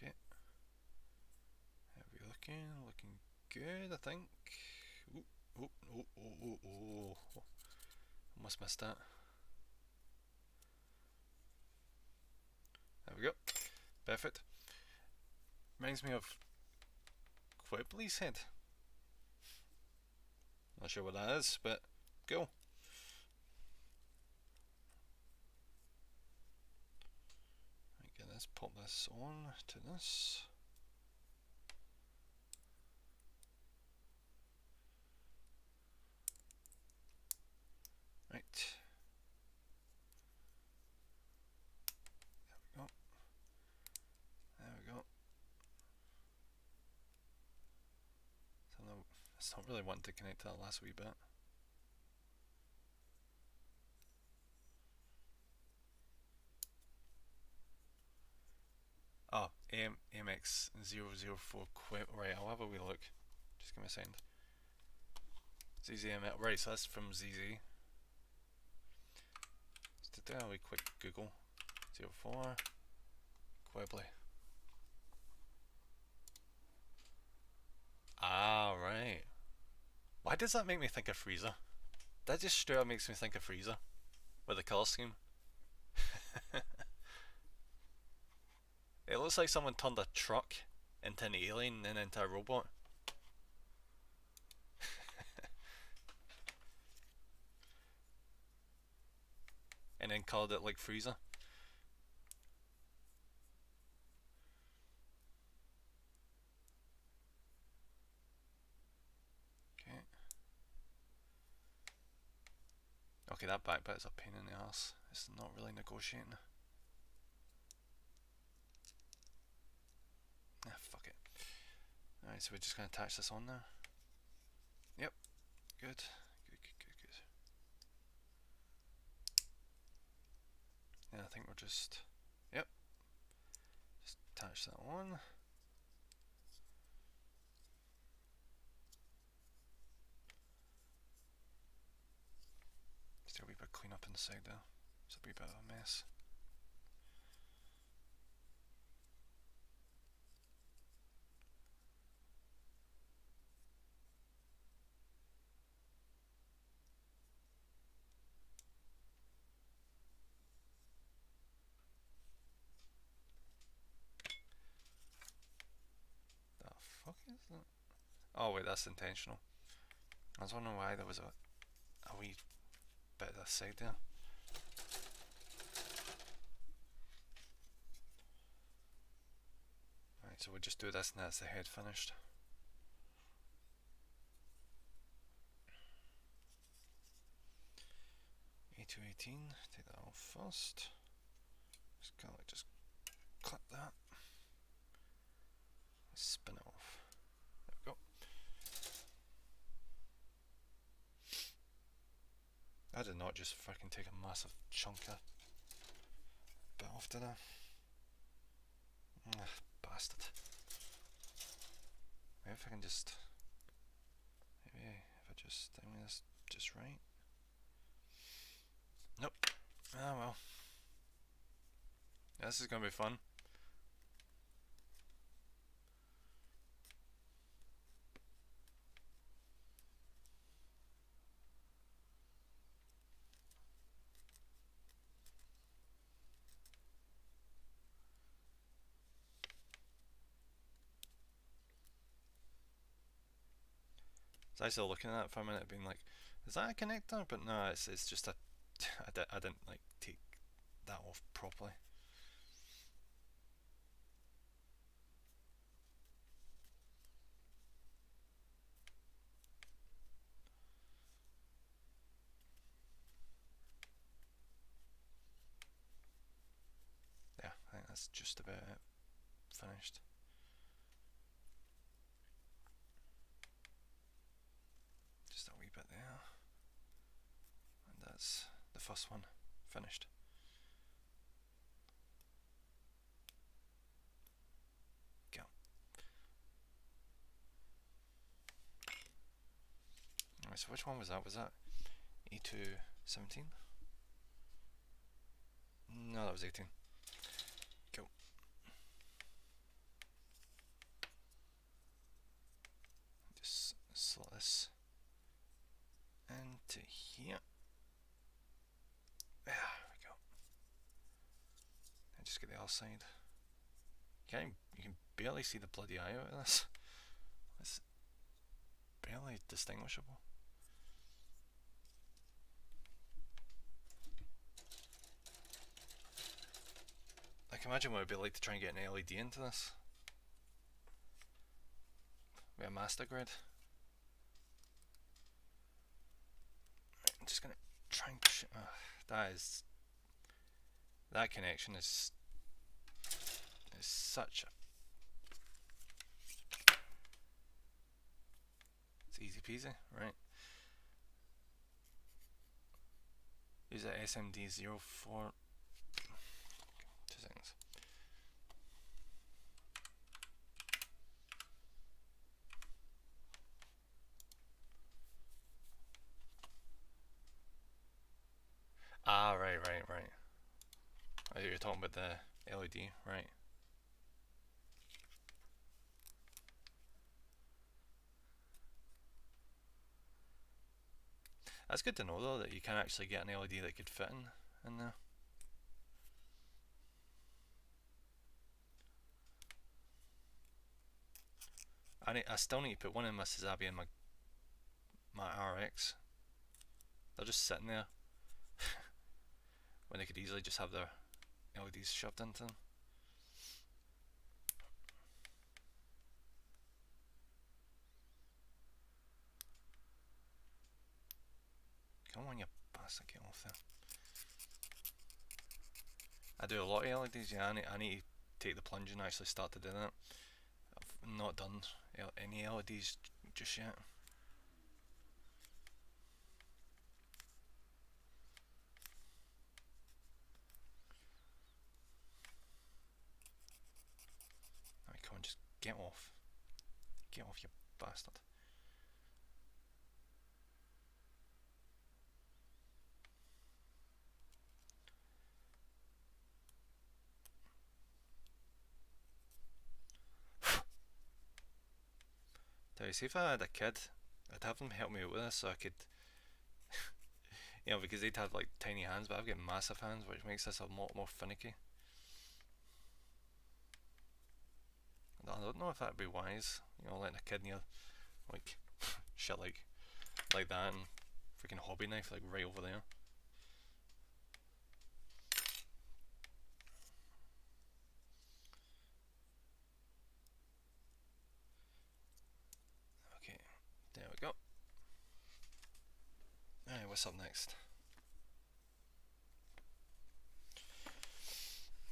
Speaker 1: Okay. How are we looking? Looking good, I think. Ooh, ooh, ooh, ooh, ooh, ooh. Almost missed that. There we go. Perfect. Reminds me of Quibbly's head. Not sure what that is, but go. Okay, let's pop this on to this. Right. There we go. There we go. It's not really wanting to connect to that last wee bit. Oh, MX-04II. Right, I'll have a wee look. Just give me a second. ZZML. Right, so that's from ZZ. Let's do a wee quick Google. 04 Quibbly. Ah, right. Why does that make me think of Freezer? That just straight up makes me think of Freezer with the colour scheme. It looks like someone turned a truck into an alien and into a robot. And then called it like Freezer. Okay. Okay, that back bit is a pain in the ass. It's not really negotiating. Ah, fuck it. Alright, so we're just going to attach this on there. Yep. Good. Good. Yeah, I think we're just... Yep. Just attach that on. Just do a wee bit of clean up inside there. It's a wee bit of a mess. The fuck is that? Oh wait, that's intentional. I was wondering why there was a wee bit of this side there. Right, so we'll just do this and that's the head finished. A218, take that off first. Just kind of like just clip that. Spin it off. There we go. I did not just freaking take a massive chunk of bit off, did I? Bastard. Maybe if I can just... Maybe if I just think this just right. Nope. Ah well. Yeah, this is gonna be fun. I was still looking at it for a minute, being like, "Is that a connector?" But no, it's just a. I didn't like take that off properly. Yeah, I think that's just about it. Finished. that's the first one finished. Go. Alright, so which one was that? Was that E217? No, that was 18. Cool. Just slot this into here. There we go. And just get the other side. You can barely see the bloody eye out of this. It's barely distinguishable. I can imagine what it would be like to try and get an LED into this. With a master grid. Right, I'm just gonna try and that connection is such a, it's easy peasy, right? Use that SMD-04. 2 seconds. Ah, right. Oh, you're talking about the LED, right? That's good to know though, that you can actually get an LED that could fit in there. I still need to put one in my Sazabi and my RX. They're just sitting there when they could easily just have their LEDs shoved into them. Come on, you bastard, get off there. I do a lot of LEDs, yeah. I need to take the plunge and actually start to do that. I've not done any LEDs just yet. Alright, come on, just get off. Get off, you bastard. Tell you, see, if I had a kid, I'd have them help me out with this so I could you know, because they'd have like tiny hands, but I've got massive hands, which makes this a lot more finicky. I don't know if that'd be wise, you know, letting a kid near like shit like that, and freaking hobby knife like right over there. Okay, there we go. Alright, what's up next?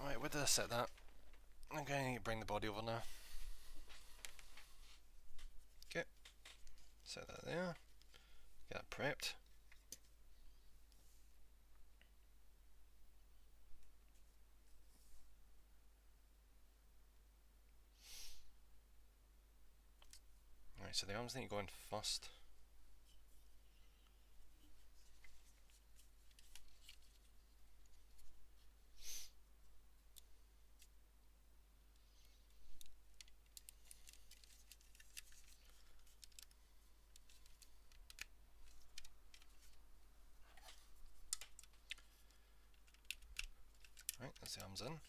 Speaker 1: Alright, where did I set that? I'm going to need to bring the body over now. Okay, set that there. Get that prepped. Alright, so the arms need to go in first. Right, that's the arms in. I'll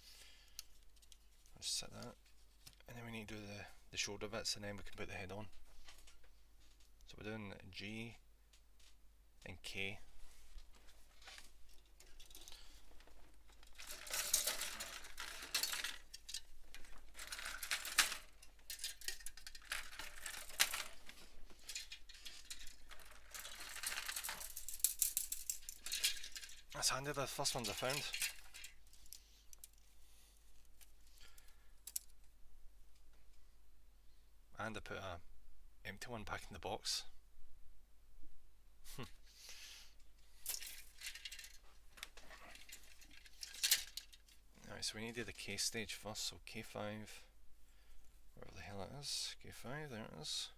Speaker 1: just set that. And then we need to do the shoulder bits, and then we can put the head on. So we're doing G and K. That's handy, the first ones I found. And I put a empty one back in the box. so we need to do the K stage first, so K5, wherever the hell it is, K5, there it is.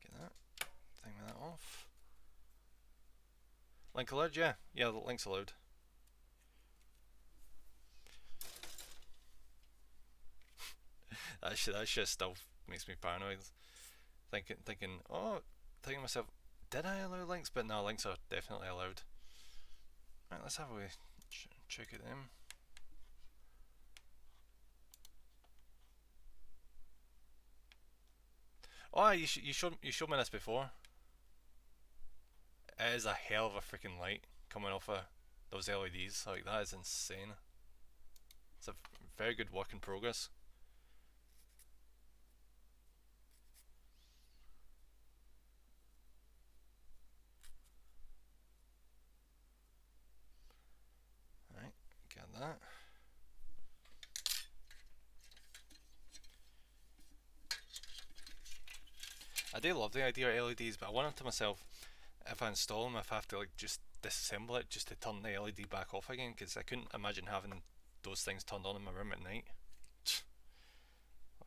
Speaker 1: Get that, thing that off. Link allowed, yeah, the link's allowed. That shit still makes me paranoid. Thinking, thinking to myself, did I allow links? But no, links are definitely allowed. Right, let's have a wee check at them. Oh, you showed me this before. It is a hell of a freaking light coming off of those LEDs. Like, that is insane. It's a very good work in progress. Right, get that. I do love the idea of LEDs, but I wonder to myself, if I install them, if I have to like just disassemble it just to turn the LED back off again, because I couldn't imagine having those things turned on in my room at night.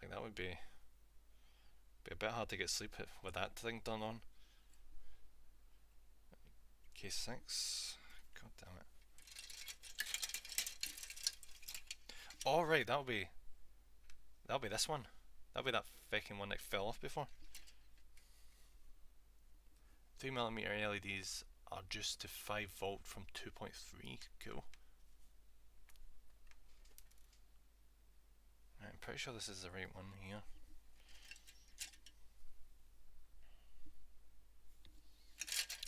Speaker 1: Like, that would be a bit hard to get sleep with that thing turned on. K6. God damn it. Oh right, that'll be this one. That'll be that fucking one that fell off before. 3mm LEDs are just to 5V from 2.3. Cool. Right, I'm pretty sure this is the right one here.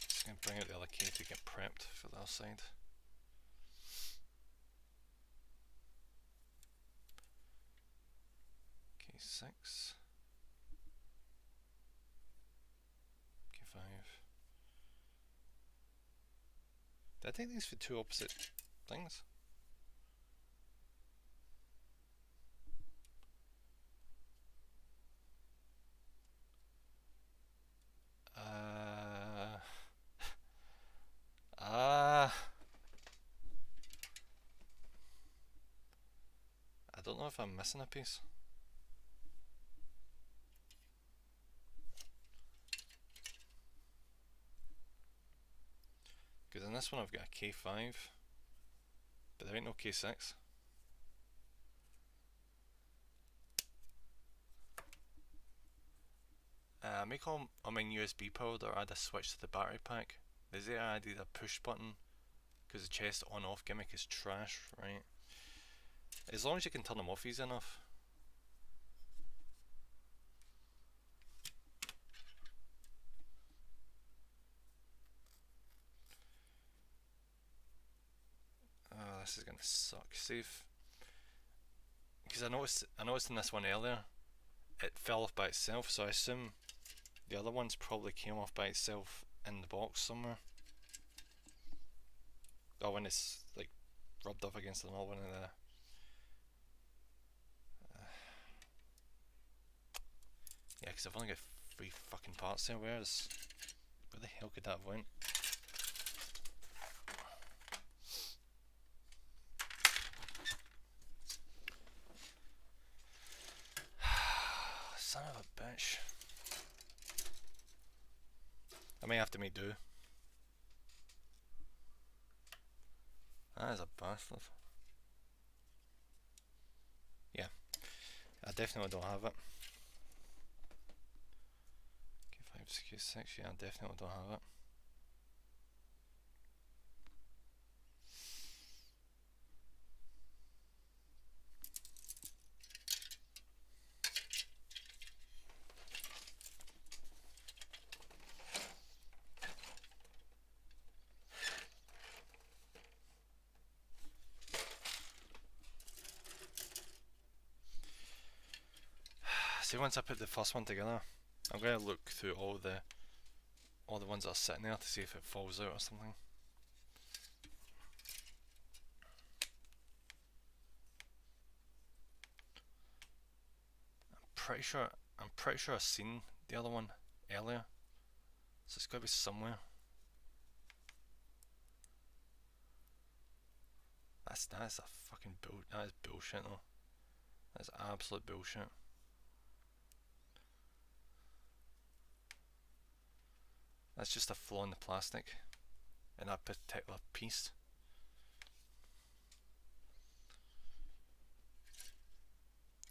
Speaker 1: Just gonna bring out the other key to get prepped for the other side. K6. K5. Did I take these for two opposite things? I don't know if I'm missing a piece. Because in this one I've got a K5, but there ain't no K6. Make all mine USB powered or add a switch to the battery pack. There's either added a push button, because the chest on off gimmick is trash, right? As long as you can turn them off easy enough. Oh, this is gonna suck. Save. Because I noticed in this one earlier, it fell off by itself, so I assume the other ones probably came off by itself in the box somewhere. Or when it's like rubbed up against another one of the yeah, because I've only got 3 fucking parts there. Where the hell could that have went? Son of a bitch. I may have to make do. That is a bastard. Yeah, I definitely don't have it. K5, K6, yeah, I definitely don't have it. See, once I put the first one together, I'm going to look through all the ones that are sitting there to see if it falls out or something. I'm pretty sure I've seen the other one earlier, so it's got to be somewhere. That's a fucking that is bullshit though. That's absolute bullshit. That's just a flaw in the plastic in that particular piece.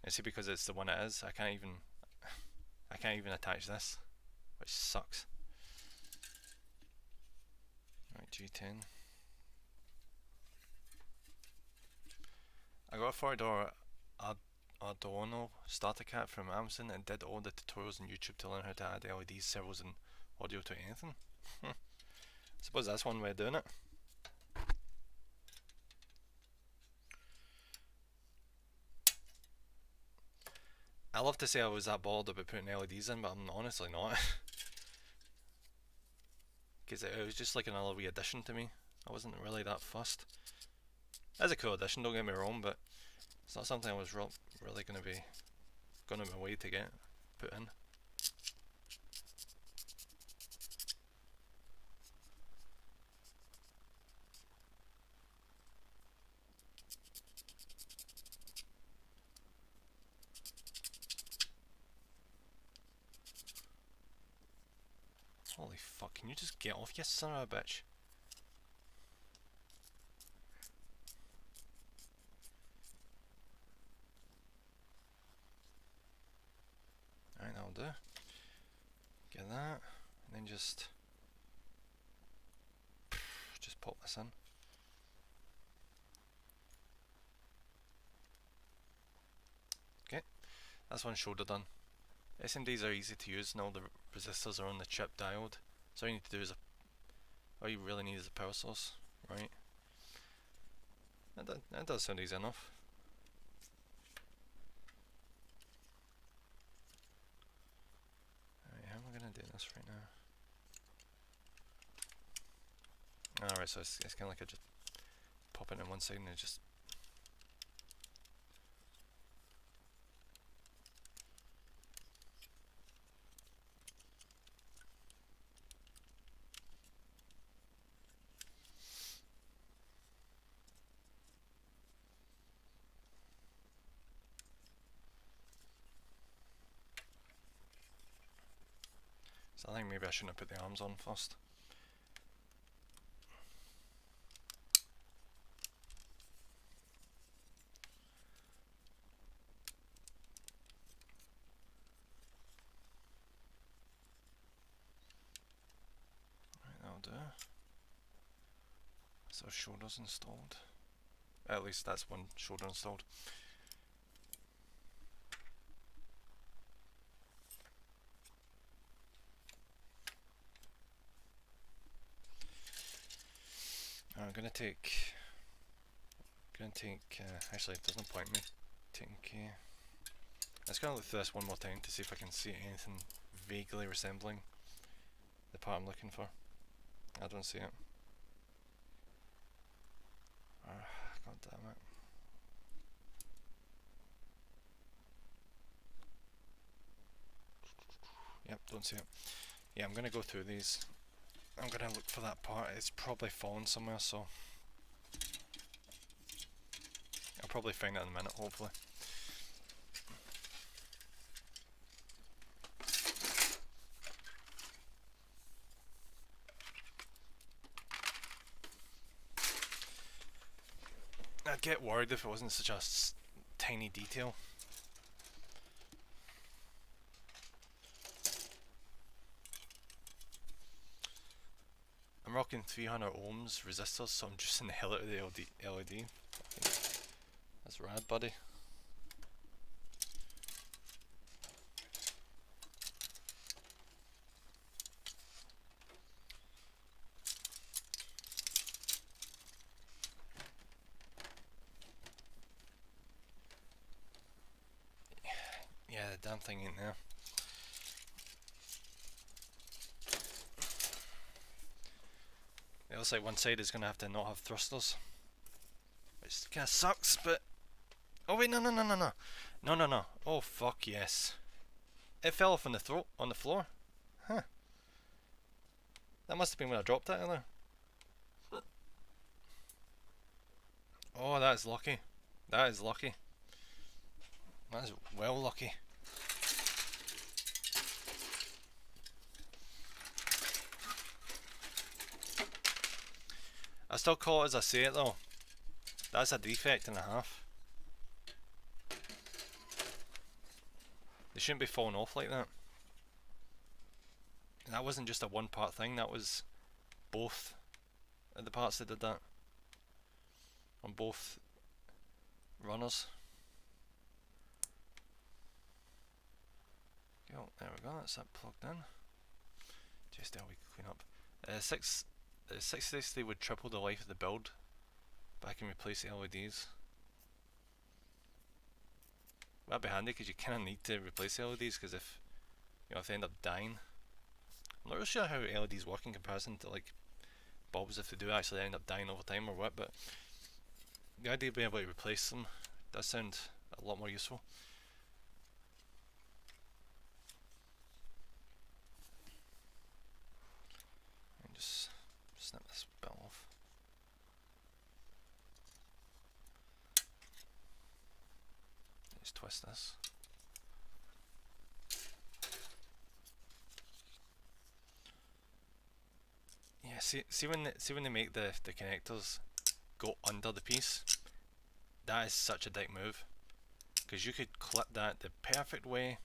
Speaker 1: And see, because it's the one it is, I can't even attach this, which sucks. Right, G10. I got a $40 Arduino starter kit from Amazon and did all the tutorials on YouTube to learn how to add LEDs, servos and audio to anything. I suppose that's one way of doing it. I love to say I was that bothered about putting LEDs in, but I'm honestly not. Because it was just like another wee addition to me. I wasn't really that fussed. It's a cool addition, don't get me wrong, but it's not something I was really going to be going out my way to get put in. Holy fuck, can you just get off, you son of a bitch? Alright, that'll do. Get that, and then just pop this in. Okay, that's one shoulder done. SMDs are easy to use and all the resistors are on the chip diode. So all you need to do is all you really need is a power source, right? That does sound easy enough. Alright, how am I gonna do this right now? Alright, so it's kinda like I just pop it in one side and it just so I think maybe I shouldn't have put the arms on first. Right, that'll do. So shoulders installed. At least that's one shoulder installed. I'm gonna take. Actually, there's no point in me taking. Let's go look through this one more time to see if I can see anything vaguely resembling the part I'm looking for. I don't see it. God damn it. Yep, don't see it. Yeah, I'm gonna go through these. I'm gonna look for that part. It's probably fallen somewhere, so I'll probably find it in a minute, hopefully. I'd get worried if it wasn't such a tiny detail. I'm rocking 300 ohms resistors, so I'm just in the hell out of the LED. That's rad, buddy. Yeah, the damn thing ain't there. It looks like one side is going to have to not have thrusters, which kind of sucks, but... Oh wait, no. No. Oh fuck yes. It fell off on the floor. Huh. That must have been when I dropped it earlier. Oh, that's lucky. That is lucky. That is well lucky. I still call it as I say it though. That's a defect and a half. They shouldn't be falling off like that. And that wasn't just a one part thing, that was both of the parts that did that. On both runners. Go, there we go, that's that plugged in. Just there we clean up. 660 would triple the life of the build, but I can replace the LEDs. That'd be handy because you kind of need to replace the LEDs because if if they end up dying, I'm not really sure how LEDs work in comparison to like bulbs if they do actually end up dying over time or what, but the idea of being able to replace them does sound a lot more useful. And just snip this bit off. Just twist this. Yeah, see when they make the connectors go under the piece, that is such a dick move. Because you could clip that the perfect way,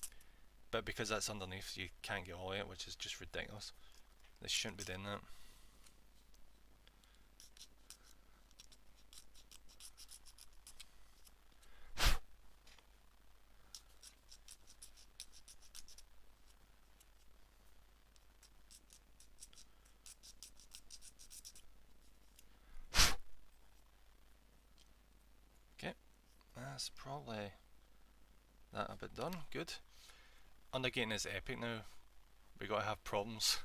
Speaker 1: but because that's underneath you can't get all of it, which is just ridiculous. They shouldn't be doing that. Okay, that's probably that a bit done. Good. Undergating is epic now. We gotta have problems.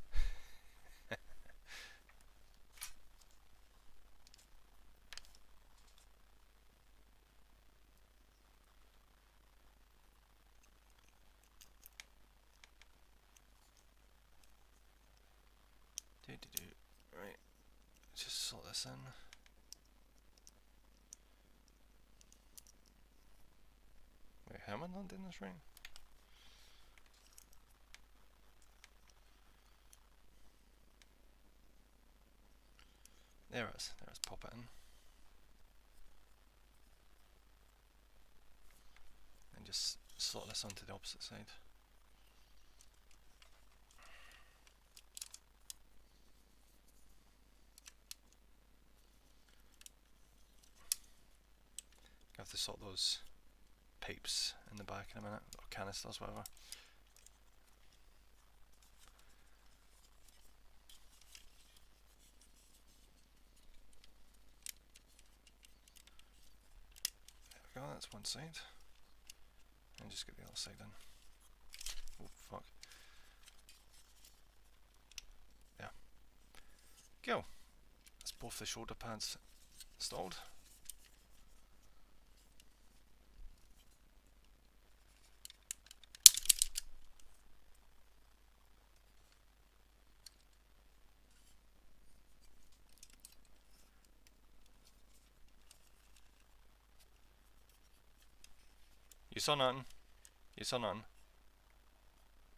Speaker 1: Right, just sort this in. Wait, how am I not doing this right? There it is. Let's pop it in. And just slot this onto the opposite side. I have to sort those pipes in the back in a minute, or canisters, whatever. There we go, that's one side. And just get the other side in. Oh fuck. Yeah. Go. That's both the shoulder pads installed. You saw nothing. You saw nothing.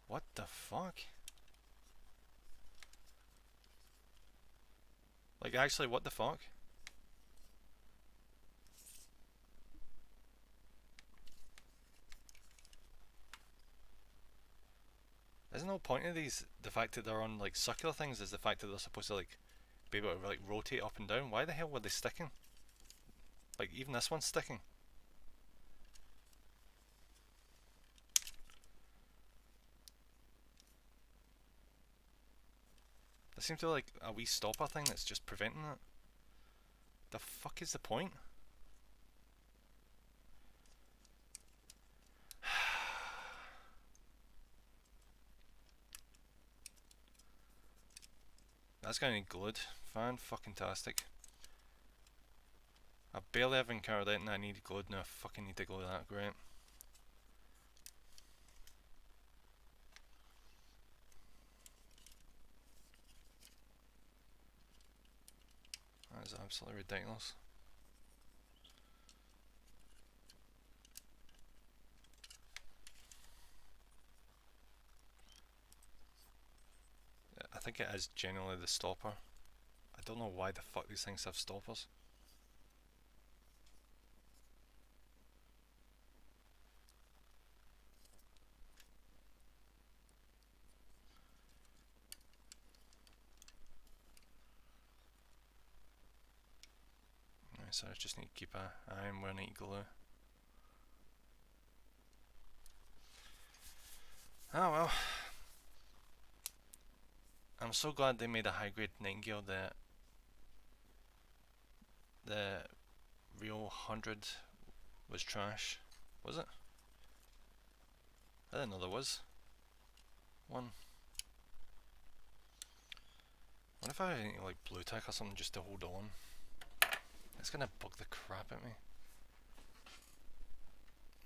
Speaker 1: What the fuck? Like actually, what the fuck? Isn't the whole point of these the fact that they're on like circular things is the fact that they're supposed to like be able to like rotate up and down? Why the hell were they sticking? Like even this one's sticking. There seems to be like a wee stopper thing that's just preventing it. The fuck is the point? That's gonna need glued. Fan-fucking-tastic. I barely ever encountered it and I need glued, now I fucking need to glue that, great. That is absolutely ridiculous. think it is generally the stopper. I don't know why the fuck these things have stoppers. So I just need to keep an eye on where I need to glue. Oh well. I'm so glad they made a high grade Nightingale. The real 100 was trash. Was it? I didn't know there was one. What if I need like blue tack or something just to hold on? It's gonna bug the crap at me.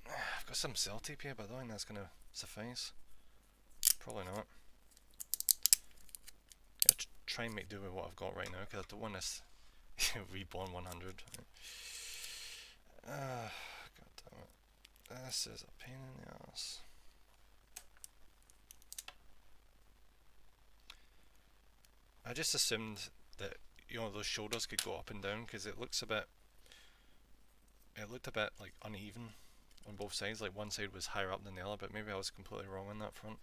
Speaker 1: I've got some cell tape here, but I don't think that's gonna suffice. Probably not. I'll try and make do with what I've got right now, because I don't want this reborn 100. God damn it. This is a pain in the ass. I just assumed that, you know, those shoulders could go up and down, because it looked a bit like uneven on both sides, like one side was higher up than the other, but maybe I was completely wrong on that front.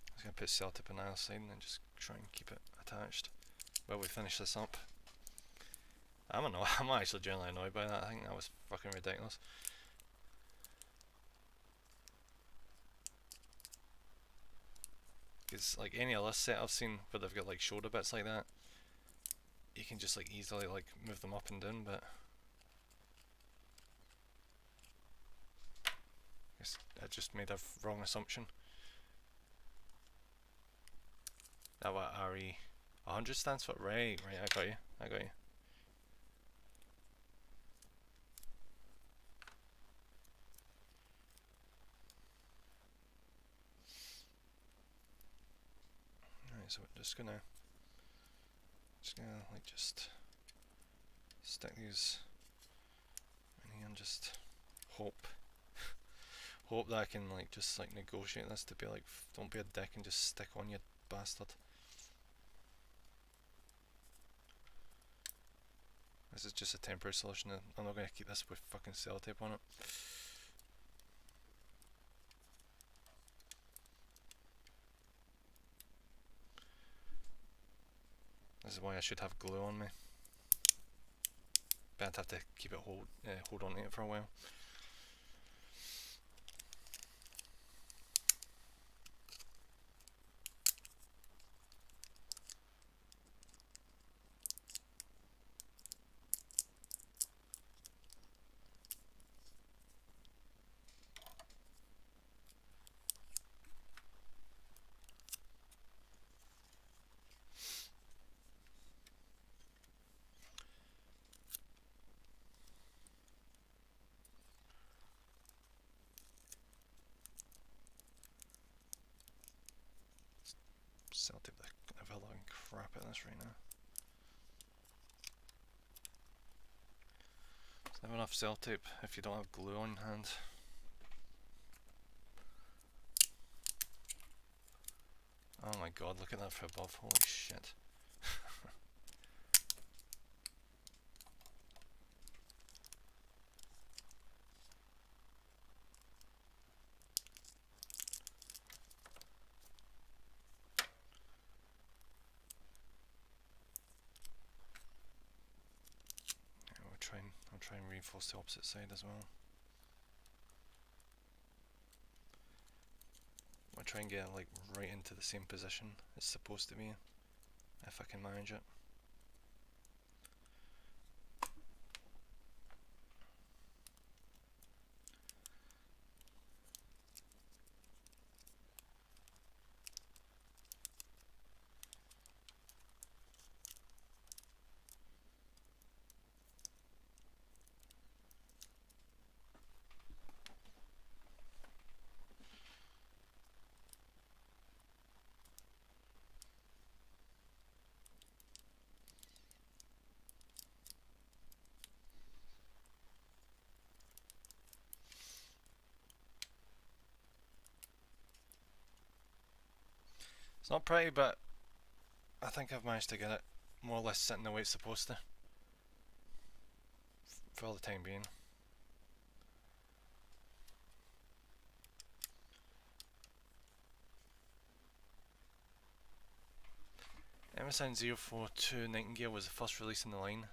Speaker 1: I was going to put cell tape on the other side and then just try and keep it attached while we finish this up. I'm actually generally annoyed by that. I think that was fucking ridiculous. Because like any other set I've seen where they've got like shoulder bits like that, you can just like easily like move them up and down, but I just made a wrong assumption. That what RE 100 stands for? Right, I got you. Right, so we're just gonna like just stick these in here and just hope that I can like just like negotiate this to be like, don't be a dick and just stick on, you bastard. This is just a temporary solution. I'm not going to keep this with fucking cell tape on it. This is why I should have glue on me. But I'd have to keep it hold on to it for a while. Cell tape the living crap at this right now. There's never enough cell tape if you don't have glue on hand. Oh my god, look at that from above, holy shit. I'll try and reinforce the opposite side as well. I'll try and get it like right into the same position it's supposed to be, if I can manage it. It's not pretty, but I think I've managed to get it more or less sitting the way it's supposed to. For the time being. MSN-04II Nightingale was the first release in the line.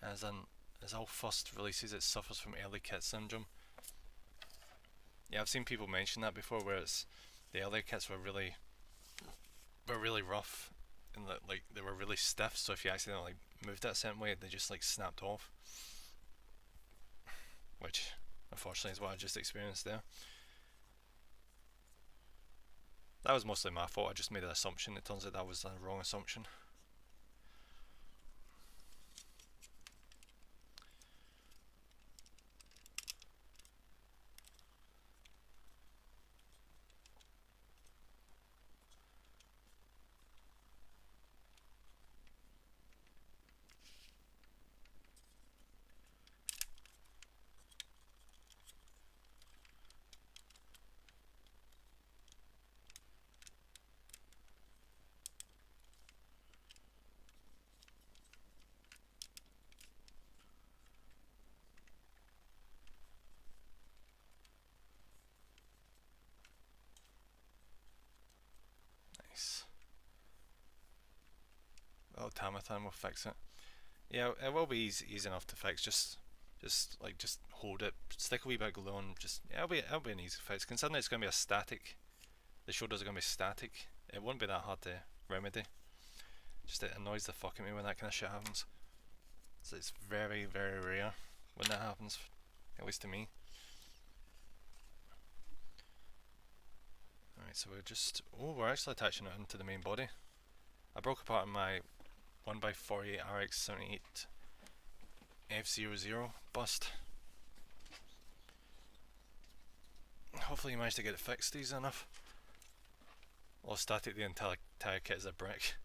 Speaker 1: As all first releases, it suffers from early kit syndrome. Yeah, I've seen people mention that before, where it's the early kits were really rough, and like they were really stiff. So if you accidentally moved it a certain way, they just like snapped off. Which, unfortunately, is what I just experienced there. That was mostly my fault. I just made an assumption. It turns out that was a wrong assumption. Nice. Oh, Tamathan will fix it. Yeah, it will be easy enough to fix. Just hold it, stick a wee bit of glue on. Just it'll be an easy fix. Considering it's going to be a static, the shoulders are going to be static. It won't be that hard to remedy. Just it annoys the fuck out of me when that kind of shit happens. So it's very rare when that happens, at least to me. Alright, so we're actually attaching it into the main body. I broke apart my 1x48 RX78 F00 bust. Hopefully you managed to get it fixed easy enough. Or static the entire kit as a brick.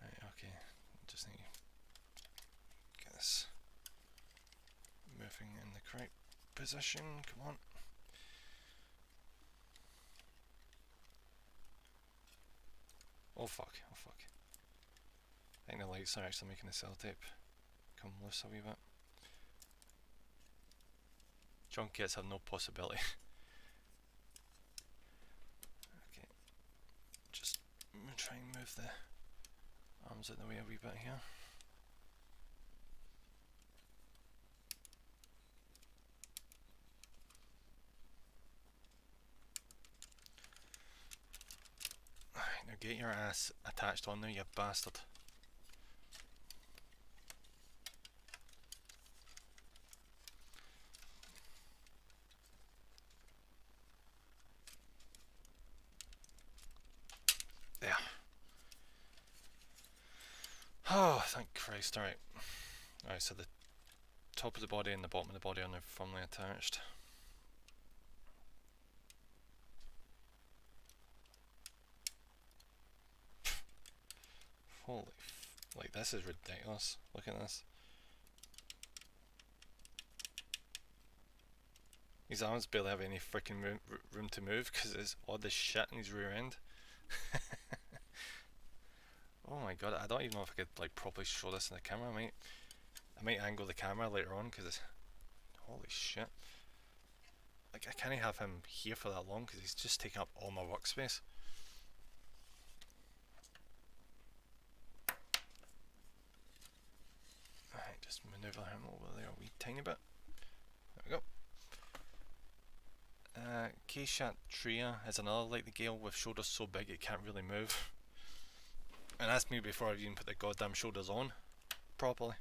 Speaker 1: Right, okay. Just need to get this moving in the correct position. Come on. Oh fuck, oh fuck. I think the lights are actually making the sellotape come loose a wee bit. Junk kits have no possibility. Okay, just try and move the arms out the way a wee bit here. Alright, now get your ass attached on there, you bastard. There. Oh, thank Christ. Alright. Alright, so the top of the body and the bottom of the body are now firmly attached. Holy like this is ridiculous. Look at this. His arms barely have any freaking room to move because there's all this shit in his rear end. Oh my god, I don't even know if I could like properly show this in the camera. I might angle the camera later on because holy shit. Like I can't have him here for that long because he's just taking up all my workspace. Alright, just maneuver him over there a wee tiny bit. There we go. K-Shat Tria is another Nightingale with shoulders so big it can't really move. And that's me before I've even put the goddamn shoulders on properly.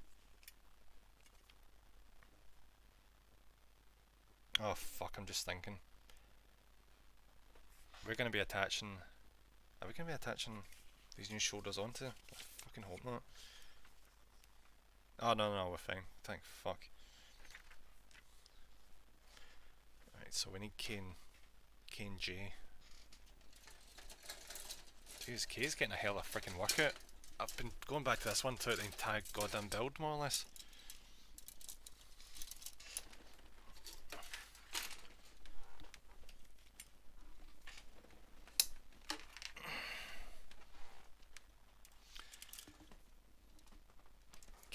Speaker 1: Oh fuck, I'm just thinking. We're going to be attaching... Are we going to be attaching these new shoulders onto? I fucking hope not. Oh no, we're fine. Thank fuck. Right, so we need K and J. Jeez, K's getting a hell of a freaking workout. I've been going back to this one throughout the entire goddamn build, more or less.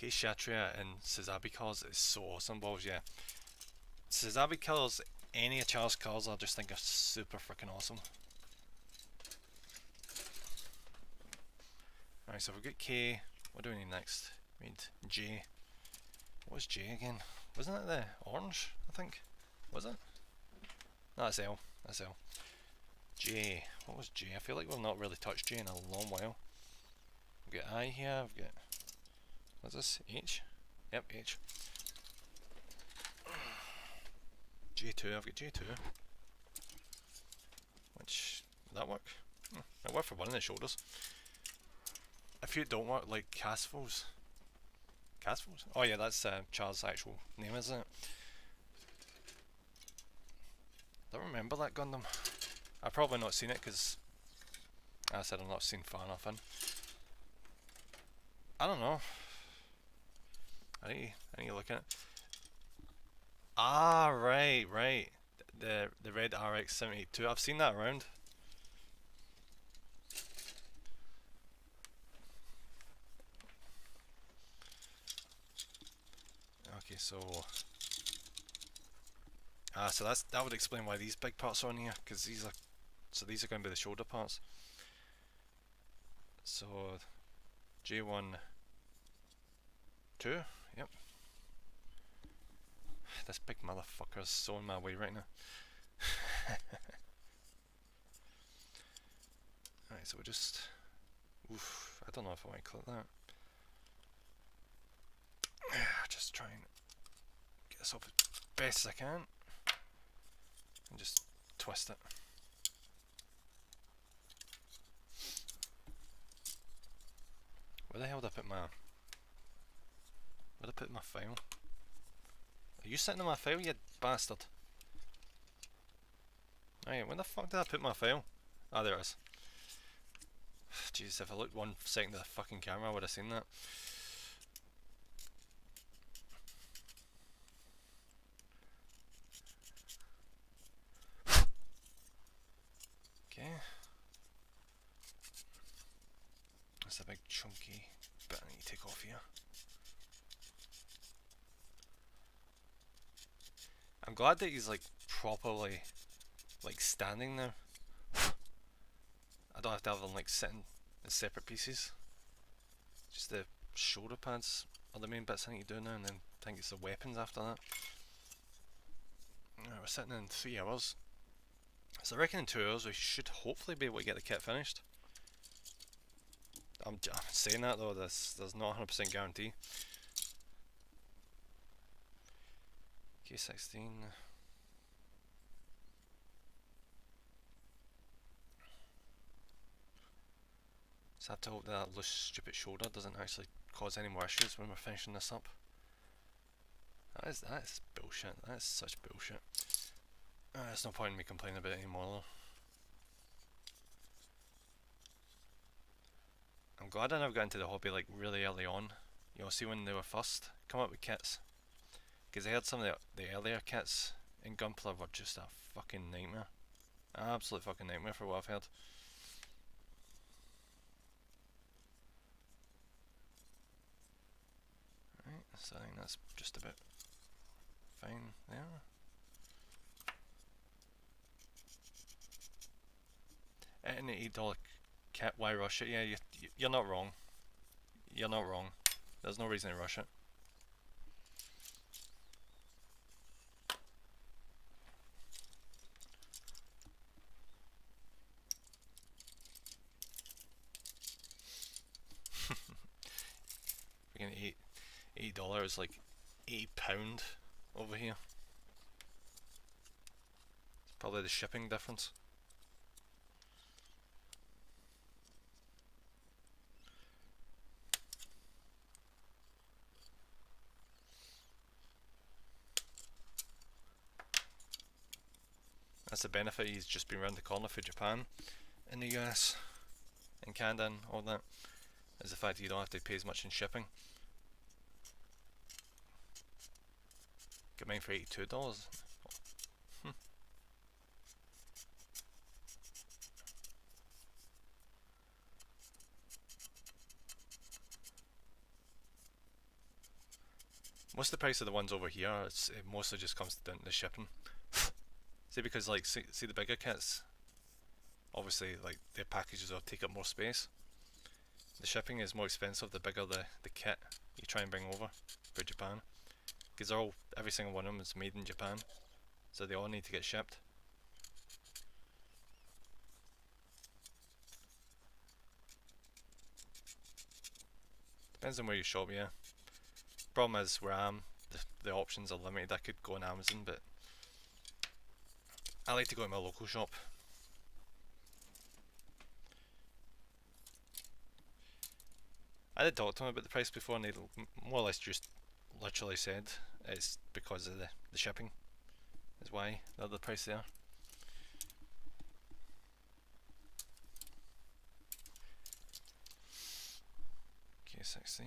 Speaker 1: Case Shatria and Suzabi colours is so awesome, balls, yeah. Suzabi colours, any of Charles colours I just think are super freaking awesome. Alright, so we've got K. What do we need next? We need J. What was J again? Wasn't it the orange, I think? Was it? No, that's L. That's L. J. What was J? I feel like we've not really touched J in a long while. We've got I here. We've got... What's this? H? Yep, H. J2. I've got J2. Which... Would that work? It worked for one of the shoulders. A few don't work, like Casfos. Casfos? Oh yeah, that's Charles' actual name, isn't it? I don't remember that Gundam. I've probably not seen it because I said I've not seen far enough in. I don't know. I need to look at it. Ah, right. The red RX-72. I've seen that around. Okay, so so that would explain why these big parts are on here, because these are going to be the shoulder parts. So J1 2, yep. This big motherfucker's so in my way right now. Alright, so we just... Oof, I don't know if I want to click that. Just try and get this off as best as I can. And just twist it. Where the hell did I put my... Where did I put my file? Are you sitting in my file, you bastard? Alright, where the fuck did I put my file? Ah, there it is. Jeez, if I looked 1 second at the fucking camera I would have seen that. Okay. That's a big chunky bit I need to take off here. I'm glad that he's like properly like standing now. I don't have to have them like sitting in separate pieces. Just the shoulder pads are the main bits I need to do now, and then I think it's the weapons after that. Right, we're sitting in 3 hours. So I reckon in 2 hours we should hopefully be able to get the kit finished. I'm saying that though, there's not 100% guarantee. K16. So I have to hope that loose stupid shoulder doesn't actually cause any more issues when we're finishing this up. That is bullshit. That is such bullshit. There's no point in me complaining about it anymore though. I'm glad I never got into the hobby like really early on. You know, see when they were first come up with kits. Because I heard some of the earlier kits in Gunpla were just a fucking nightmare. Absolute fucking nightmare for what I've heard. Right, so I think that's just about fine there. At an $8 kit, why rush it? Yeah, you're not wrong. You're not wrong. There's no reason to rush it. We're getting $8, like £8 over here. It's probably the shipping difference. That's the benefit. He's just been around the corner for Japan in the US, in Canada and all that, is the fact that you don't have to pay as much in shipping. Got mine for $82. most of the price of the ones over here, it mostly just comes down to the shipping. See, because like, see the bigger kits, obviously like their packages will take up more space. The shipping is more expensive the bigger the kit you try and bring over for Japan, because every single one of them is made in Japan, so they all need to get shipped. Depends on where you shop, yeah. Problem is where I am, the options are limited. I could go on Amazon, but I like to go to my local shop. I did talk to them about the price before, and they more or less just literally said it's because of the shipping is why they're the price they are. Okay, 16.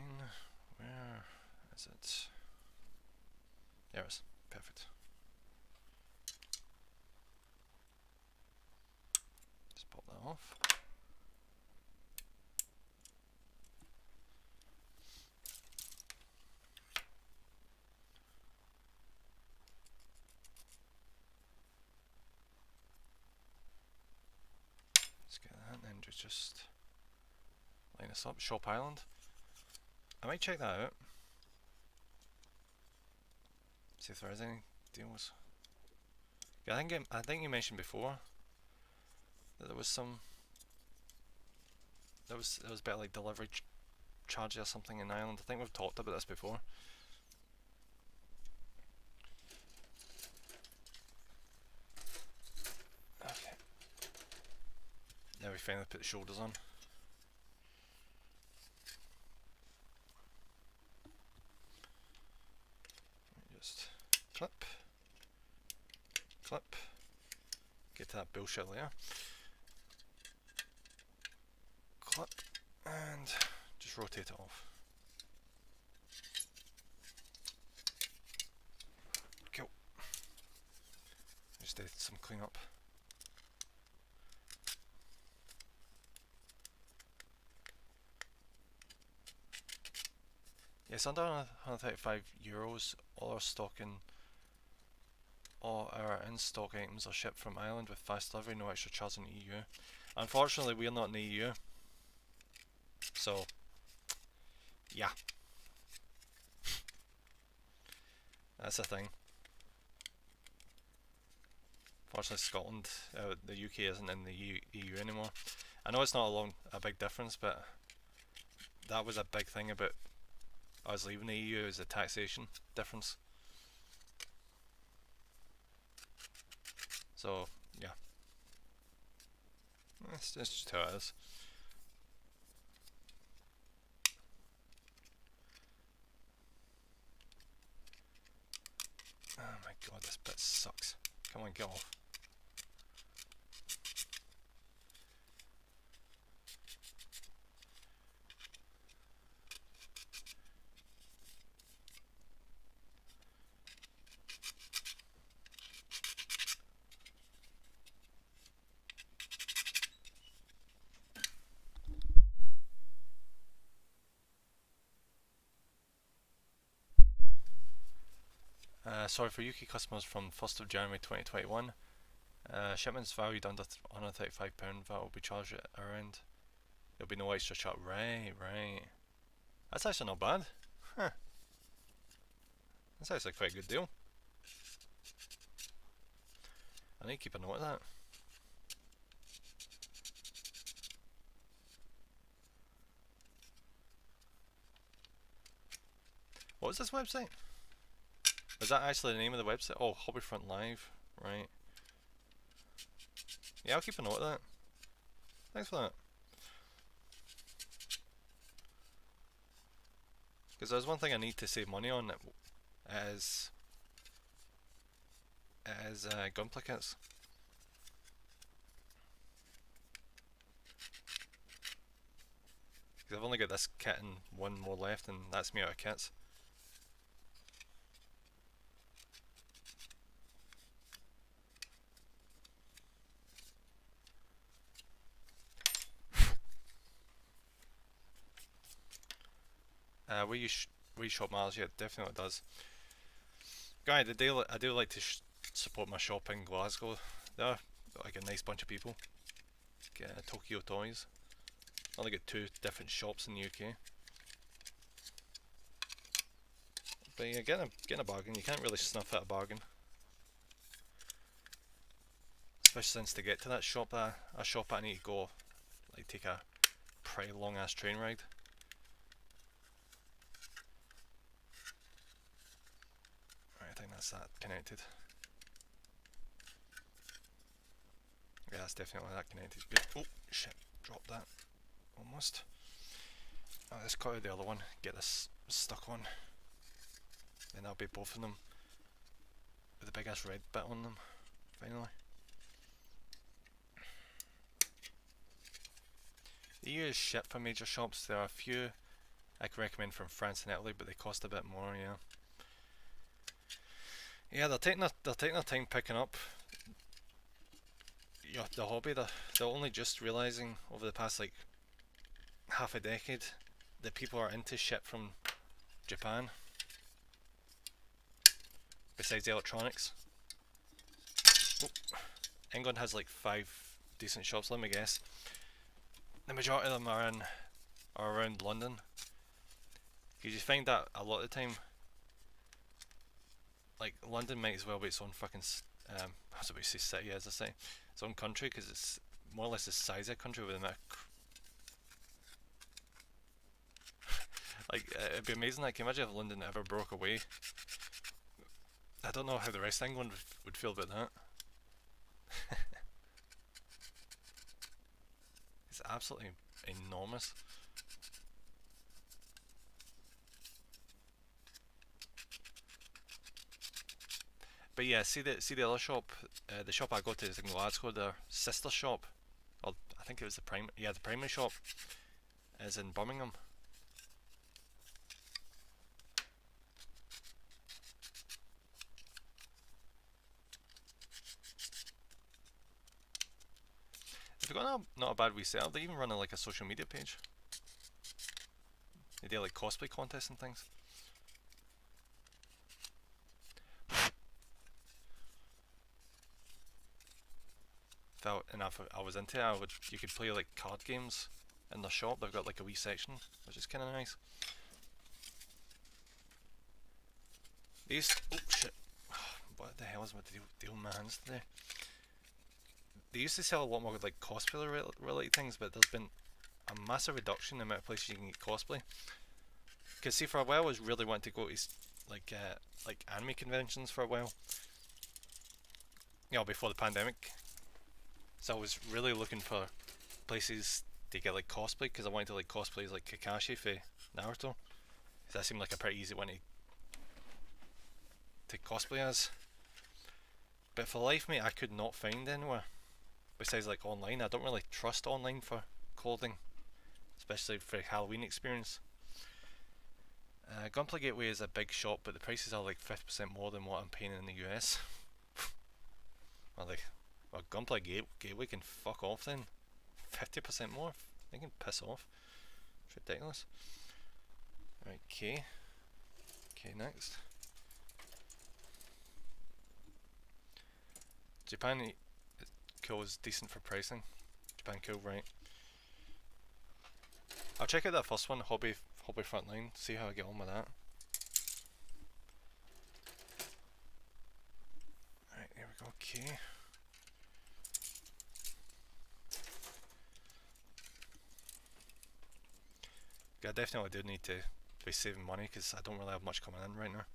Speaker 1: Where is it? There it is. Perfect. Just pop that off. Let's get that, and then just line this up. Shop Island. I might check that out. See if there is any deals. Yeah, I think you mentioned before that there was some. There was a bit like delivery charge or something in Ireland. I think we've talked about this before. Okay. Now we finally put the shoulders on. Just clip, clip, get to that bullshit layer, clip, and just rotate it off. Cool. Just did some cleanup. Yes, under €135, all our in-stock items are shipped from Ireland with fast delivery, no extra charge in the EU. Unfortunately, we're not in the EU, so yeah, that's a thing. Fortunately, Scotland, the UK isn't in the EU anymore. I know it's not a big difference, but that was a big thing about us leaving the EU, is the taxation difference. So yeah, it's just how it is. Oh my god, this bit sucks. Come on, get off. Sorry, for UK customers from 1st of January 2021, shipments valued under £135 VAT will be charged at our end. There'll be no extra charge. Right. That's actually not bad. Huh. That's actually quite a good deal. I need to keep a note of that. What was this website? Was that actually the name of the website? Oh, Hobbyfront Live. Right. Yeah, I'll keep a note of that. Thanks for that. Because there's one thing I need to save money on, is gunpla kits. Because I've only got this kit and one more left, and that's me out of kits. We use reshop miles, yeah, it definitely does. Guy, I do like to support my shop in Glasgow. They're like a nice bunch of people. Get Tokyo Toys. I only got 2 different shops in the UK. But yeah, getting a bargain. You can't really snuff at a bargain. Especially since to get to that shop, I need to go, like, take a pretty long ass train ride. Right, I think that's that connected. Yeah, that's definitely that connected. Good. Oh shit, dropped that. Almost. Oh, let's cut out the other one, get this stuck on. Then that'll be both of them with the big ass red bit on them, finally. They use shit for major shops. There are a few I can recommend from France and Italy, but they cost a bit more, yeah. Yeah, they're taking their time picking up the hobby. They're only just realising over the past like half a decade that people are into shit from Japan. Besides the electronics. Oh, England has like 5 decent shops, let me guess. The majority of them are around London. Because you find that a lot of the time, like, London might as well be its own fucking, I was about to say city, as I say, its own country, because it's more or less the size of a country with a like, it'd be amazing. Like, imagine if London ever broke away. I don't know how the rest of England would feel about that. It's absolutely enormous. But yeah, see the other shop, the shop I go to is in Glasgow. Their sister shop, or I think it was the primary shop, is in Birmingham. They've got not a bad wee setup. They even run like a social media page. They do like cosplay contests and things. If I was into it, you could play like card games in their shop. They've got like a wee section, which is kind of nice. Oh shit! What the hell is with the deal with my hands today? They used to sell a lot more like cosplay related things, but there's been a massive reduction in the amount of places you can get cosplay. Because see, for a while I was really wanting to go to like anime conventions for a while. You know, before the pandemic. So I was really looking for places to get like cosplay, because I wanted to like cosplay as like Kakashi for Naruto. Because that seemed like a pretty easy one to cosplay as. But for the life of me, I could not find anywhere. Besides like online. I don't really trust online for clothing, especially for a Halloween experience. Gunplay Gateway is a big shop, but the prices are like 50% more than what I'm paying in the US. Well, Gunplay Gateway can fuck off then. 50% more? They can piss off. It's ridiculous. Right, K. Next. Japan Cool is decent for pricing. Japan Cool, right. I'll check out that first one, Hobby Frontline, see how I get on with that. Right, here we go, okay. I definitely do need to be saving money, because I don't really have much coming in right now.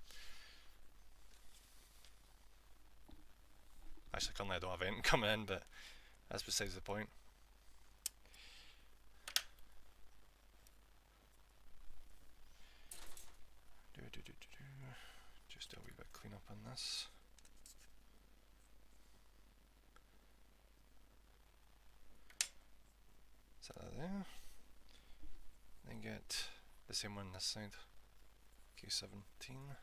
Speaker 1: Actually, currently I don't have anything coming in, but that's besides the point. Just a wee bit clean up on this. Set that there. Then get the same one on this side. Q17.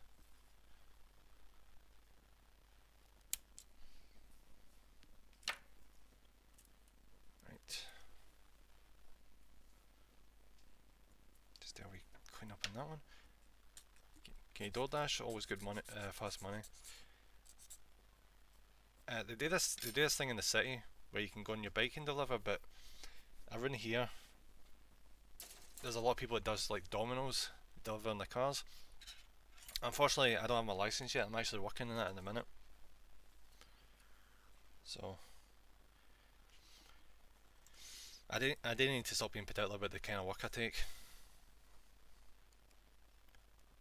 Speaker 1: Right. Just a wee clean up on that one. Can you DoorDash? Always good money, fast money. They do this thing in the city where you can go on your bike and deliver, but around here, there's a lot of people that does like Domino's, delivering the cars. Unfortunately, I don't have my license yet. I'm actually working on that in a minute. So I do need to stop being particular about the kind of work I take,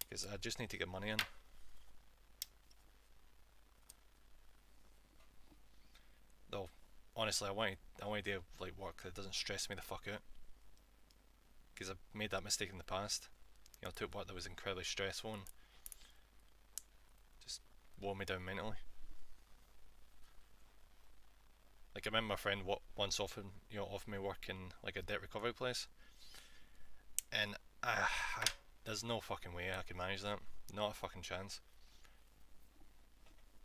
Speaker 1: because I just need to get money in. Though, honestly, I want to do like work that doesn't stress me the fuck out, because I've made that mistake in the past. You know, I took work that was incredibly stressful and just wore me down mentally. Like, I remember my friend once offered me work in like a debt recovery place, and there's no fucking way I could manage that. Not a fucking chance.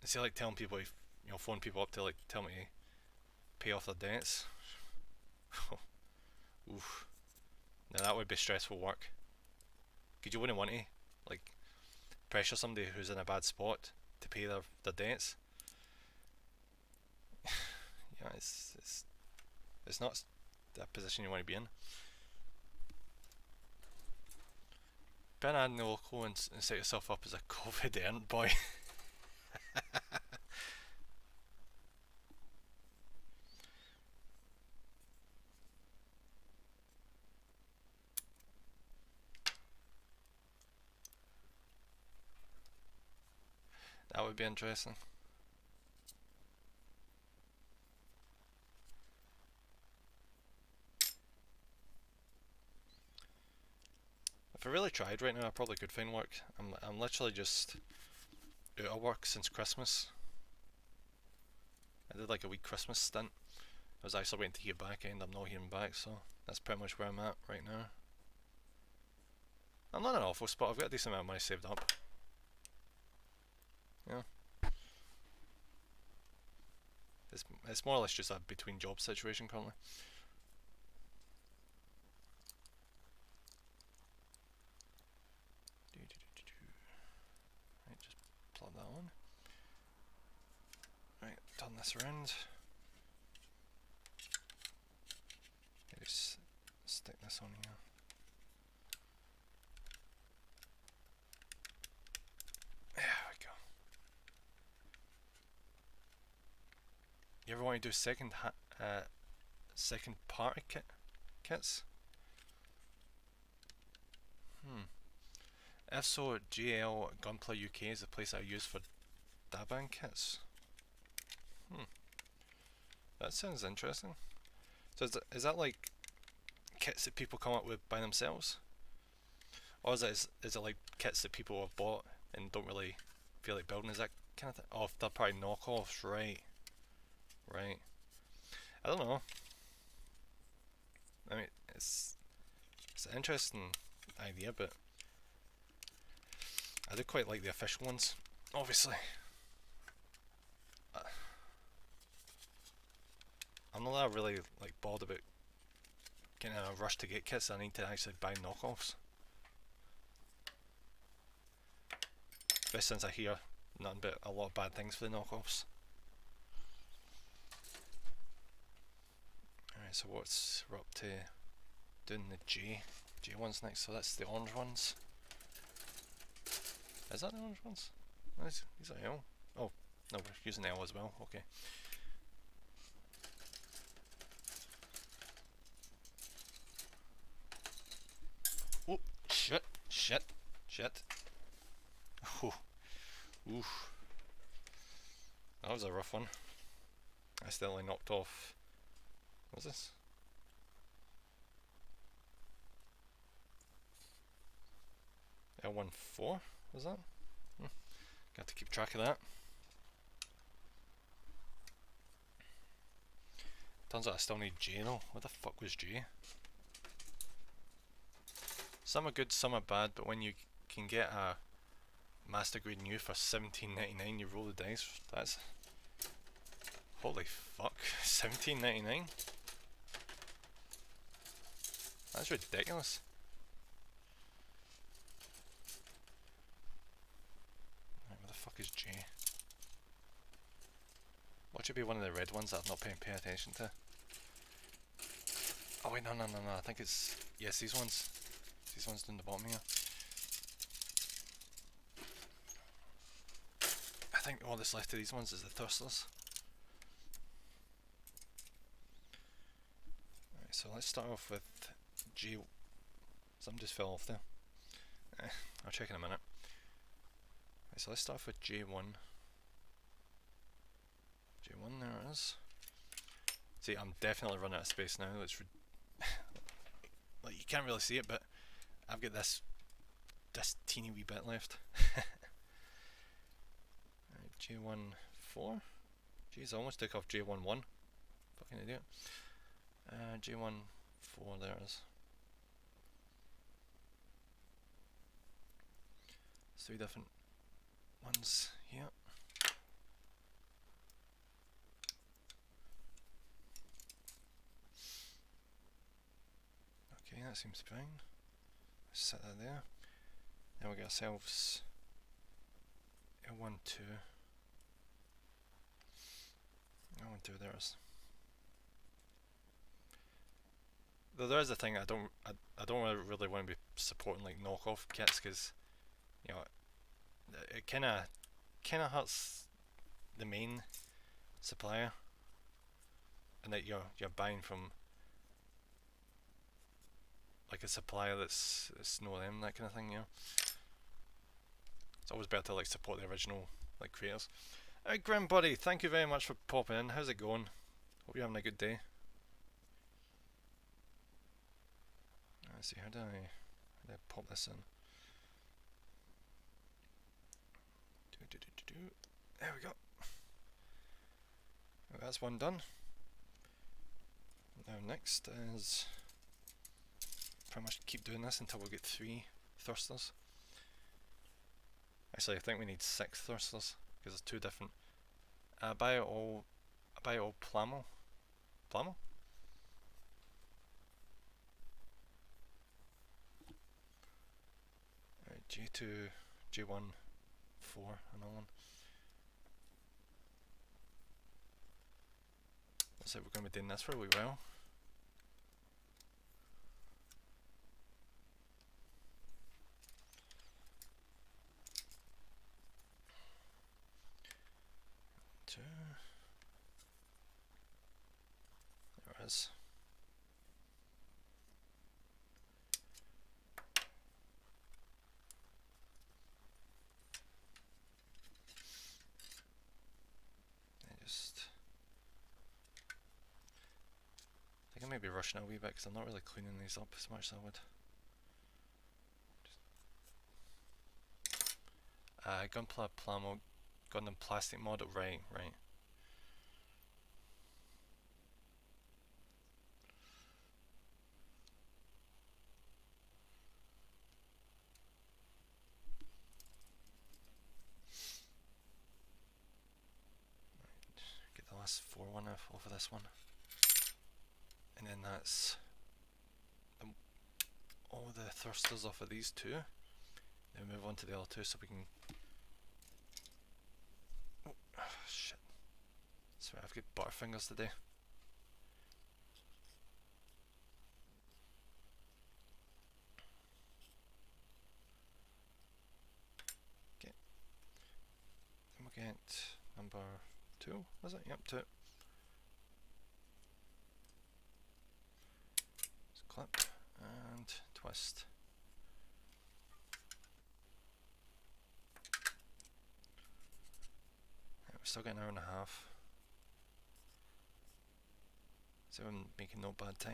Speaker 1: See, like telling people, phone people up to like tell me to pay off their debts. Oof. Now that would be stressful work. Because you wouldn't want to like pressure somebody who's in a bad spot to pay their debts. Yeah, it's not that position you want to be in. Ben add in the local and set yourself up as a COVID errand boy. That would be interesting. If I really tried right now, I probably could find work. I'm literally just out of work since Christmas. I did like a wee Christmas stint. I was actually waiting to hear back, and I'm not hearing back, so that's pretty much where I'm at right now. I'm not in an awful spot. I've got a decent amount of money saved up. Yeah. It's more or less just a between job situation currently. Right, just plug that on. Right, turn this around. Just stick this on here. There we go. You ever want to do second party kits? If so, GL Gunpla UK is the place I use for Daban kits. That sounds interesting. So is that like kits that people come up with by themselves? Or is it like kits that people have bought and don't really feel like building? Is that kind of thing? Oh, third party knockoffs, right. Right. I don't know. I mean, it's an interesting idea, but I do quite like the official ones, obviously. I'm not that really like bothered about getting in a rush to get kits. I need to actually buy knockoffs. Especially since I hear nothing but a lot of bad things for the knockoffs. Alright, so we're up to doing the J ones next, so that's the orange ones. Is that the orange ones? Nice. These are L. Oh, no, we're using L as well, okay. Oh, shit. Oh, oof. That was a rough one. I accidentally knocked off. What was this? L14, was that? Got to keep track of that. Turns out I still need J though. What the fuck was J? Some are good, some are bad, but when you can get a master grade new for $17.99, you roll the dice. That's... holy fuck. $17.99? That's ridiculous. fuck is J? What should be one of the red ones that I've not paying attention to? Oh wait, no, I think it's, yes, these ones. These ones down the bottom here. I think all that's left of these ones is the thrusters. Right, so let's start off with J. Something just fell off there. I'll check in a minute. Right, so let's start off with J1. J1, there it is. See, I'm definitely running out of space now. It's like, you can't really see it, but I've got this teeny wee bit left. Right, J1 4. Jeez, I almost took off J1 1. Fucking idiot. J1 4, there it is. There's 3 different ones here. Okay, that seems fine. Let's set that there. Then we get ourselves L1 2. L1 2, there is. Though there is a thing, I don't really want to be supporting like knockoff kits, because you know it kind of hurts the main supplier, and that you're buying from like a supplier that's no them, that kind of thing, you know. It's always better to like support the original like creators. Alright, Grim Buddy, thank you very much for popping in. How's it going? Hope you're having a good day. Let's see, how do I pop this in? There we go. Well, that's one done. Now next is pretty much keep doing this until we get 3 thrusters. Actually, I think we need 6 thrusters because there's 2 different. I buy all Plamo. Plamo? Right, J2, J1, 4, another one. Looks like we're going to be doing this for a wee while. There it is. I think I might be rushing a wee bit because I'm not really cleaning these up as much as I would. Gunpla Plamo, Gundam plastic model, right. Get the last 4 one off of this one. And then that's all the thrusters off of these 2. Then move on to the other 2 so we can... Oh, shit. Sorry, I've got butterfingers today. Okay. Then we'll get number 2, was it? Yep, 2. Just clip and twist. Still got an hour and a half. So I'm making no bad time.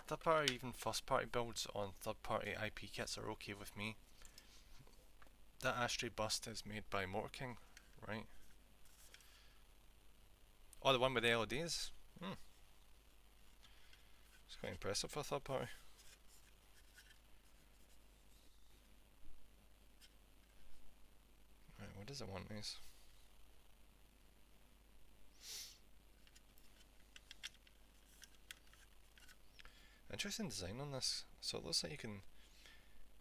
Speaker 1: Third party, even first party builds on third party IP kits are okay with me. That ashtray bust is made by Motor King, right? Oh, the one with the LEDs? It's quite impressive for a third party. Right, what does it want these? interesting design on this. So it looks like you can,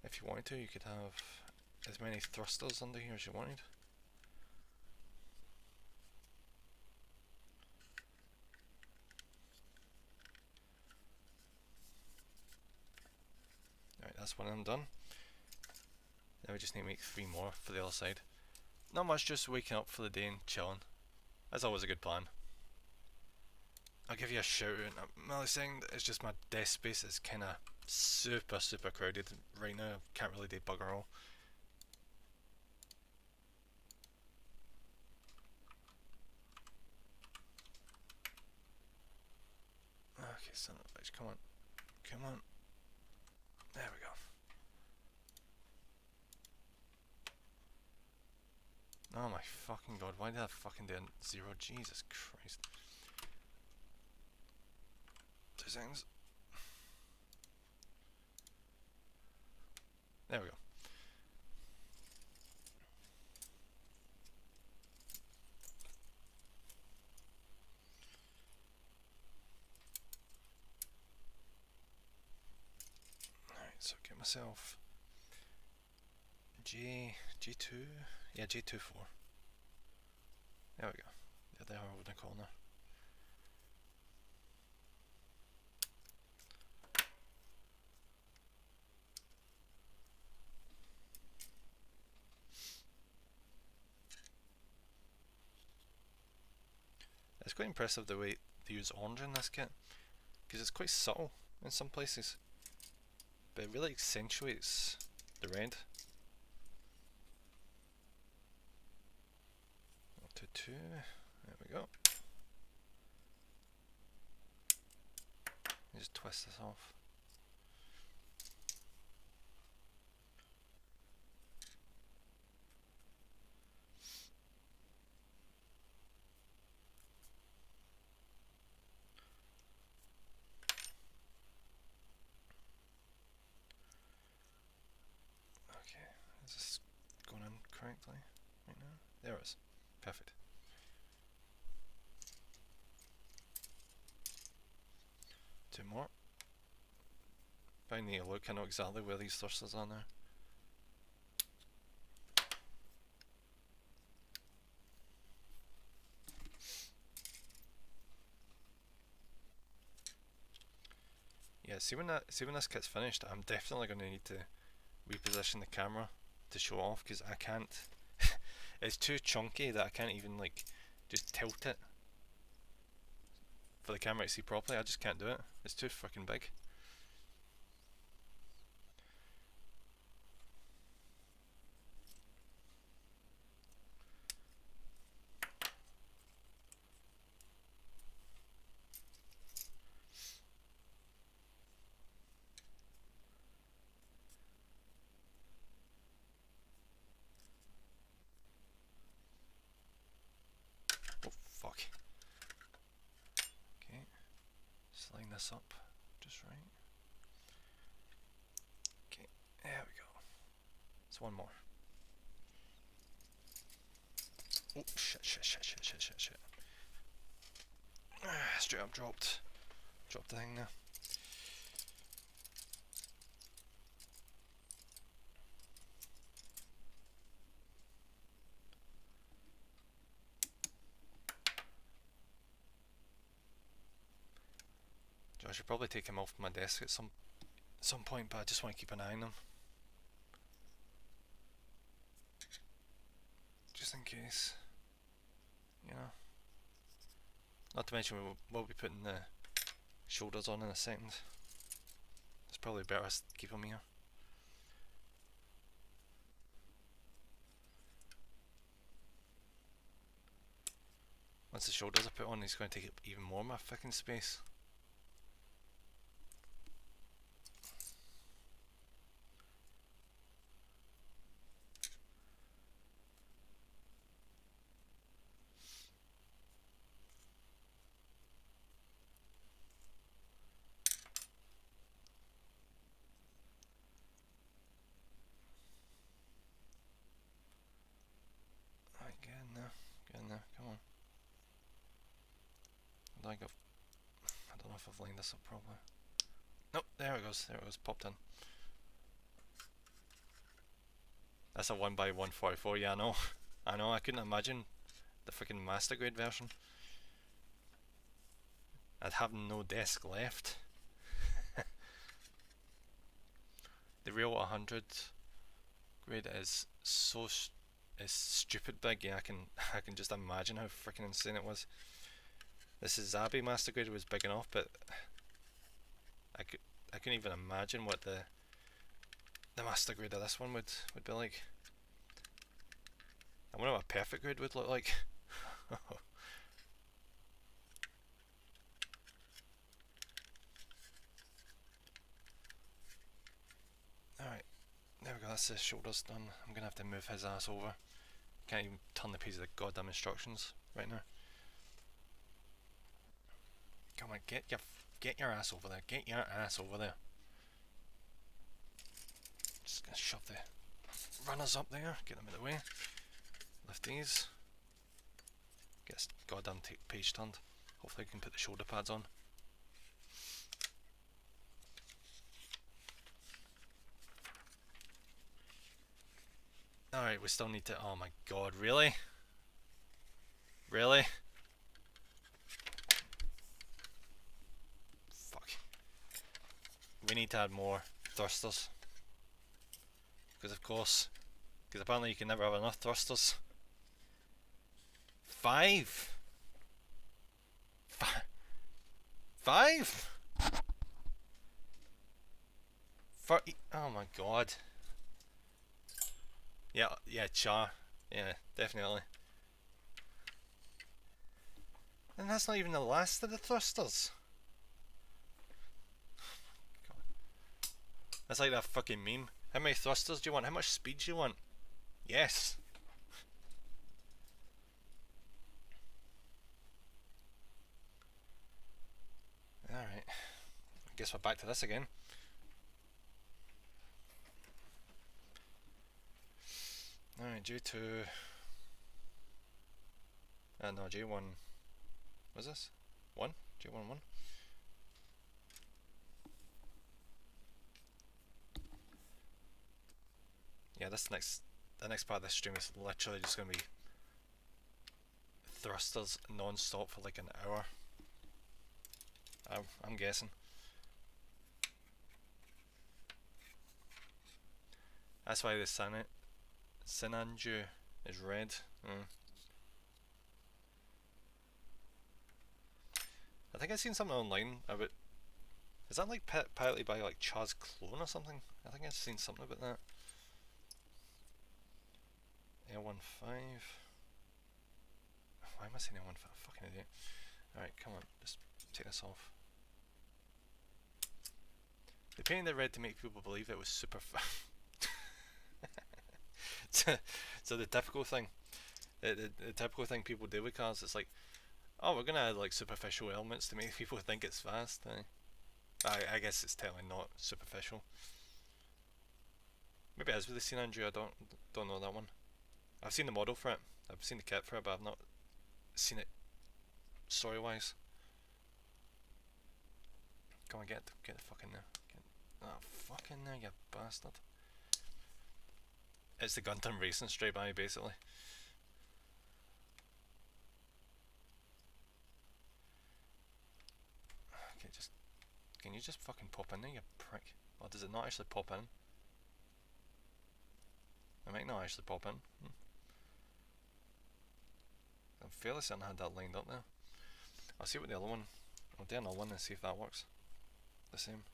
Speaker 1: if you wanted to, you could have as many thrusters under here as you wanted. Alright, that's one of them done. Now we just need to make 3 more for the other side. Not much, just waking up for the day and chilling. That's always a good plan. I'll give you a shout out. I'm only saying that it's just my desk space is kind of super crowded right now. Can't really do bugger all. Okay, son of a bitch, come on. Come on. There we go. Oh my fucking god, why did I fucking do 0? Jesus Christ. 2 seconds. There we go. Alright, so get myself G2, yeah, G24. There we go. Yeah, they are over the corner. It's quite impressive the way they use orange in this kit, because it's quite subtle in some places, but it really accentuates the red. 1, 2, 2, there we go. Just twist this off. Okay, is this going in correctly right now? There it is. Perfect. Two more. If I need a look, I know exactly where these thrusters are now. Yeah, see when this kit's finished, I'm definitely going to need to reposition the camera to show off, because I can't. It's too chunky that I can't even like just tilt it for the camera to see properly. I just can't do it. It's too freaking big. Oh fuck. Okay, just line this up just right. Okay, there we go. It's one more. Oh shit. Straight up dropped the thing now. I should probably take him off my desk at some point, but I just want to keep an eye on him, just in case, you know. Not to mention we'll be putting the shoulders on in a second. It's probably better to keep him here. Once the shoulders are put on, he's going to take up even more of my fucking space. Alright, get in there, come on. I don't know if I've lined this up properly. Nope, there it goes, popped in. That's a 1x144, yeah, I know. I know, I couldn't imagine the freaking master grade version. I'd have no desk left. The real 100 grade is so is stupid big. Yeah, I can just imagine how freaking insane it was. This is Zabi master grade was big enough, but I couldn't even imagine what the master grade of this one would be like. I wonder what a perfect grade would look like. Alright, there we go, that's the shoulders done. I'm gonna have to move his ass over. Can't even turn the page of the goddamn instructions right now. Come on, get your ass over there. Get your ass over there. Just gonna shove the runners up there, get them out of the way. Lift these. Get this goddamn page turned. Hopefully I can put the shoulder pads on. Alright, we still need to... Oh my god, really? Really? Fuck. We need to add more thrusters. Because of course... Because apparently you can never have enough thrusters. 5? 5? 30? Oh my god. Yeah, char. Yeah, definitely. And that's not even the last of the thrusters. God. That's like that fucking meme. How many thrusters do you want? How much speed do you want? Yes. Alright. I guess we're back to this again. Alright, J2. No, J1. What's this? 1? J1 1? Yeah, the next part of this stream is literally just gonna be thrusters non-stop for like an hour. I'm guessing. That's why the Sinanju is red. I think I've seen something online about... Is that like piloted by like Chaz Clone or something? I think I've seen something about that. L15. Why am I saying L15? Fucking idiot. Alright, come on, just take this off. They painted it red to make people believe it was super so the typical thing, the typical thing people do with cars, it's like, oh, we're gonna add like superficial elements to make people think it's fast. I guess it's totally not superficial. Maybe it is with the Scene Andrew. I don't know that one. I've seen the model for it. I've seen the kit for it, but I've not seen it story wise. Come on, get the fuck in there. Fuck in there, you bastard. It's the Gunton racing straight by, basically. Okay, can you just fucking pop in there, you prick? Or does it not actually pop in? It might not actually pop in. I'm fairly certain I had that lined up there. I'll see what the other one... I'll do another one and see if that works. The same.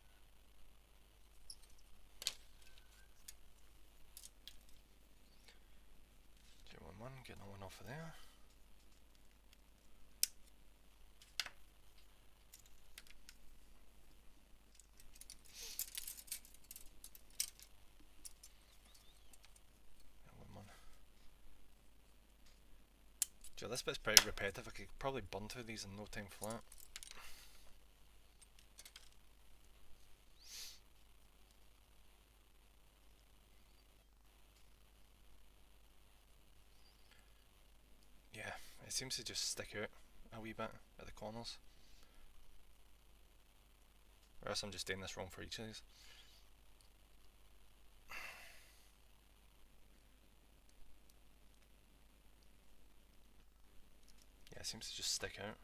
Speaker 1: J11, get another one off of there. Joe, this bit's pretty repetitive. I could probably burn through these in no time flat. Yeah, it seems to just stick out a wee bit at the corners. Or else I'm just doing this wrong for each of these. Yeah, it seems to just stick out.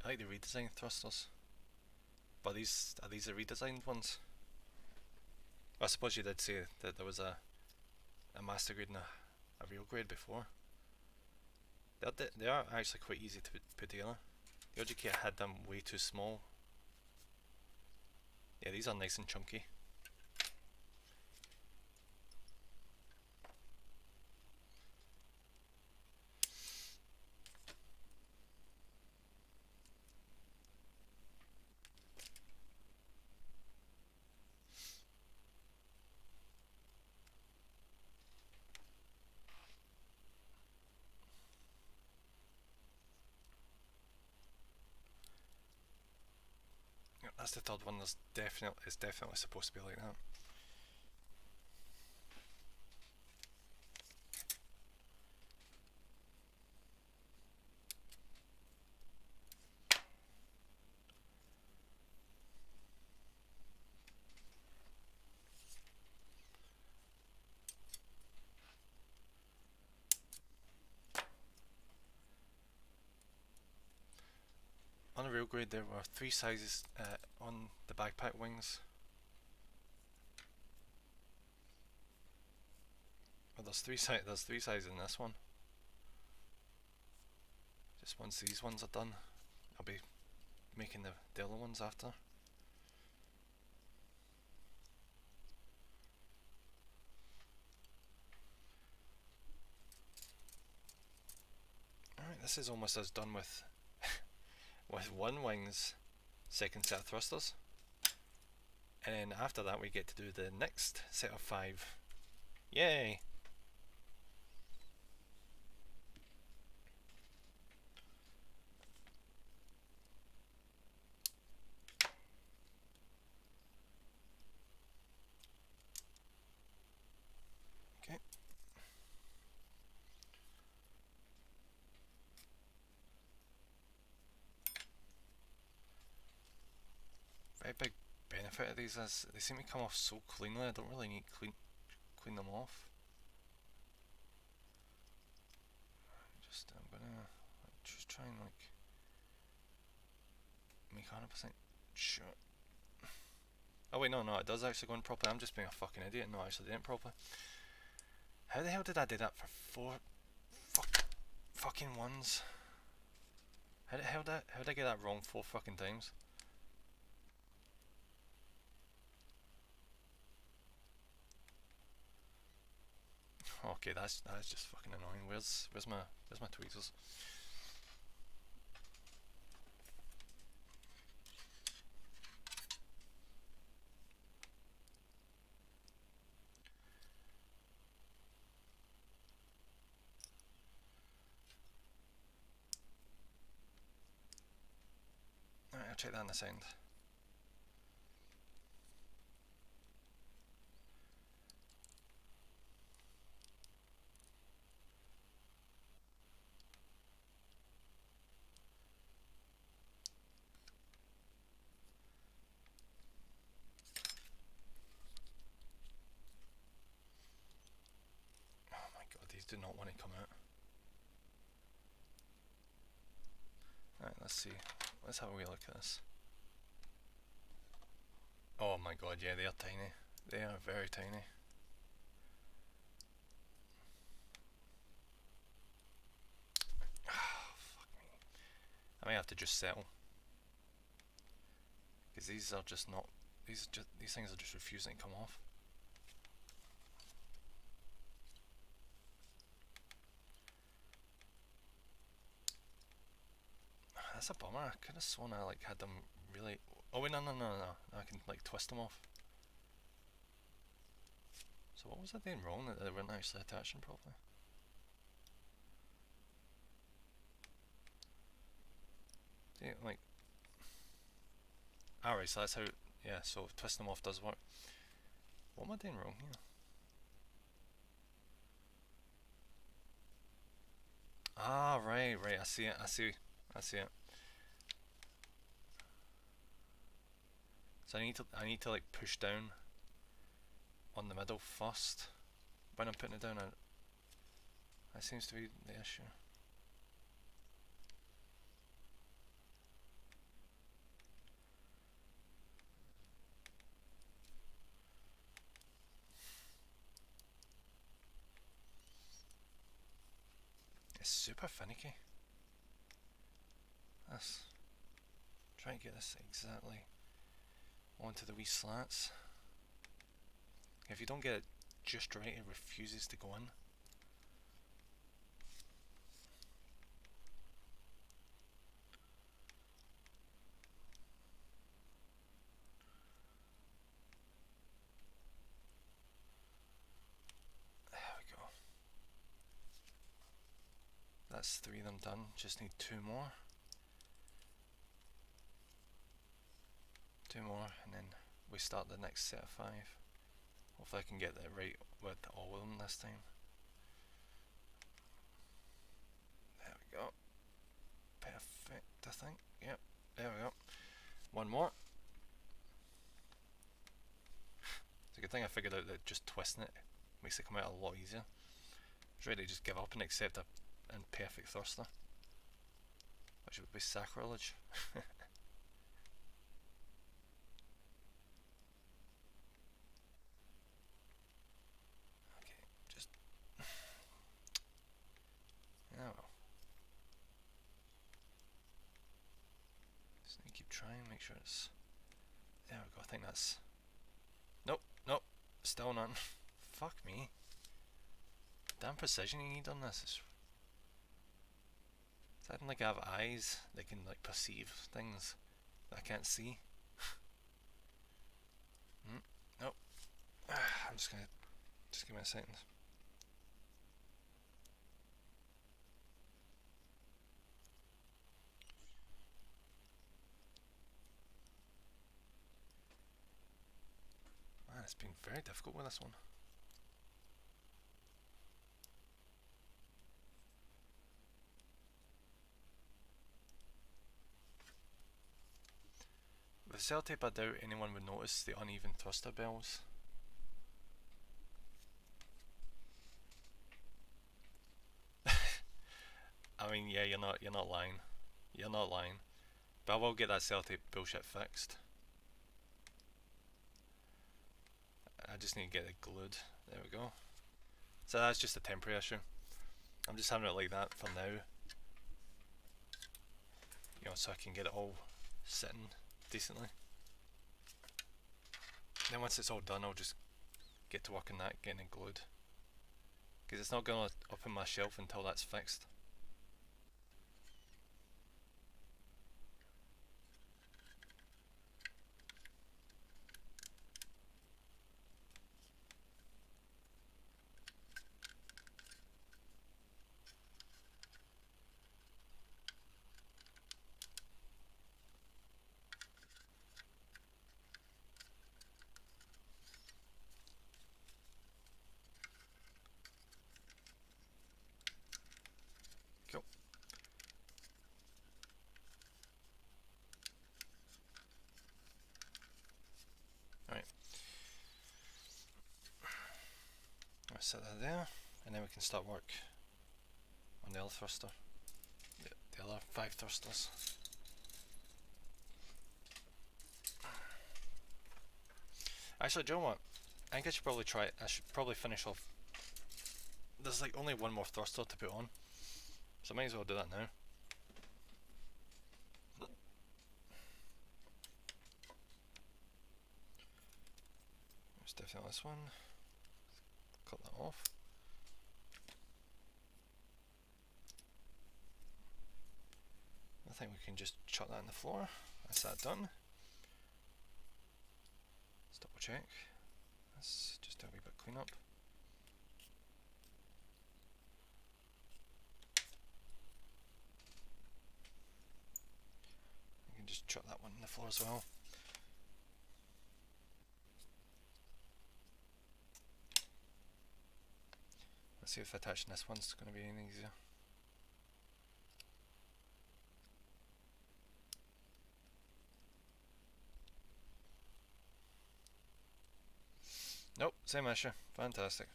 Speaker 1: I like the redesigned thrusters. But are these the redesigned ones? I suppose you did say that there was a master grade and a real grade before. They are actually quite easy to put together. The OG had them way too small. Yeah, these are nice and chunky. Yeah, that's the third one. It's definitely supposed to be like that. On a real grade, there were 3 sizes on the backpack wings. Well, there's three sizes in this one. Just once these ones are done, I'll be making the other ones after. Alright, this is almost as done with with one wing's second set of thrusters. And then after that we get to do the next set of 5. Yay! Okay. Very big benefit of these is they seem to come off so cleanly. I don't really need to clean them off. I'm gonna just try and like make 100% sure. Oh wait, no, it does actually go in properly. I'm just being a fucking idiot. No, I actually didn't properly. How the hell did I do that for 4 fucking ones? How did I get that wrong 4 fucking times? Okay, that's just fucking annoying. Where's my tweezers? Alright, I'll check that in a second. Oh my god, these do not want to come out. Alright, let's see. Let's have a wee look at this. Oh my god, yeah, they are tiny. They are very tiny. Fuck me. I may have to just settle. Because these are just not... These things are just refusing to come off. That's a bummer. I could have sworn I like had them really... Oh wait, no. I can like twist them off. So what was I doing wrong that they weren't actually attaching properly? Alright, so that's how, yeah, so twisting them off does work. What am I doing wrong here? Ah, right, I see it, I see it. So I need to like push down on the middle first when I'm putting it down. That seems to be the issue. It's super finicky. Try and get this exactly onto the wee slats. If you don't get it just right, it refuses to go in. There we go. That's 3 of them done. Just need 2 more. 2 more, and then we start the next set of 5. Hopefully I can get that right with all of them this time. There we go. Perfect, I think. Yep, there we go. 1 more. It's a good thing I figured out that just twisting it makes it come out a lot easier. I was ready to just give up and accept an imperfect thruster, which would be sacrilege. Yeah, well. Just need to keep trying, make sure it's... There we go, I think that's... Nope, still none. Fuck me. Damn precision you need on this. It's acting like I have eyes that can like perceive things that I can't see. Nope. I'm just gonna... Just give me a second. Man, it's been very difficult with this one. With sellotape, I doubt anyone would notice the uneven thruster bells. I mean, yeah, you're not lying. You're not lying. But I will get that sellotape bullshit fixed. I just need to get it glued. There we go. So that's just a temporary issue. I'm just having it like that for now. You know, so I can get it all sitting decently. Then once it's all done, I'll just get to work on that, getting it glued. Because it's not going up in my shelf until that's fixed. Cool. Alright. I'll set that there, and then we can start work on the other thruster. The other 5 thrusters. Actually, do you know what? I think I should probably try it. I should probably finish off. There's like only 1 more thruster to put on, so I might as well do that now. It's definitely this one. Cut that off. I think we can just chuck that on the floor. That's that done. Let's double check. Let's just do a wee bit of cleanup. We can just chuck that one on the floor as well. Let's see if attaching this one's going to be any easier. Nope, same issue. Fantastic.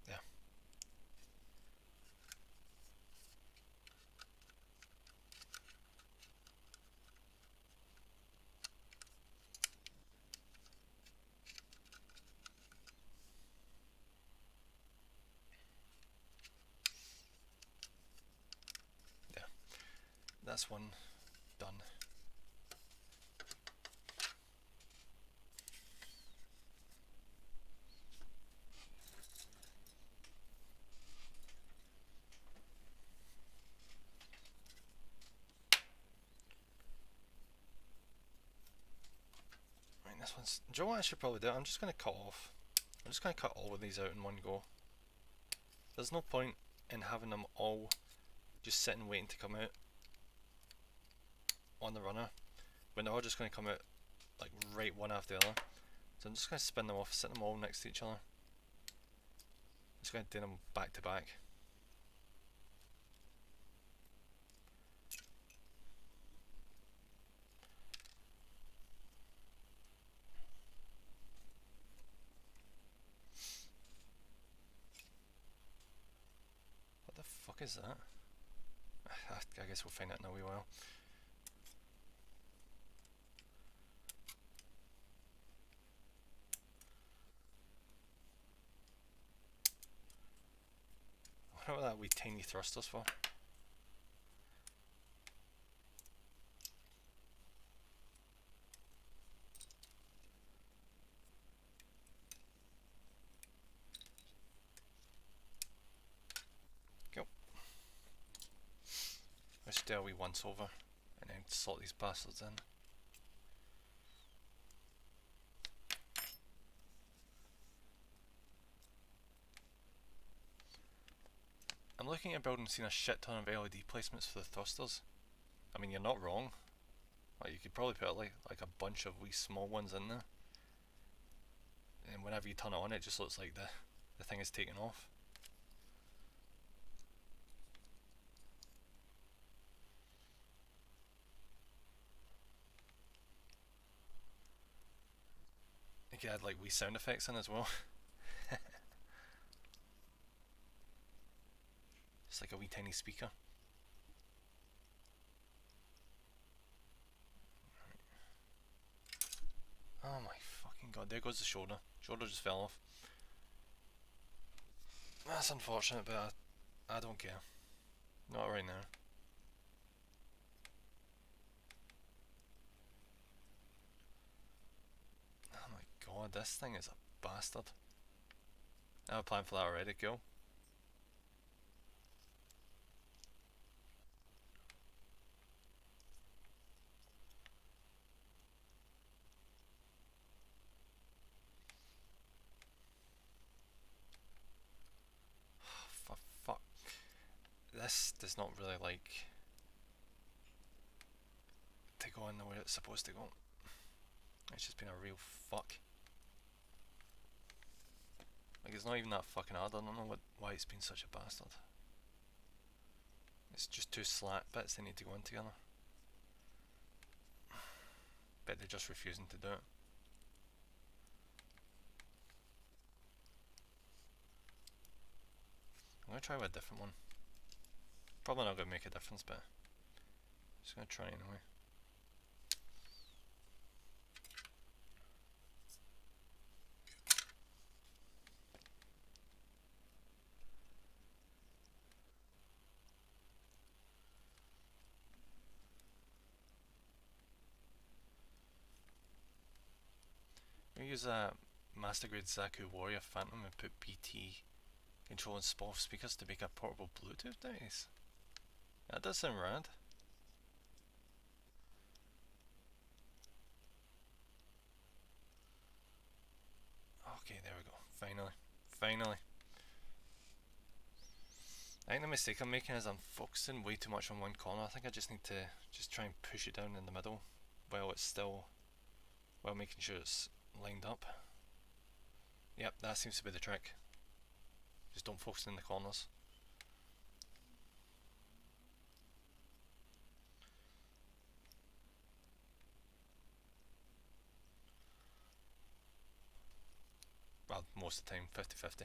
Speaker 1: Yeah. Yeah. That's one done. Right, this one's... Do you know what I should probably do? I'm just going to cut off. I'm just going to cut all of these out in one go. There's no point in having them all just sitting waiting to come out on the runner when they're all just going to come out like right one after the other. So I'm just going to spin them off, sit them all next to each other. Just going to do them back to back. What the fuck is that? I guess we'll find out in a wee while. I wonder what that wee tiny thruster's for. Go. Let's do a wee once over and then slot these bastards in. I'm looking at building, seeing a shit ton of LED placements for the thrusters. I mean, you're not wrong. Like, you could probably put like a bunch of wee small ones in there, and whenever you turn it on, it just looks like the thing is taken off. You could add like wee sound effects in as well. It's like a wee tiny speaker. Oh my fucking god, there goes the shoulder. Shoulder just fell off. That's unfortunate, but I don't care. Not right now. Oh my god, this thing is a bastard. I have a plan for that already, cool. For fuck. This does not really like to go in the way it's supposed to go. It's just been a real fuck. Like, it's not even that fucking hard. I don't know why it's been such a bastard. It's just two slat bits they need to go in together. Bet they're just refusing to do it. I'm gonna try with a different one. Probably not gonna make a difference, but just gonna try anyway. We use a Master Grade Zaku Warrior Phantom and put BT control and SPOF speakers to make a portable Bluetooth device. That does sound rad. Okay, there we go. Finally. Finally. think the mistake I'm making is I'm focusing way too much on one corner. I think I just need to just try and push it down in the middle while it's still, while making sure it's lined up. Yep, that seems to be the trick. Just don't focus in the corners. Well, most of the time, 50-50.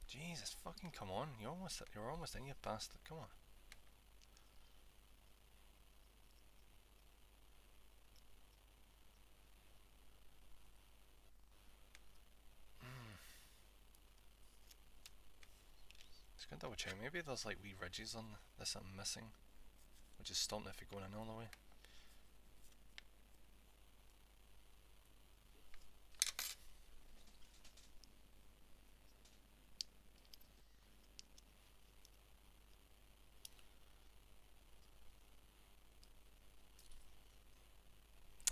Speaker 1: Jesus, fucking come on! You're almost in, you bastard. Come on. Just gonna double check. Maybe there's like wee ridges on this I'm missing, which is stopping it from going in all the way.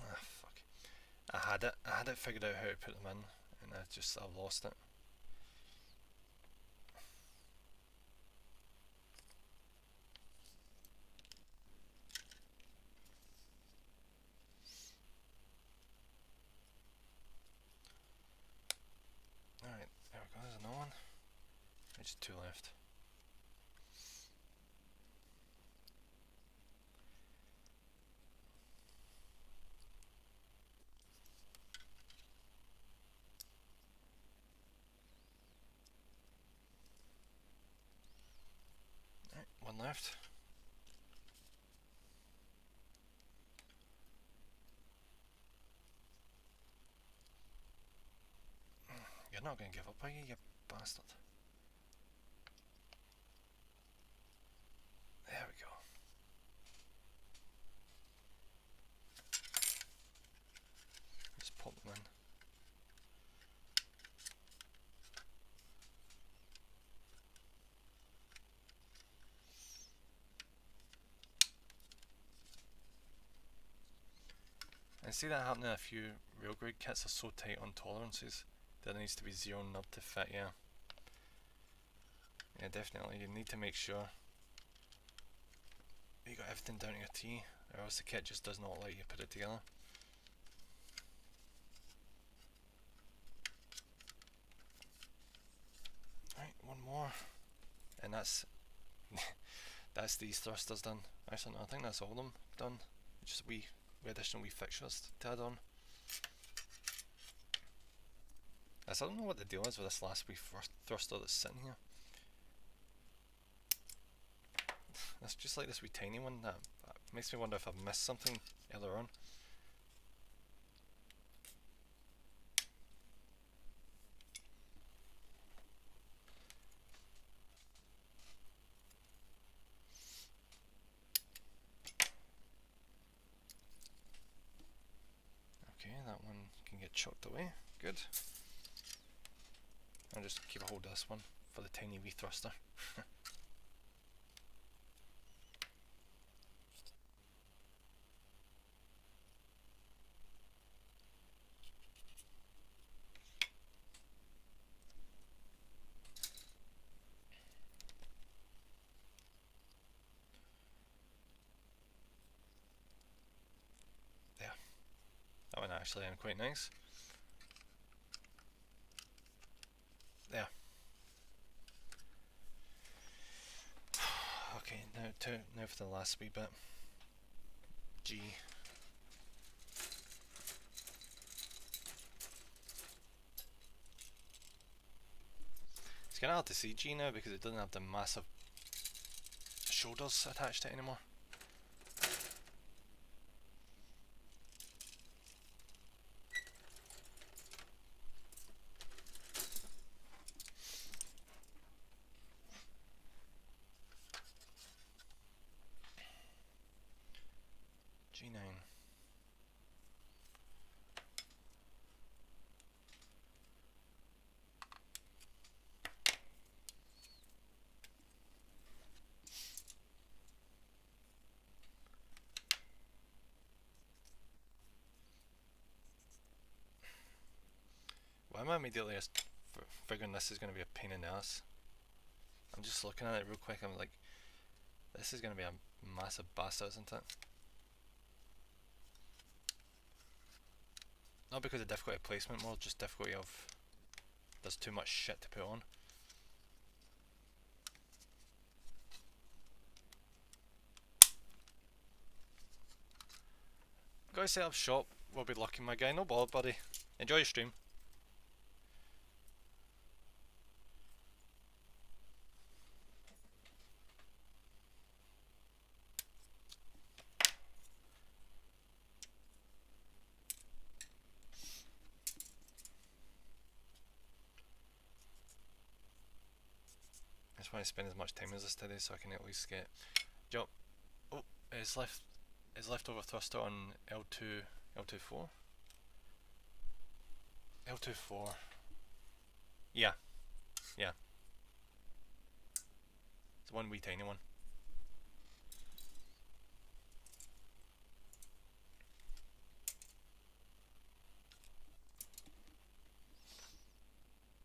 Speaker 1: Ah, fuck. I had it figured out how to put them in, and I've lost it. Alright, there we go, there's another one. There's just two left. Alright, one left. You're not going to give up, are you bastard? There we go. Just pop them in. And see that happening in a few railgrade kits are so tight on tolerances that it needs to be 0 nub to fit, yeah. Yeah, definitely, you need to make sure you got everything down to a T, or else the kit just does not let you put it together. Right, one more. And that's that's these thrusters done. Actually no, I think that's all of them done. Just wee additional wee fixtures to add on. I still don't know what the deal is with this last wee thruster that's sitting here. It's just like this wee tiny one that makes me wonder if I've missed something earlier on. Okay, that one can get chucked away. Good. I'll just keep a hold of this one for the tiny wee thruster. There. That went actually in quite nice. There. Okay, now for the last wee bit. G. It's kinda hard to see G now because it doesn't have the massive shoulders attached to it anymore. G9. I'm immediately figuring this is going to be a pain in the ass. I'm just looking at it real quick, I'm like, this is going to be a massive bastard, isn't it? Not because of difficulty of placement, more just difficulty of there's too much shit to put on. Gotta set up shop, we'll be lucky my guy, no bother buddy. Enjoy your stream. I just want to spend as much time as this today so I can at least get jump. Oh, his leftover thruster on L24. L24. Yeah. Yeah. It's one wee tiny one.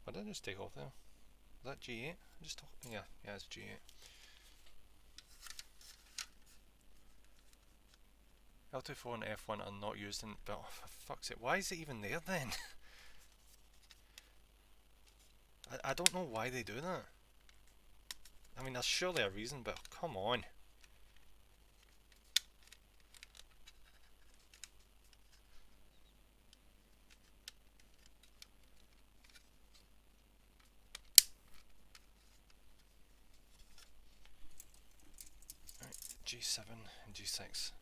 Speaker 1: What did I just take off there? Is that G8? I'm just talking. Yeah, it's G8. L24 and F1 are not used in, but oh, for fuck's sake, why is it even there then? I don't know why they do that. I mean, there's surely a reason, but come on. Right, G7 and G6.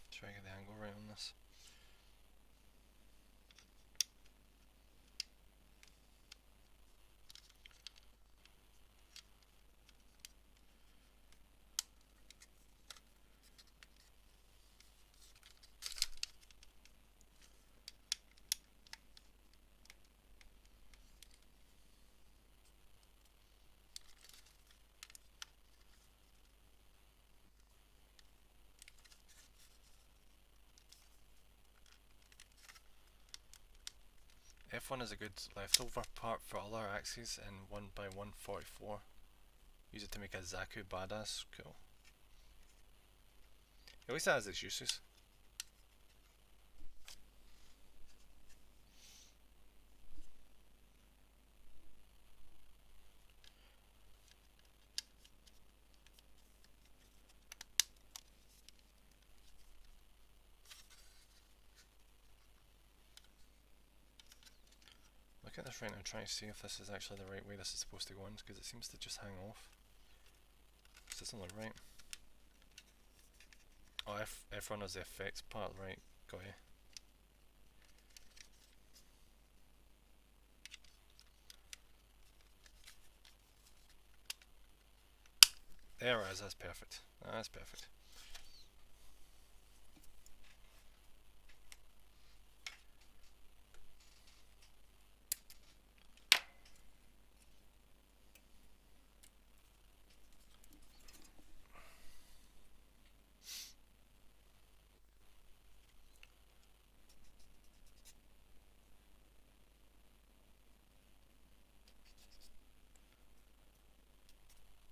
Speaker 1: Try to get the angle right on this. F1 is a good leftover part for other axes in 1x144. Use it to make a Zaku badass. Cool. At least that has its uses. Look at this right now, trying to see if this is actually the right way this is supposed to go in, because it seems to just hang off. This doesn't look right. Oh, F1 is the effects part, right, got you. There it is, that's perfect. That's perfect.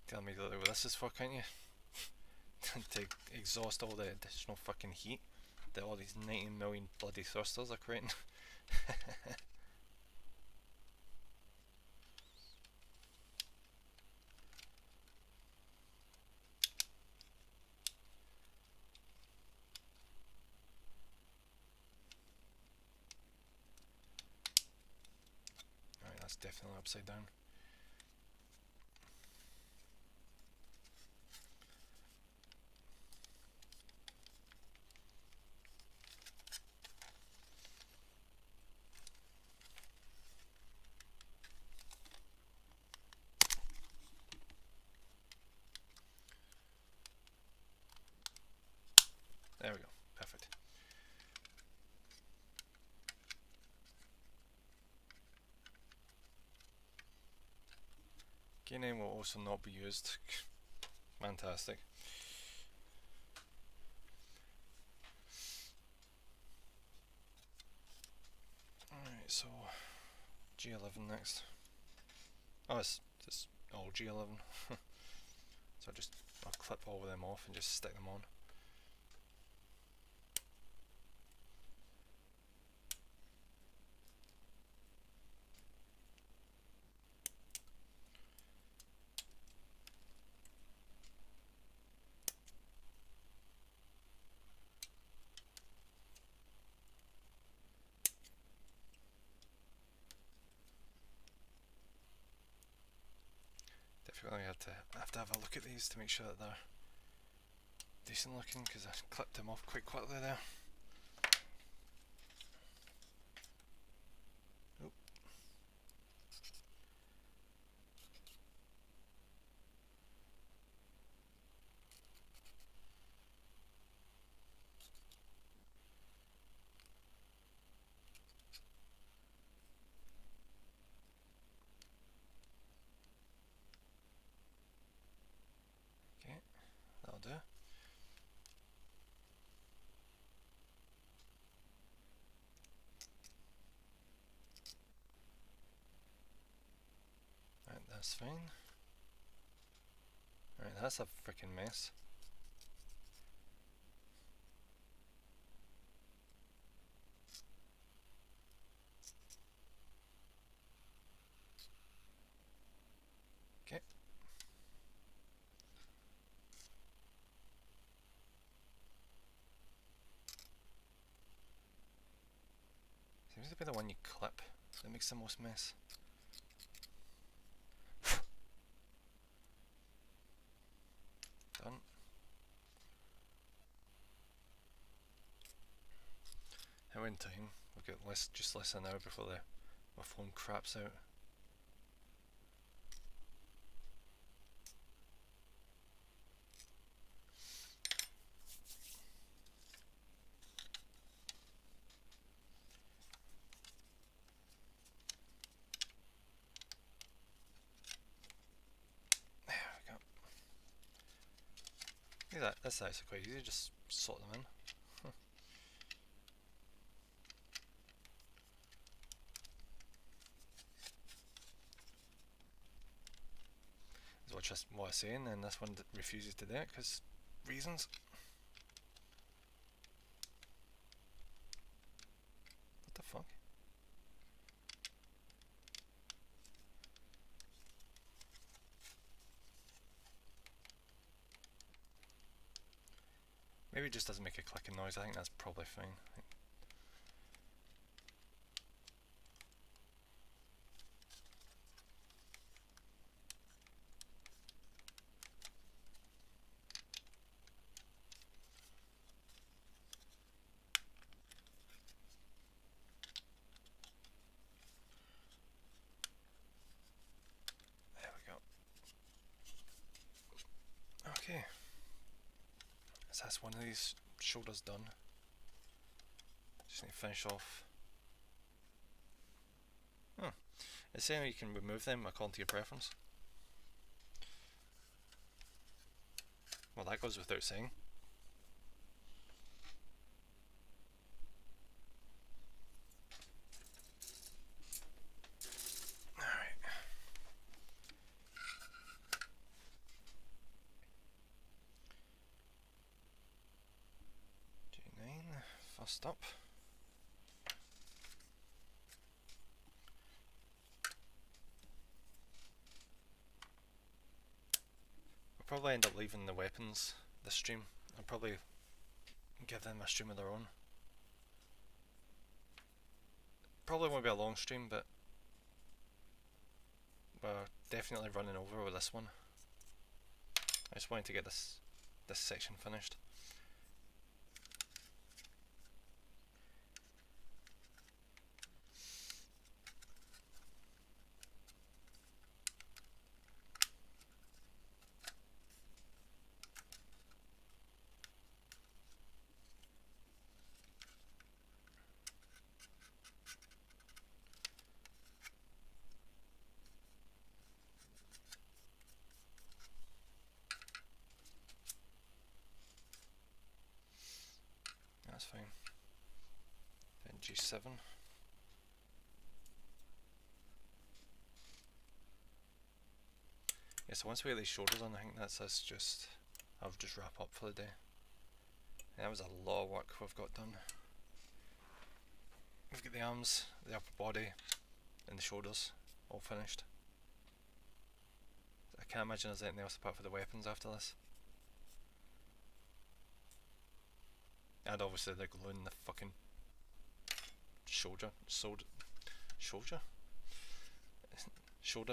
Speaker 1: Tell me what this is for, can't you? To exhaust all the additional fucking heat that all these 19 million bloody thrusters are creating. Alright, that's definitely upside down. K9 will also not be used. Fantastic. Alright, so G11 next. Oh, it's all G11. So I'll clip all of them off and just stick them on. Definitely have to have a look at these to make sure that they're decent looking, because I clipped them off quite quickly there. Oop. Okay, that'll do. Right, that's fine. Right, that's a freaking mess. Okay. Seems to be the one you clip that makes the most mess. Done. How in time? We've got just less than an hour before my phone craps out. There we go. That's actually quite easy, just sort them in. Is what I was saying, and this one refuses to do it because reasons. What the fuck? Maybe it just doesn't make a clicking noise. I think that's probably fine. There we go. Okay. So that's one of these shoulders done. Just need to finish off. Oh, it's saying you can remove them according to your preference. Well, that goes without saying. Alright. G9, first up. I'll probably end up leaving the weapons this stream. I'll probably give them a stream of their own. Probably won't be a long stream, but we're definitely running over with this one. I just wanted to get this section finished. that's fine. Then G7. Yeah, so once we get these shoulders on, I think that's us just, I'll just wrap up for the day. And that was a lot of work we've got done. We've got the arms, the upper body, and the shoulders all finished. I can't imagine there's anything else apart from the weapons after this. And obviously they're gluing the fucking shoulder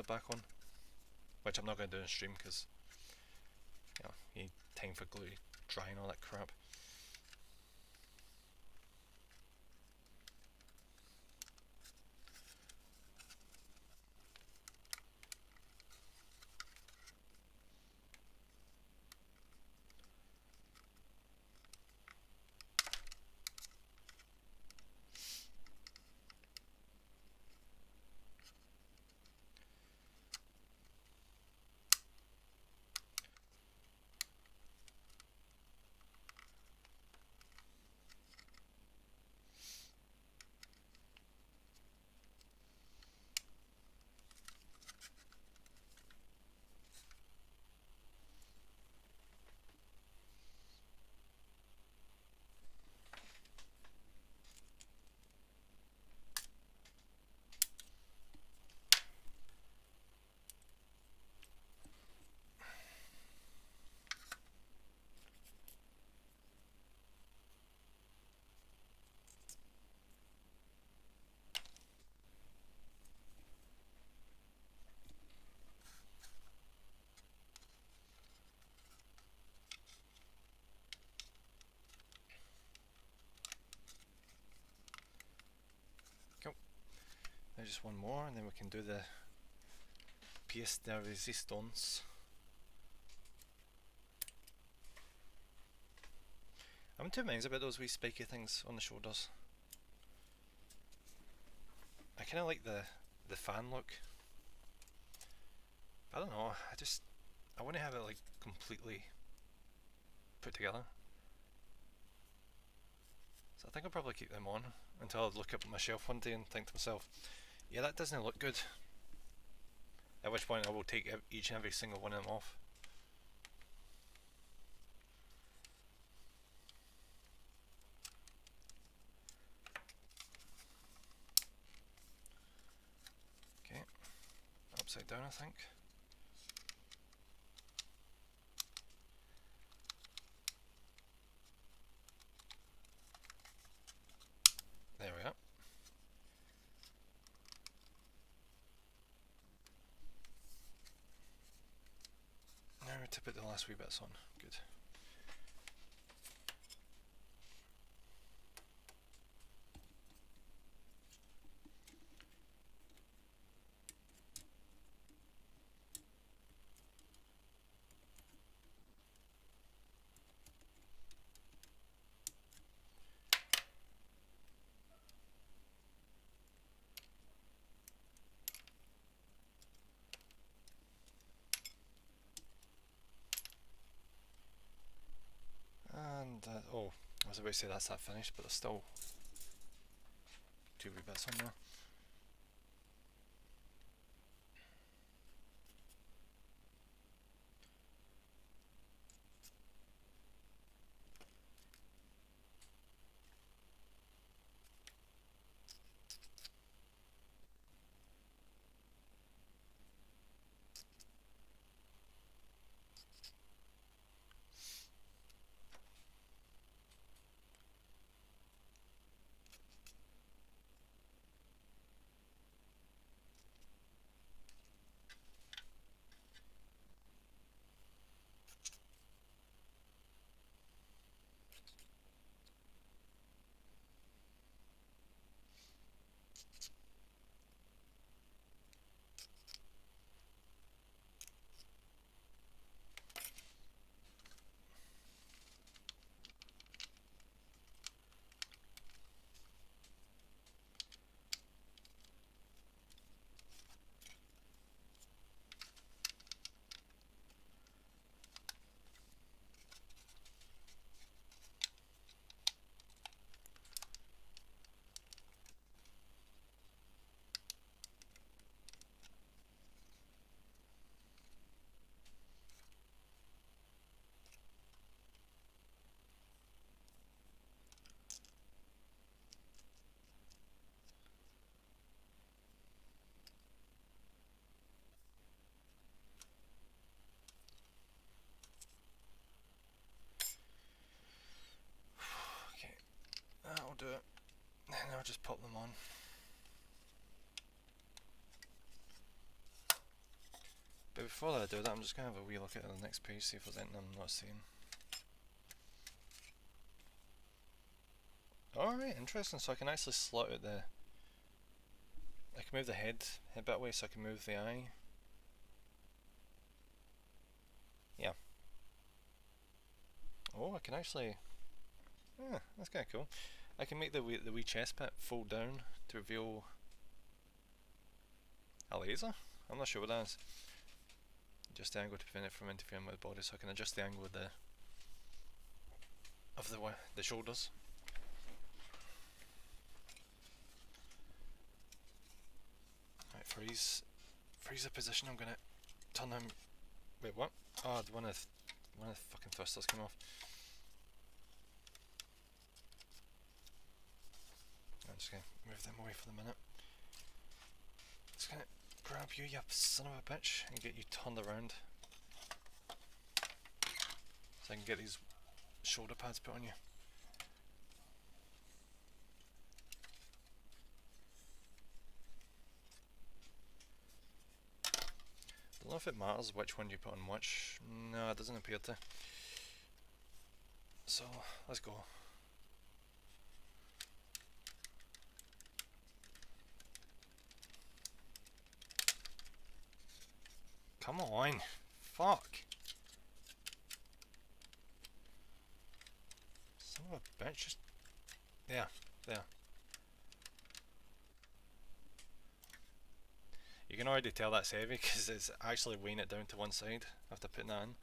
Speaker 1: back on, which I'm not going to do in stream because you know, you need time for glue to dry and all that crap. There's just one more and then we can do the pièce de résistance. I'm in two minds about those wee spiky things on the shoulders. I kinda like the fan look. I don't know, I want to have it like completely put together. So I think I'll probably keep them on until I look up at my shelf one day and think to myself, yeah, that doesn't look good. At which point I will take each and every single one of them off. Okay, upside down I think. There we are. Now to put the last wee bits on. Good. And oh, I was about to say that's that finished, but there's still two wee bits on there. I'll just pop them on. But before I do that, I'm just going to have a wee look at the next page, see if there's anything I'm not seeing. Alright, interesting. So I can actually slot out the... I can move the head a bit away so I can move the eye. Yeah. Oh, I can actually... Yeah, that's kind of cool. I can make the wee chest bit fold down to reveal a laser? I'm not sure what that is. Just the angle to prevent it from interfering with the body, so I can adjust the angle of the shoulders. Right, freeze the position. I'm gonna turn him. Wait, what? Oh, one of the fucking thrusters came off. I'm just gonna move them away for the minute. Just gonna grab you, you son of a bitch, and get you turned around so I can get these shoulder pads put on you. I don't know if it matters which one you put on which. No, it doesn't appear to. So, let's go. Come on. Fuck. Son of a bitch. Just... There. You can already tell that's heavy because it's actually weighing it down to one side after putting that in.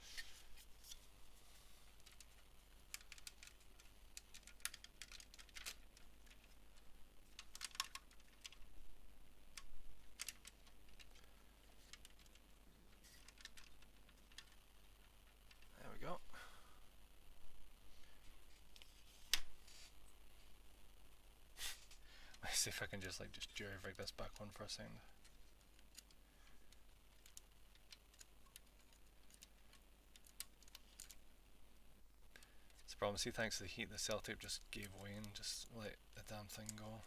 Speaker 1: There we go. Let's see if I can just jury rig this back on for a second. It's a problem. See, thanks to the heat, the cell tape just gave way and just let the damn thing go.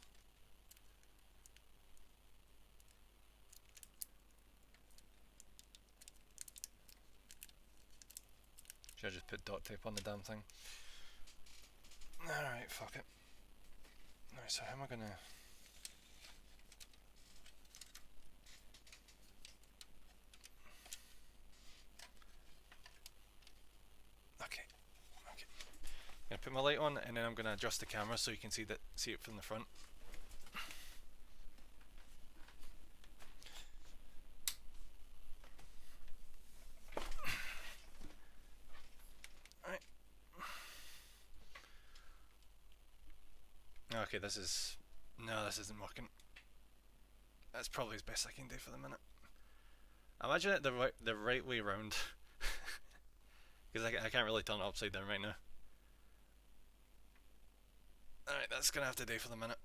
Speaker 1: Should I just put dot tape on the damn thing? Alright, fuck it. Alright, so how am I gonna... Okay. I'm gonna put my light on and then I'm gonna adjust the camera so you can see it from the front. Okay, this isn't working. That's probably as best I can do for the minute. Imagine it the right way round, because I can't really turn it upside down right now. Alright, that's gonna have to do for the minute.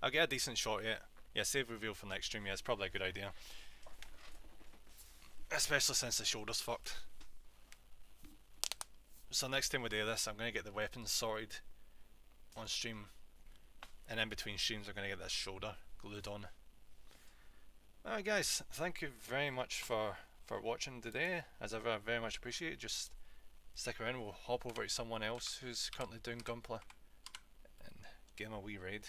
Speaker 1: I'll get a decent shot yet. Yeah, save reveal for next stream. Yeah, it's probably a good idea, especially since the shoulder's fucked. So next time we do this, I'm going to get the weapons sorted on stream, and in between streams I'm going to get this shoulder glued on. Alright guys, thank you very much for watching today. As ever, I very much appreciate it. Just stick around, we'll hop over to someone else who's currently doing Gunpla and give him a wee raid.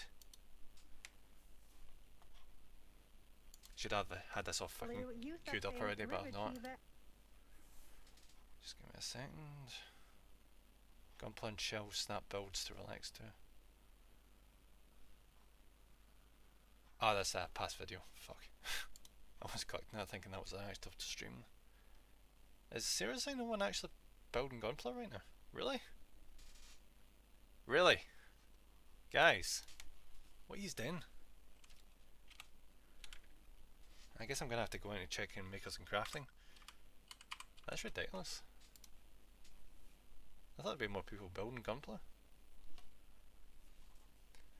Speaker 1: Should have had this all fucking queued up already, but I've not. Just give me a second. Gunpla and shell snap builds to relax to. Ah, that's a past video. Fuck. I was clicked now thinking that was an active stream. Is seriously no one actually building Gunpla right now? Really? Really? Guys, what are you doing? I guess I'm gonna have to go in and check and make us some crafting. That's ridiculous. I thought there'd be more people building Gunpla.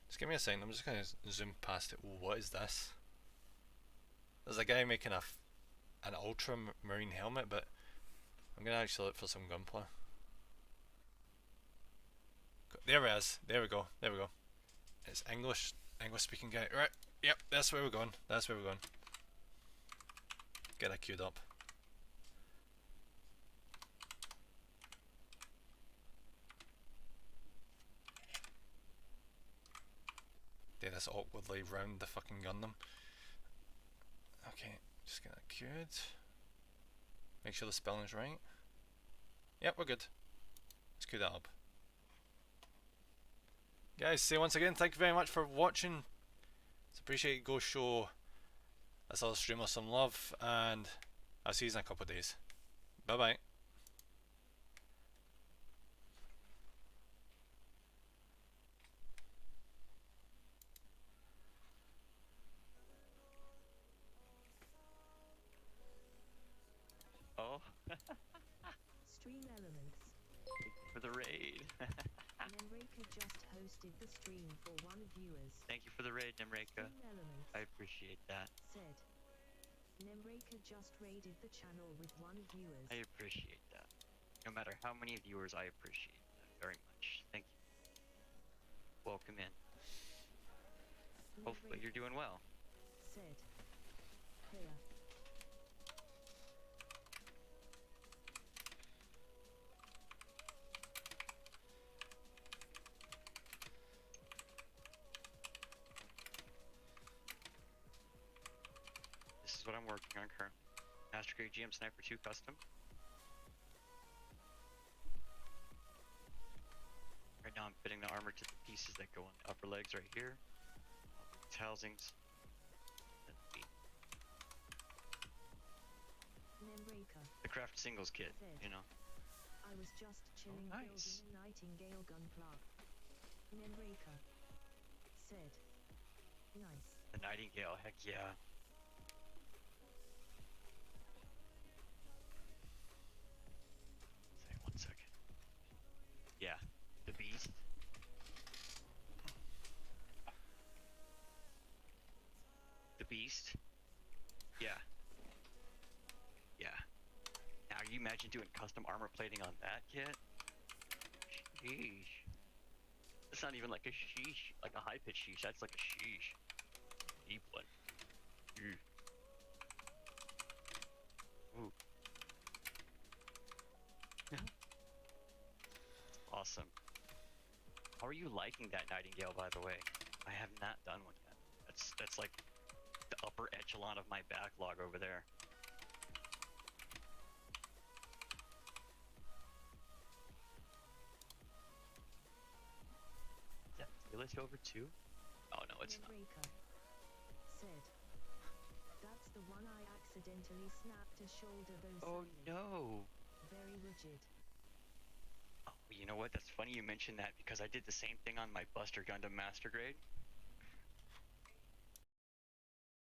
Speaker 1: Just give me a second, I'm just going to zoom past it. Ooh, what is this? There's a guy making an ultramarine helmet, but I'm going to actually look for some Gunpla. There it is. There we go. There we go. It's English speaking guy. Right. Yep, that's where we're going. That's where we're going. Get that queued up. Do this awkwardly round the fucking Gundam. Okay, just get that queued. Make sure the spelling's right. Yep, we're good. Let's queue that up. Guys, say once again, thank you very much for watching. It's appreciated. Go show this other streamer some love, and I'll see you in a couple of days. Bye bye.
Speaker 2: Oh.
Speaker 3: Stream Elements.
Speaker 2: For the raid.
Speaker 3: Nemreka just hosted the stream for 1 viewers.
Speaker 2: Thank you for the raid, Nemreka.
Speaker 3: Stream Elements.
Speaker 2: I appreciate that.
Speaker 3: Said. Nemreka just raided the channel with 1 viewers.
Speaker 2: I appreciate that. No matter how many viewers, I appreciate that very much. Thank you. Welcome in. Hopefully you're doing well.
Speaker 3: Said. Here.
Speaker 2: This is what I'm working on currently. Master Grade GM Sniper 2 Custom. Right now I'm fitting the armor to the pieces that go on the upper legs right here. These housings.
Speaker 3: Nemreka.
Speaker 2: The craft singles kit, you know.
Speaker 3: I was just chilling
Speaker 2: nice.
Speaker 3: building a Nightingale gun plug. Nemreka. Said. Nice.
Speaker 2: The Nightingale, heck yeah. Say 1 second. Yeah, the beast. The beast. Yeah. Yeah. Now you imagine doing custom armor plating on that kit? Sheesh. That's not even like a sheesh, like a high pitch sheesh. That's like a sheesh. Deep one. Ooh. Awesome. How are you liking that Nightingale, by the way? I have not done one yet. That's like the upper echelon of my backlog over there. Is that Fearless over 2? Oh no, it's not.
Speaker 3: Nemreka. Said. That's the one I accidentally snapped a shoulder though.
Speaker 2: Oh
Speaker 3: sadly.
Speaker 2: no!
Speaker 3: Very rigid.
Speaker 2: Oh, you know what? That's funny you mentioned that because I did the same thing on my Buster Gundam Master Grade.